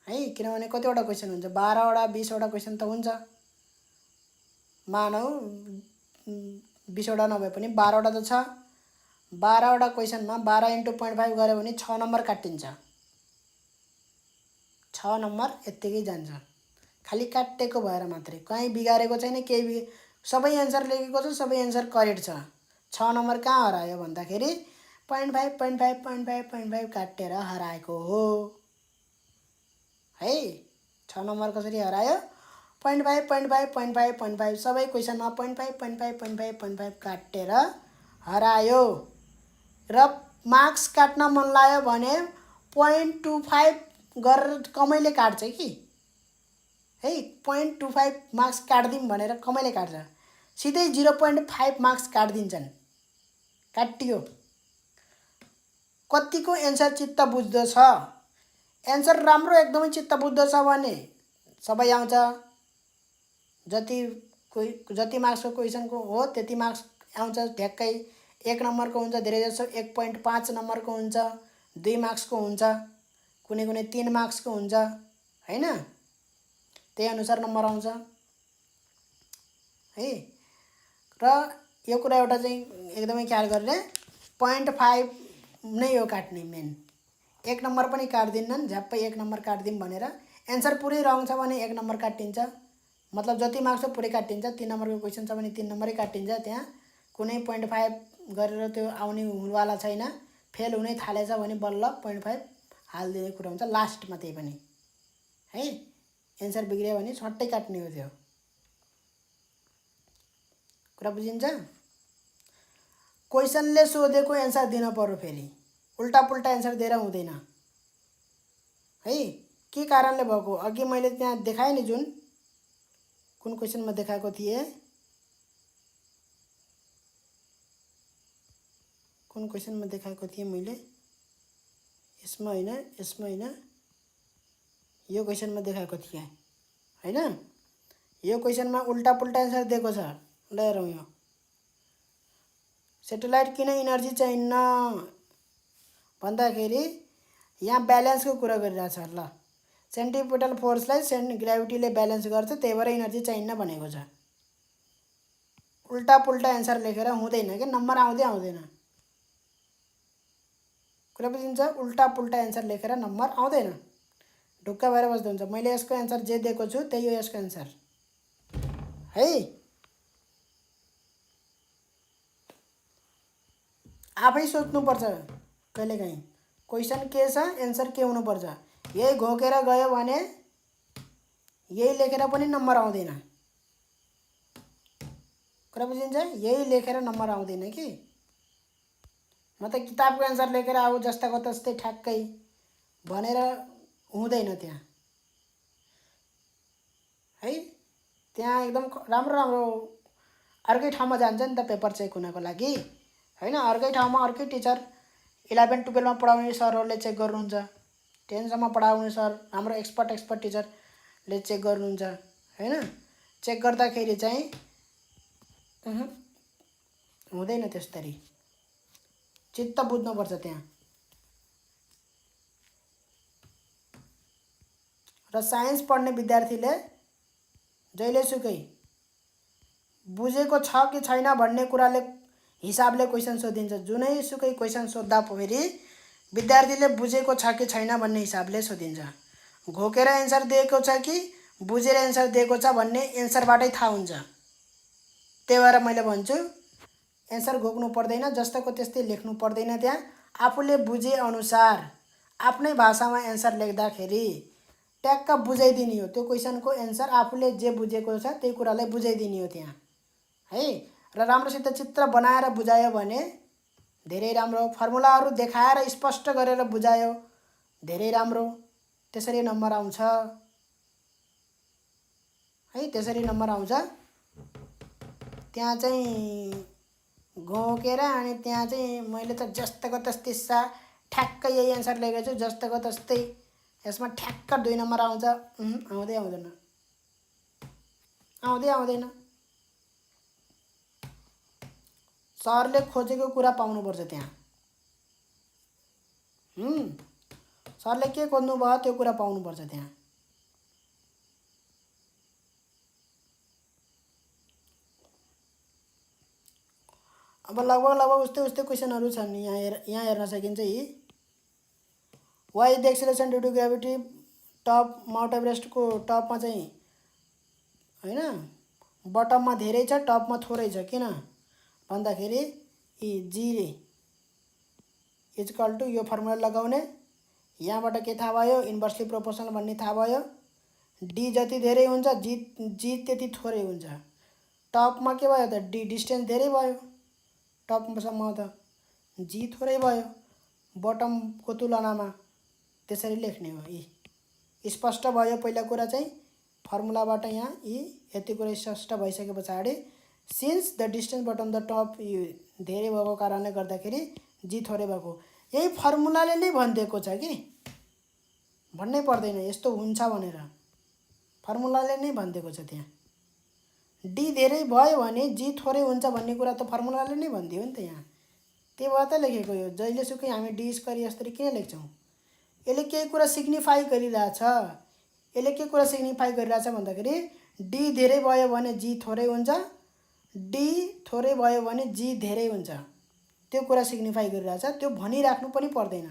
Speaker 1: है। किनभने कतिवटा क्वेसन हुन्छ, 12वटा 20वटा क्वेसन त हुन्छ, मानौ 20वटा नभए पनि 12वटा त छ। 12वटा क्वेसनमा 12 × 0.5 गऱ्यो भने 6 नम्बर काटिन्छ, 6 नम्बर यत्तिकै जान्छ, खालि काटेको भएर मात्रै, कहीँ बिगारेको छैन, केही सबै एन्सर लेखेको छ, सबै एन्सर करेक्ट छ। 6 नम्बर कहाँ हरायो भन्दाखेरि 0.5 0.5 0.5 0.5 काटेर हराएको हो है। 6 नम्बर कसरी हरायो? 0.5 0.5 0.5 0.5 सबै क्वेसनमा 0.5 0.5 0.5 0.5 काटेर हरायो। र मार्क्स काट्न मन लाग्यो भने 0.25 गरेर कमैले काट्छ कि है। 0.25 मार्क्स काट्दिउँ भनेर कमैले काट्छ, सिधै 0.5 मार्क्स काटिदिन्छन्, काटियो। कतिको एन्सर चित्त बुझ्दो छ, एन्सर राम्रो एकदमै चित्त बुझ्दो छ भने सबै आउँछ, जति मार्क्सको क्वेसनको हो त्यति मार्क्स आउँछ ठ्याक्कै। 1 नम्बरको हुन्छ, धेरै जसो 1.5 नम्बरको हुन्छ, 2 मार्क्सको हुन्छ, कुनै कुनै 3 मार्क्सको हुन्छ हैन, त्यही अनुसार नम्बर आउँछ है। र यो कुरा एउटा चाहिँ एकदमै ख्याल गर्ने, 0.5 नै हो काट्ने मेन। 1 नम्बर पनि काट्दिन्नन्, झ्याप्पै 1 नम्बर काट्दिउँ भनेर एन्सर पुरै रङ छ भने 1 नम्बर काटिन्छ, मतलब जति मार्क्स हो पुरै काटिन्छ। 3 नम्बरको क्वेसन छ भने 3 नम्बरै काटिन्छ, त्यहाँ कुनै 0.5 गरेर त्यो आउने हुनेवाला छैन। फेल हुनै थालेछ भने बल्ल 0.5 हालिदिने कुरा हुन्छ लास्टमा, त्यही पनि है। एन्सर बिग्रियो भने छट्टै काट्ने हो त्यो। कुरा बुझिन्छ? क्वेसनले सोधेको एन्सर दिन पर्यो, फेरि उल्टा पुल्टा एन्सर दिएर हुँदैन है। के कारणले भएको अघि मैले त्यहाँ देखाएँ नि, जुन कुन क्वेसनमा देखाएको थिएँ, कुन क्वेसनमा देखाएको थिएँ मैले, यसमा होइन, यसमा होइन, यो क्वेसनमा देखाएको थिएँ हैन। यो क्वेसनमा उल्टा पुल्टा एन्सर दिएको छ। ल हेरौँ, यो सेटेलाइट किन इनर्जी चाहिन्न भन्दाखेरि यहाँ ब्यालेन्सको कुरा गरिरहेछ। ल सेन्ट्रिपिटल फोर्सलाई ग्राभिटीले ब्यालेन्स गर्छ, त्यही भएर इनर्जी चाहिन्न भनेको छ। उल्टा पुल्टा एन्सर लेखेर हुँदैन कि, नम्बर आउँदैन। कुरा बुझिन्छ? उल्टा पुल्टा एन्सर लेखेर नम्बर आउँदैन, ढुक्क भएर बस्दै हुन्छ। मैले यसको एन्सर जे दिएको छु त्यही हो यसको एन्सर है। आफै सोच्नुपर्छ कहिलेकाहीँ, क्वेसन के छ, एन्सर के हुनुपर्छ। यही घोकेर गयो भने यही लेखेर पनि नम्बर आउँदैन। कुरा बुझिन्छ? यही लेखेर नम्बर आउँदैन कि, म त किताबको एन्सर लेखेर आऊ जस्ताको तस्तै ठ्याक्कै भनेर हुँदैन त्यहाँ है। त्यहाँ एकदम राम्रो राम्रो अर्कै ठाउँमा जान्छ नि त पेपर चेक हुनको लागि हैन। अर्कै ठाउँमा अर्कै टिचर 11 12 मा पढाउने सरहरूले चेक गर्नुहुन्छ, 10 सम्म पढाउने सर हाम्रो एक्सपर्ट टिचरले चेक गर्नुहुन्छ हैन। चेक गर्दाखेरि चाहिँ हुँदैन त्यसरी, चित्त बुझ्नुपर्छ त्यहाँ। र साइन्स पढ्ने विद्यार्थीले जहिलेसुकै बुझेको छ कि छैन भन्ने कुराले हिसाबले क्वेसन सोधिन्छ। जुनैसुकै क्वेसन सोद्धा फेरि विद्यार्थीले बुझेको छ कि छैन भन्ने हिसाबले सोधिन्छ। घोकेर एन्सर दिएको छ कि बुझेर एन्सर दिएको छ भन्ने एन्सरबाटै थाहा हुन्छ। त्यही भएर मैले भन्छु एन्सर घोक्नु पर्दैन, जस्तोको त्यस्तै लेख्नु पर्दैन। त्यहाँ आफूले बुझे अनुसार आफ्नै भाषामा एन्सर लेख्दाखेरि ट्याक्क बुझाइदिने हो। त्यो क्वेसनको एन्सर आफूले जे बुझेको छ त्यही कुरालाई बुझाइदिने हो त्यहाँ है। र राम्रोसित चित्र बनाएर बुझायो भने धेरै राम्रो, फर्मुलाहरू देखाएर स्पष्ट गरेर बुझायो धेरै राम्रो, त्यसरी नम्बर आउँछ है, त्यसरी नम्बर आउँछ। त्यहाँ चाहिँ घोकेर अनि त्यहाँ चाहिँ मैले त जस्तोको त्यस्तै ठ्याक्कै यही एन्सर लेखेको छु जस्तोको तस्तै, यसमा ठ्याक्क 2 नम्बर आउँछ, आउँदै आउँदैन, आउँदैन। सरले खोजेको कुरा पाउनुपर्छ त्यहाँ। सरले के खोज्नु भयो त्यो कुरा पाउनुपर्छ त्यहाँ। अब लगभग उस्तै क्वेसनहरू छन् यहाँ हेर्न सकिन्छ। यी why is the acceleration due to gravity top mount एभरेस्टको टपमा चाहिँ हैन बटममा धेरै छ टपमा थोरै छ, किन भन्दाखेरि जी इक्वल टु यो फर्मुला लगाउने, यहाँबाट के थाहा भयो इन्भर्सली प्रोपोर्सनल भन्ने थाहा भयो। डी जति धेरै हुन्छ जी त्यति थोरै हुन्छ। टपमा के भयो त डी डिस्टेन्स धेरै भयो, टपसम्म त जी थोरै भयो बटमको तुलनामा, त्यसरी लेख्ने हो। यी स्पष्ट भयो पहिला कुरा चाहिँ फर्मुलाबाट। यहाँ यति कुरा स्पष्ट भइसके पछाडि since the distance bottom the top धेरै भएको कारणले गर्दाखेरि जी थोरै भएको, यही फर्मुलाले नै भनिदिएको छ कि भन्नै पर्दैन यस्तो हुन्छ भनेर, फर्मुलाले नै भनिदिएको छ त्यहाँ। डी धेरै भयो भने जी थोरै हुन्छ भन्ने कुरा त फर्मुलाले नै भनिदियो नि त यहाँ, त्यही भएर त लेखेको यो। जहिलेसुकै हामी डी स्क्वायर यसरी किन लेख्छौँ, यसले केही कुरा सिग्निफाई गरिरहेछ। यसले के कुरा सिग्निफाई गरिरहेछ भन्दाखेरि डी धेरै भयो भने जी थोरै हुन्छ, डी थोरै भयो भने जी धेरै हुन्छ, त्यो कुरा सिग्निफाई गरिरहेछ। त्यो भनिराख्नु पनि पर्दैन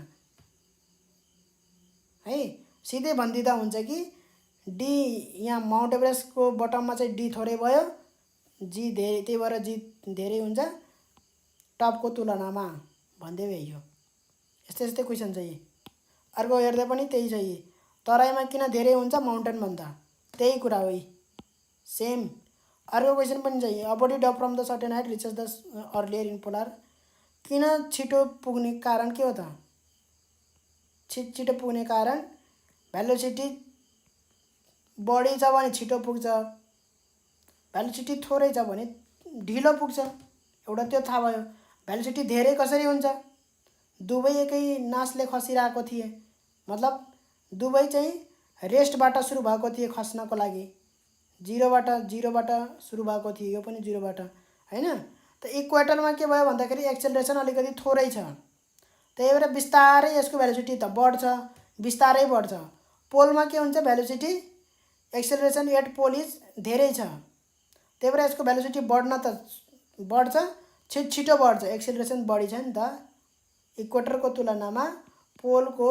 Speaker 1: है, सिधै भनिदिँदा हुन्छ कि डी यहाँ माउन्ट एभरेस्टको बटममा चाहिँ डी थोरै भयो, जी धेरै, त्यही भएर जी धेरै हुन्छ टपको तुलनामा भनिदियो यही हो। यस्तै क्वेसन छ यी। अर्को हेर्दा पनि त्यही छ यी, तराईमा किन धेरै हुन्छ माउन्टेन भन्दा, त्यही कुरा हो यी सेम। अर्को क्वेसन पनि छ यी, a body drop from the certain height reaches the earlier in polar, किन छिटो पुग्ने कारण के हो त, छिटो पुग्ने कारण भेलोसिटी बढी छ भने छिटो पुग्छ, भेलोसिटी थोरै छ भने ढिलो पुग्छ, एउटा त्यो थाहा भयो। भेलोसिटी धेरै कसरी हुन्छ, दुवै एकै नासले खसिरहेको थिए, मतलब दुवै चाहिँ रेस्टबाट सुरु भएको थिए खस्नको लागि, जिरोबाट सुरु भएको थियो, यो पनि जिरोबाट हैन। त इक्वेटरमा के भयो भन्दाखेरि एक्सेलरेसन अलिकति थोरै छ, त्यही भएर बिस्तारै यसको भेलोसिटी त बढ्छ, बिस्तारै बढ्छ। पोलमा के हुन्छ velocity acceleration at pole is धेरै छ, त्यही भएर यसको भेलोसिटी बढ्न त बढ्छ, छिटो बढ्छ, एक्सेलरेसन बढी छ नि त। इक्वेटरको तुलनामा पोलको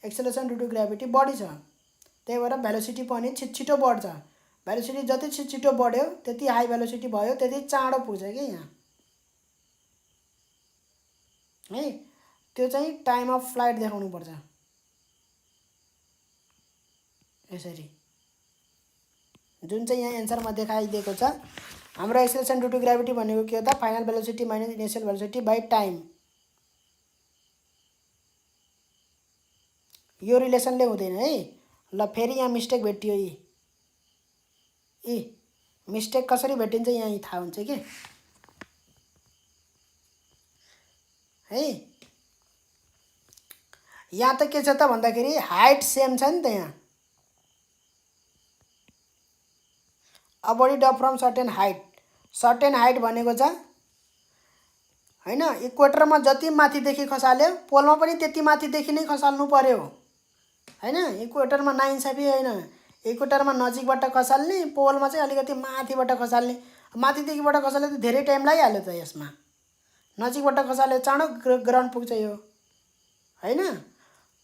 Speaker 1: एक्सेलरेसन ड्यू टु ग्रेभिटी बढी छ, त्यही भएर भेलोसिटी पनि छिटो बढ्छ। भेलोसिटी जति छिटो बढ्यो त्यति हाई भेलोसिटी भयो, त्यति चाँडो पुग्छ कि यहाँ है। त्यो चाहिँ टाइम अफ फ्लाइट देखाउनु पर्छ यसरी, जुन चाहिँ यहाँ एन्सरमा देखाइदिएको छ। हाम्रो एक्सेलरेसन ड्यू टु ग्रेभिटी भनेको के हो त, final velocity minus initial velocity by time, यो रिलेसनले हुँदैन है। ल फेरि यहाँ मिस्टेक भेटियो, यी मिस्टेक कसरी भेटिन्छ यहाँ थाहा हुन्छ कि है। यहाँ त के छ त भन्दाखेरि हाइट सेम छ नि त यहाँ, a body drop from certain height भनेको छ हैन, इक्वेटरमा जति माथिदेखि खसाल्यो पोलमा पनि त्यति माथिदेखि नै खसाल्नु पर्यो हैन। इक्वेटरमा नाइन्साफी होइन, इक्वेटरमा नजिकबाट खसाल्ने, पोलमा चाहिँ अलिकति माथिबाट खसाल्ने। माथिदेखिबाट खसाल्यो त धेरै टाइम लागिहाल्यो त यसमा, नजिकबाट खसाल्यो चाँडो ग्राउन्ड पुग्छ यो हैन।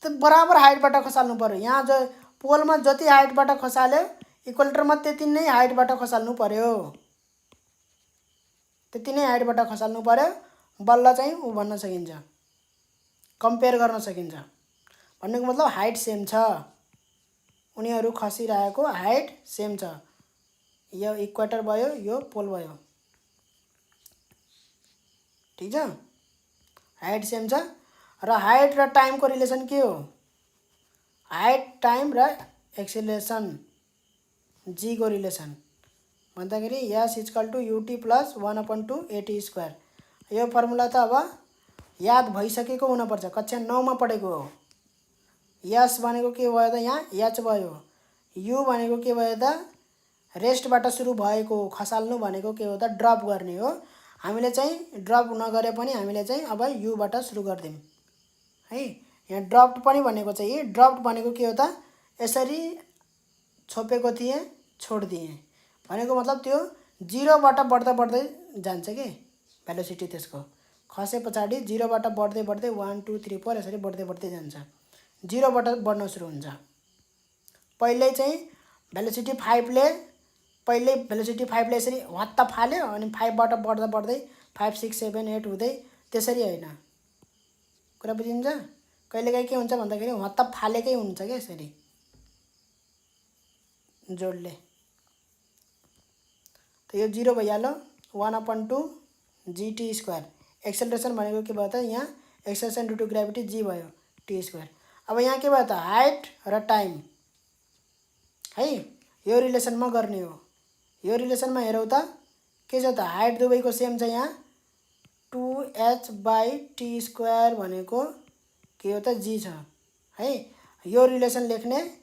Speaker 1: त बराबर हाइटबाट खसाल्नु पर्यो। यहाँ जो पोलमा जति हाइटबाट खसाल्यो इक्वेटरमा त्यति नै हाइटबाट खसाल्नु पर्यो, त्यति नै हाइटबाट खसाल्नु पर्यो, बल्ल चाहिँ उ भन्न सकिन्छ, कम्पेयर गर्न सकिन्छ। भन्नुको मतलब हाइट सेम छ उनीहरू खसिरहेको हाइट सेम छ। यो इक्वेटर भयो, यो पोल भयो। ठीक छ, हाइट सेम छ। र हाइट र टाइमको रिलेसन के हो? हाइट टाइम र एक्सेलरेसन जी को रिलेसन भन्दाखेरि s equal to u t plus 1/2 eighty square. यो फर्मुला त अब याद भइसकेको हुनुपर्छ, कक्षा 9 मा पढेको हो। एस भनेको के भयो त यहाँ एच भयो, यु भनेको के भयो त रेस्टबाट सुरु भएको, खसाल्नु भनेको के हो त ड्रप गर्ने हो। हामीले चाहिँ ड्रप नगरे पनि हामीले चाहिँ अब युबाट सुरु गर्दियौँ है। यहाँ ड्रप्ड पनि भनेको चाहिँ ड्रप्ड भनेको के हो त यसरी छोपेको थिएँ छोडिदिएँ भनेको मतलब त्यो 0बाट बढ्दै बढ्दै जान्छ के भेलोसिटी त्यसको। खसे पछाडि 0बाट बढ्दै बढ्दै 1 2 3 4 यसरी बढ्दै बढ्दै जान्छ, 0बाट बढ्न सुरु हुन्छ। पहिल्यै चाहिँ भेलोसिटी 5ले यसरी हत्ता फाल्यो अनि 5बाट बढ्दा बढ्दै 5 6 7 8 हुँदै त्यसरी होइन। कुरा बुझिन्छ? कहिलेकाहीँ के हुन्छ भन्दाखेरि हत्ता फालेकै हुन्छ क्या यसरी जोडले। त यो 0 भइहाल्यो, 1/2 जीटी स्क्वायर। एक्सेलरेसन भनेको के भयो त यहाँ एक्सेलरेसन ड्यू टु ग्रेभिटी जी भयो टी स्क्वायर। अब यहाँ के भयो त हाइट र टाइम है, यो रिलेसनमा गर्ने हो। यो रिलेसनमा हेरौँ त के छ त हाइट दुवैको सेम छ। यहाँ 2h/t² भनेको के हो त जी छ है। यो रिलेसन लेख्ने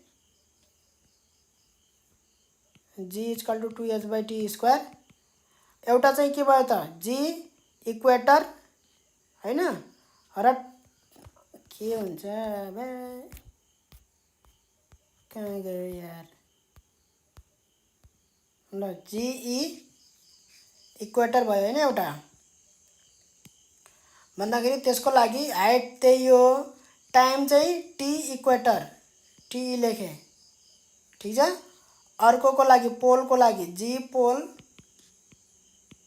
Speaker 1: जी इक्वल टू 2h/t²। एउटा चाहिँ के भयो त जी इक्वेटर हैन र के हुन्छ बे कहाँ गयो यार, ल जीई इक्वेटर भयो हैन एउटा। भन्दाखेरि त्यसको लागि हाइट त्यही हो, टाइम चाहिँ टी इक्वेटर टी लेखे। ठीक छ। अर्कोको लागि पोलको लागि जी पोल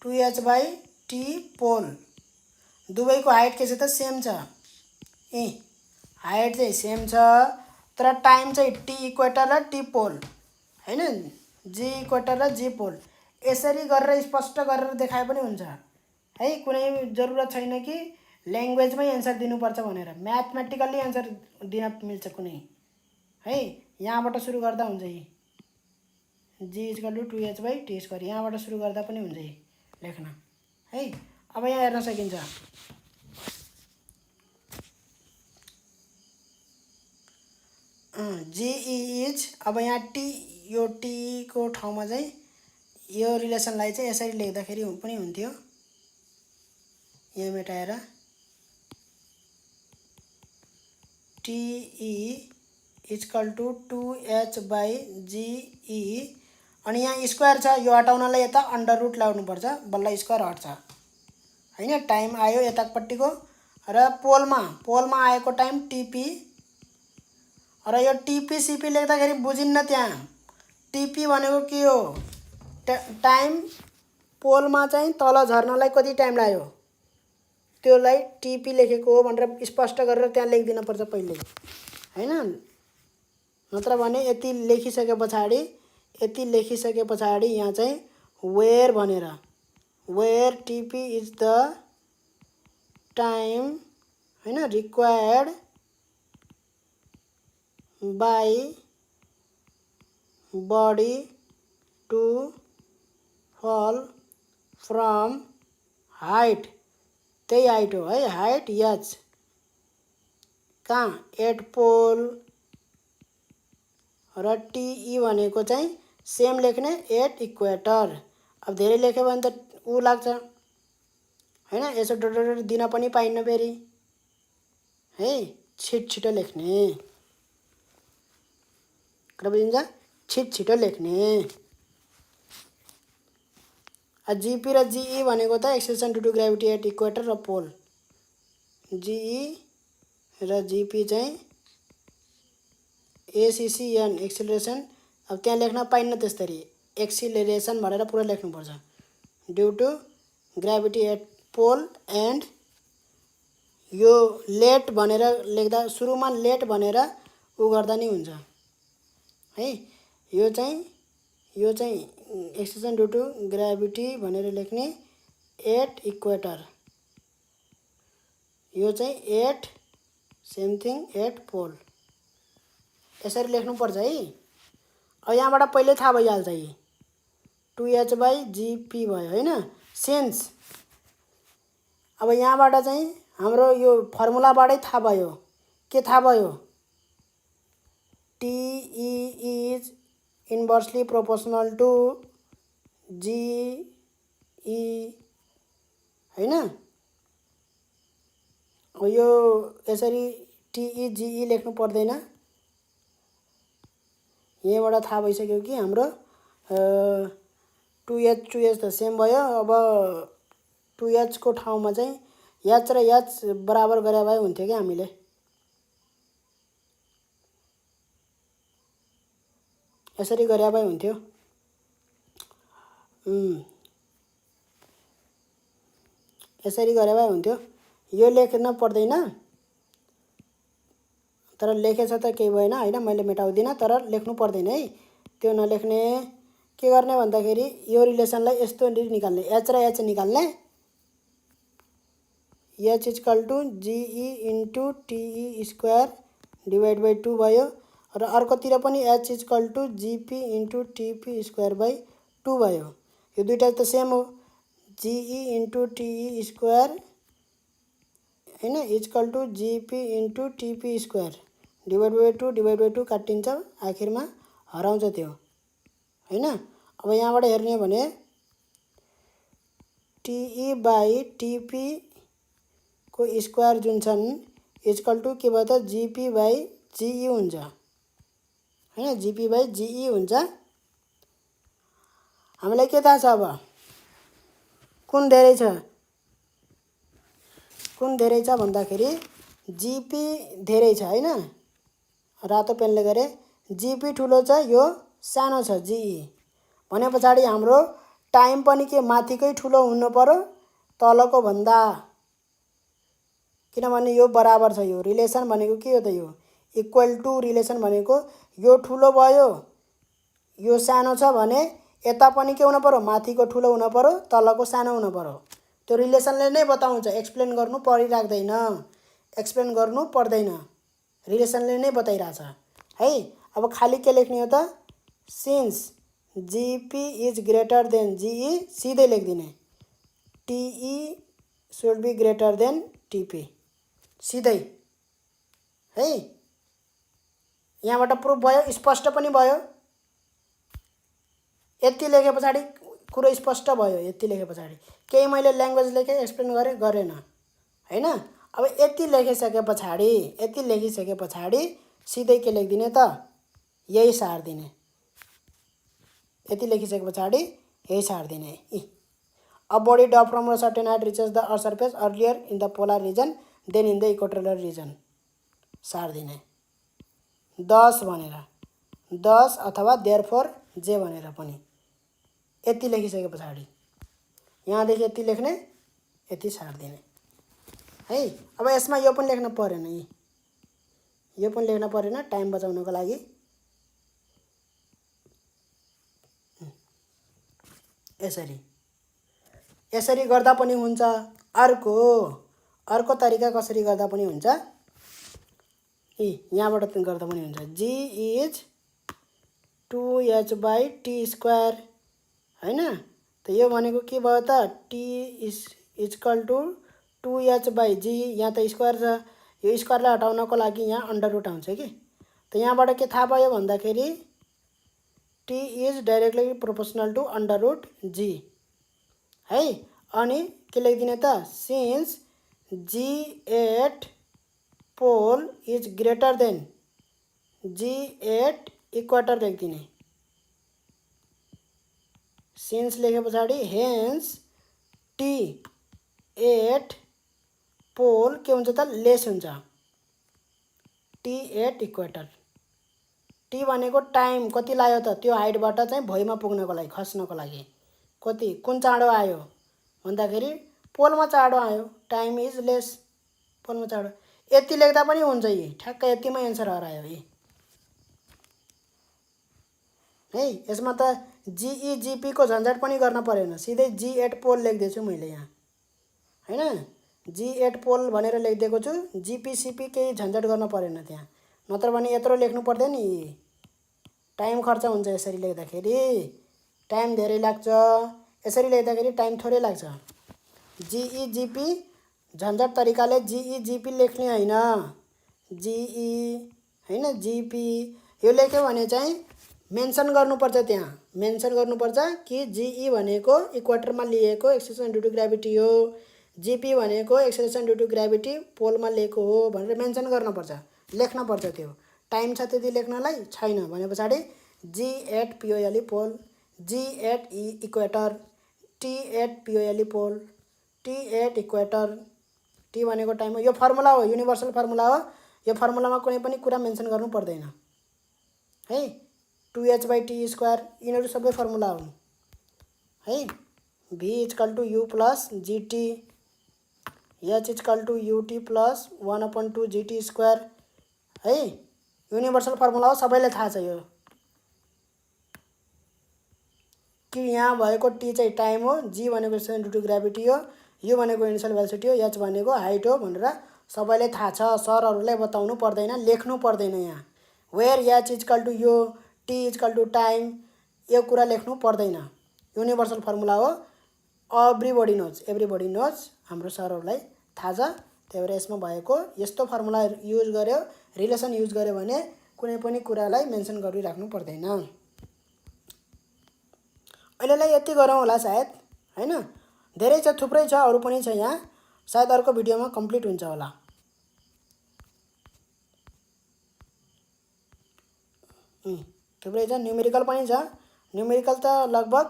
Speaker 1: 2h/t पोल। दुवैको हाइट के छ त सेम छ, हाइट चाहिँ सेम छ तर टाइम चाहिँ टी इक्वेटर र टी पोल हैन, जी इक्वेटर र जी पोल। यसरी गरेर स्पष्ट गरेर देखाए पनि हुन्छ है, कुनै जरुरत छैन कि ल्याङ्ग्वेजमै एन्सर दिनुपर्छ भनेर। म्याथमेटिकल्ली एन्सर दिन मिल्छ कुनै है। यहाँबाट सुरु गर्दा हुन्छ यी जी इक्वल टू 2h/t², यहाँबाट सुरु गर्दा पनि हुन्छ यी लेख्न है। अब यहाँ हेर्न सकिन्छ जीई इज, अब यहाँ टी, यो टी को ठाउँमा चाहिँ यो रिलेसनलाई चाहिँ यसरी लेख्दाखेरि पनि हुन्थ्यो, यहाँ मेटाएर टीई इक्वल टू 2h/जीई। अनि यहाँ स्क्वायर छ, यो हटाउनलाई यता अन्डर रुट ल्याउनुपर्छ, बल्ल स्क्वायर हट्छ हैन। टाइम आयो यतापट्टिको र पोलमा आएको टाइम टिपी र यो टिपी सिपी लेख्दाखेरि बुझिन्न। त्यहाँ टिपी भनेको के हो, टाइम पोलमा चाहिँ तल झर्नलाई कति टाइम लाग्यो त्योलाई टिपी लेखेको हो भनेर स्पष्ट गरेर त्यहाँ लेखिदिन पर्छ पहिले हैन। नत्र भने यति लेखिसके पछाडि यहाँ चाहिँ वेयर भनेर, where t p is the time हैन required by body to fall from height, त्यही हाइट हो है, हाइट एच कहाँ एट पोल। र टिई भनेको चाहिँ सेम लेख्ने एट इक्वेटर। अब धेरै लेख्यो भने त ऊ लाग्छ हैन, यसो डोडोड दिन पनि पाइन्न फेरि है, छिटो लेख्ने। कुरा बुझिन्छ? छिटो लेख्ने। जीपी र जीई भनेको त acceleration due to gravity at equator र पोल। जीई र जीपी चाहिँ एसीसीएन एक्सेलरेसन। अब त्यहाँ लेख्न पाइन्न त्यसरी, एक्सिलरेसन भनेर पुरा लेख्नुपर्छ, due to gravity at pole and. यो लेट भनेर लेख्दा सुरुमा लेट भनेर उ गर्दा नि हुन्छ, है। यो चाहिँ एक्सलेरेसन ड्यू टु ग्राभिटी भनेर लेख्ने एट इक्वेटर। यो चाहिँ at same thing at pole. यसरी लेख्नुपर्छ है। अब यहाँबाट पहिल्यै थाहा भइहाल्छ यी 2h/gp भयो हैन। सिन्स अब यहाँबाट चाहिँ हाम्रो यो फर्मुलाबाटै थाहा भयो। के थाहा भयो? TE is inversely proportional to GE हैन। अब यो यसरी TE GE लेख्नु पर्दैन। यहाँबाट थाहा भइसक्यो कि हाम्रो 2h त सेम भयो। अब 2h को ठाउँमा चाहिँ h र h बराबर गरे भए हुन्थ्यो कि हामीले। यसरी गरे भए हुन्थ्यो। यसरी गरे भए हुन्थ्यो। यो लेख्न पर्दैन, तर लेखेछ त केही भएन हैन। मैले मेटाउँदिनँ, तर लेख्नु पर्दैन है। त्यो नलेख्ने। के गर्ने भन्दाखेरि यो रिलेसनलाई यस्तो निकाल्ने, h र h निकाल्ने। h equal to GE into TE square divide by 2 भयो। र अर्कोतिर पनि h equal to GP into TP square by 2 भयो। यो दुईटा त सेम हो। GE इन्टु TE स्क्वायर हैन equal to GP into TP square divide by 2 काटिन्छ, आखिरमा हराउँछ त्यो हैन। अब यहाँबाट हेर्ने भने TE बाई TP को स्क्वायर जुन छन् इक्वल टु के भयो त GP बाई GE हुन्छ हैन। GP बाई GE हुन्छ। हामीलाई के थाहा छ अब? कुन धेरै छ? कुन धेरै छ भन्दाखेरि GP धेरै छ हैन। रातो पेनले गरे GP ठुलो छ, यो सानो छ GE। भने पछाडि हाम्रो टाइम पनि के माथिकै ठुलो हुनु पर्यो तलको भन्दा, किनभने यो बराबर छ। यो रिलेसन भनेको के हो त? यो इक्वल टु रिलेसन भनेको यो ठुलो भयो यो सानो छ भने यता पनि के हुनु पर्यो? माथिको ठुलो हुनु पर्यो, तलको सानो हुनु पर्यो। त्यो रिलेसनले नै बताउँछ। एक्सप्लेन गर्नु परिराख्दैन, एक्सप्लेन गर्नु पर्दैन, रिलेसनले नै बताइराछ है। अब खाली के लेख्ने हो त? Since GP is greater than GE सिधै लेखिदिने। TE should be greater than TP सिधै है। यहाँबाट प्रुफ भयो, स्पष्ट पनि भयो। यति लेखे पछाडि कुरो स्पष्ट भयो। यति लेखे पछाडि केही मैले ल्याङ्ग्वेज लेखेँ, एक्सप्लेन गरेन हैन। अब यति लेखिसके पछाडि सिधै के लेखिदिने त? यही सार्दिने। यति लेखिसके पछाडि यही सार्दिने। A body dropped from a certain height reaches the earth surface earlier in the polar region than in the equatorial region. सार्दिने 10 भनेर, 10 अथवा therefore J भनेर पनि यति लेखिसके पछाडि यहाँदेखि यति लेख्ने, यति सार्दिने है। अब यसमा यो पनि लेख्न परेन, यो पनि लेख्न परेन टाइम बचाउनको लागि। यसरी गर्दा पनि हुन्छ। अर्को तरिका कसरी गर्दा पनि हुन्छ? यहाँबाट गर्दा पनि हुन्छ। G इज 2h/t स्क्वायर हैन। त यो भनेको के भयो त? T is equal to 2h/g। यहाँ त स्क्वायर छ, यो स्क्वायरलाई हटाउनको लागि यहाँ अन्डर रुट आउँछ कि। त यहाँबाट के थाहा भयो भन्दाखेरि T is directly proportional to under root G है। अनि के लेखिदिने त? Since G8 pole is greater than G8 equator लेखिदिने। सिन्स लेखे पछाडि हेन्स T8 पोल के हुन्छ त? लेस हुन्छ T8 इक्वेटर। T भनेको टाइम कति लाग्यो त? त्यो हाइटबाट चाहिँ भुइँमा पुग्नको लागि, खस्नको लागि कति, कुन चाँडो आयो भन्दाखेरि पोलमा चाँडो आयो। टाइम इज लेस, पोलमा चाँडो। यति लेख्दा पनि हुन्छ। यी ठ्याक्क यतिमै एन्सर हरायो। है। यसमा त जिई जिपी को झन्झट पनि गर्न परेन, सिधै जी8 पोल लेख्दैछु मैले यहाँ हैन। जी8 पोल भनेर लेखिदिएको छु, जिपीसीपी केही झन्झट गर्न परेन त्यहाँ, नत्र भने यत्रो लेख्नु पर्दैन नि, टाइम खर्च हुन्छ यसरी लेख्दाखेरि, टाइम धेरै लाग्छ। यसरी लेख्दाखेरि टाइम थोरै लाग्छ। जिई जिपी झन्झट तरिकाले जिई जिपी लेख्ने हैन, जिई हैन जिपी यो लेख्यो भने चाहिँ मेन्सन गर्नुपर्छ, त्यहाँ मेन्सन गर्नुपर्छ कि जिई भनेको इक्वेटरमा लिएको एक्सेलरेसन ड्यू टु ग्राभिटी हो, जिपी भनेको एक्सेलरेसन ड्यू टु ग्राभिटी पोलमा लिएको हो भनेर मेन्सन गर्नुपर्छ, लेख्नुपर्छ। त्यो टाइम छ त्यति लेख्नलाई, छैन भने पछाडि जी8 पिओएलई पोल, जी8 इक्वेटर, टी8 पिओएलई पोल, टी8 इक्वेटर, टी भनेको टाइम हो। यो फर्मुला हो, युनिभर्सल फर्मुला हो। यो फर्मुलामा कुनै पनि कुरा मेन्सन गर्नु पर्दैन है। 2h/t², यिनीहरू सबै फर्मुला हुन् है। v = u + gt, h = ut + 1/2 gt² है। युनिभर्सल फर्मुला हो, सबैलाई थाहा छ यो, कि यहाँ भएको टी चाहिँ टाइम हो, जी भनेको एक्सेलरेसन ड्यू टु ग्राभिटी हो, यु भनेको इनिसियल भेलोसिटी हो, एच भनेको हाइट हो भनेर सबैलाई थाहा छ। सरहरूलाई बताउनु पर्दैन, लेख्नु पर्दैन यहाँ। वेयर एच = यो, टी = टाइम, यो कुरा लेख्नु पर्दैन। युनिभर्सल फर्मुला हो, एभ्रीबडी नोज, हाम्रो सरहरूलाई थाहा छ। त्यही भएर यसमा भएको यस्तो फर्मुला युज गर्यो, रिलेसन युज गर्यो भने कुनै पनि कुरालाई मेन्सन गरिराख्नु पर्दैन। अहिलेलाई यति गरौँ होला सायद हैन। धेरै छ, थुप्रै छ, अरू पनि छ यहाँ, सायद अर्को भिडियोमा कम्प्लिट हुन्छ होला। थुप्रै छ, न्युमेरिकल पनि छ। न्युमेरिकल त लगभग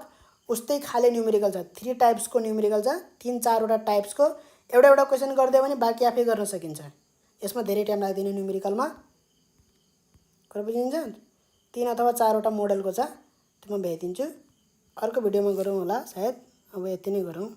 Speaker 1: उस्तै खाले न्युमेरिकल छ, 3 टाइप्सको न्युमेरिकल छ, 3-4वटा टाइप्सको। एउटा क्वेसन गरिदियो भने बाँकी आफै गर्न सकिन्छ। यसमा धेरै टाइम लाग्दैन न्युमेरिकलमा, कुरा बुझिन्छ। 3 अथवा 4वटा मोडलको छ, त्यो म भेटिदिन्छु। अर्को भिडियोमा गरौँ होला सायद, अब यति नै गरौँ।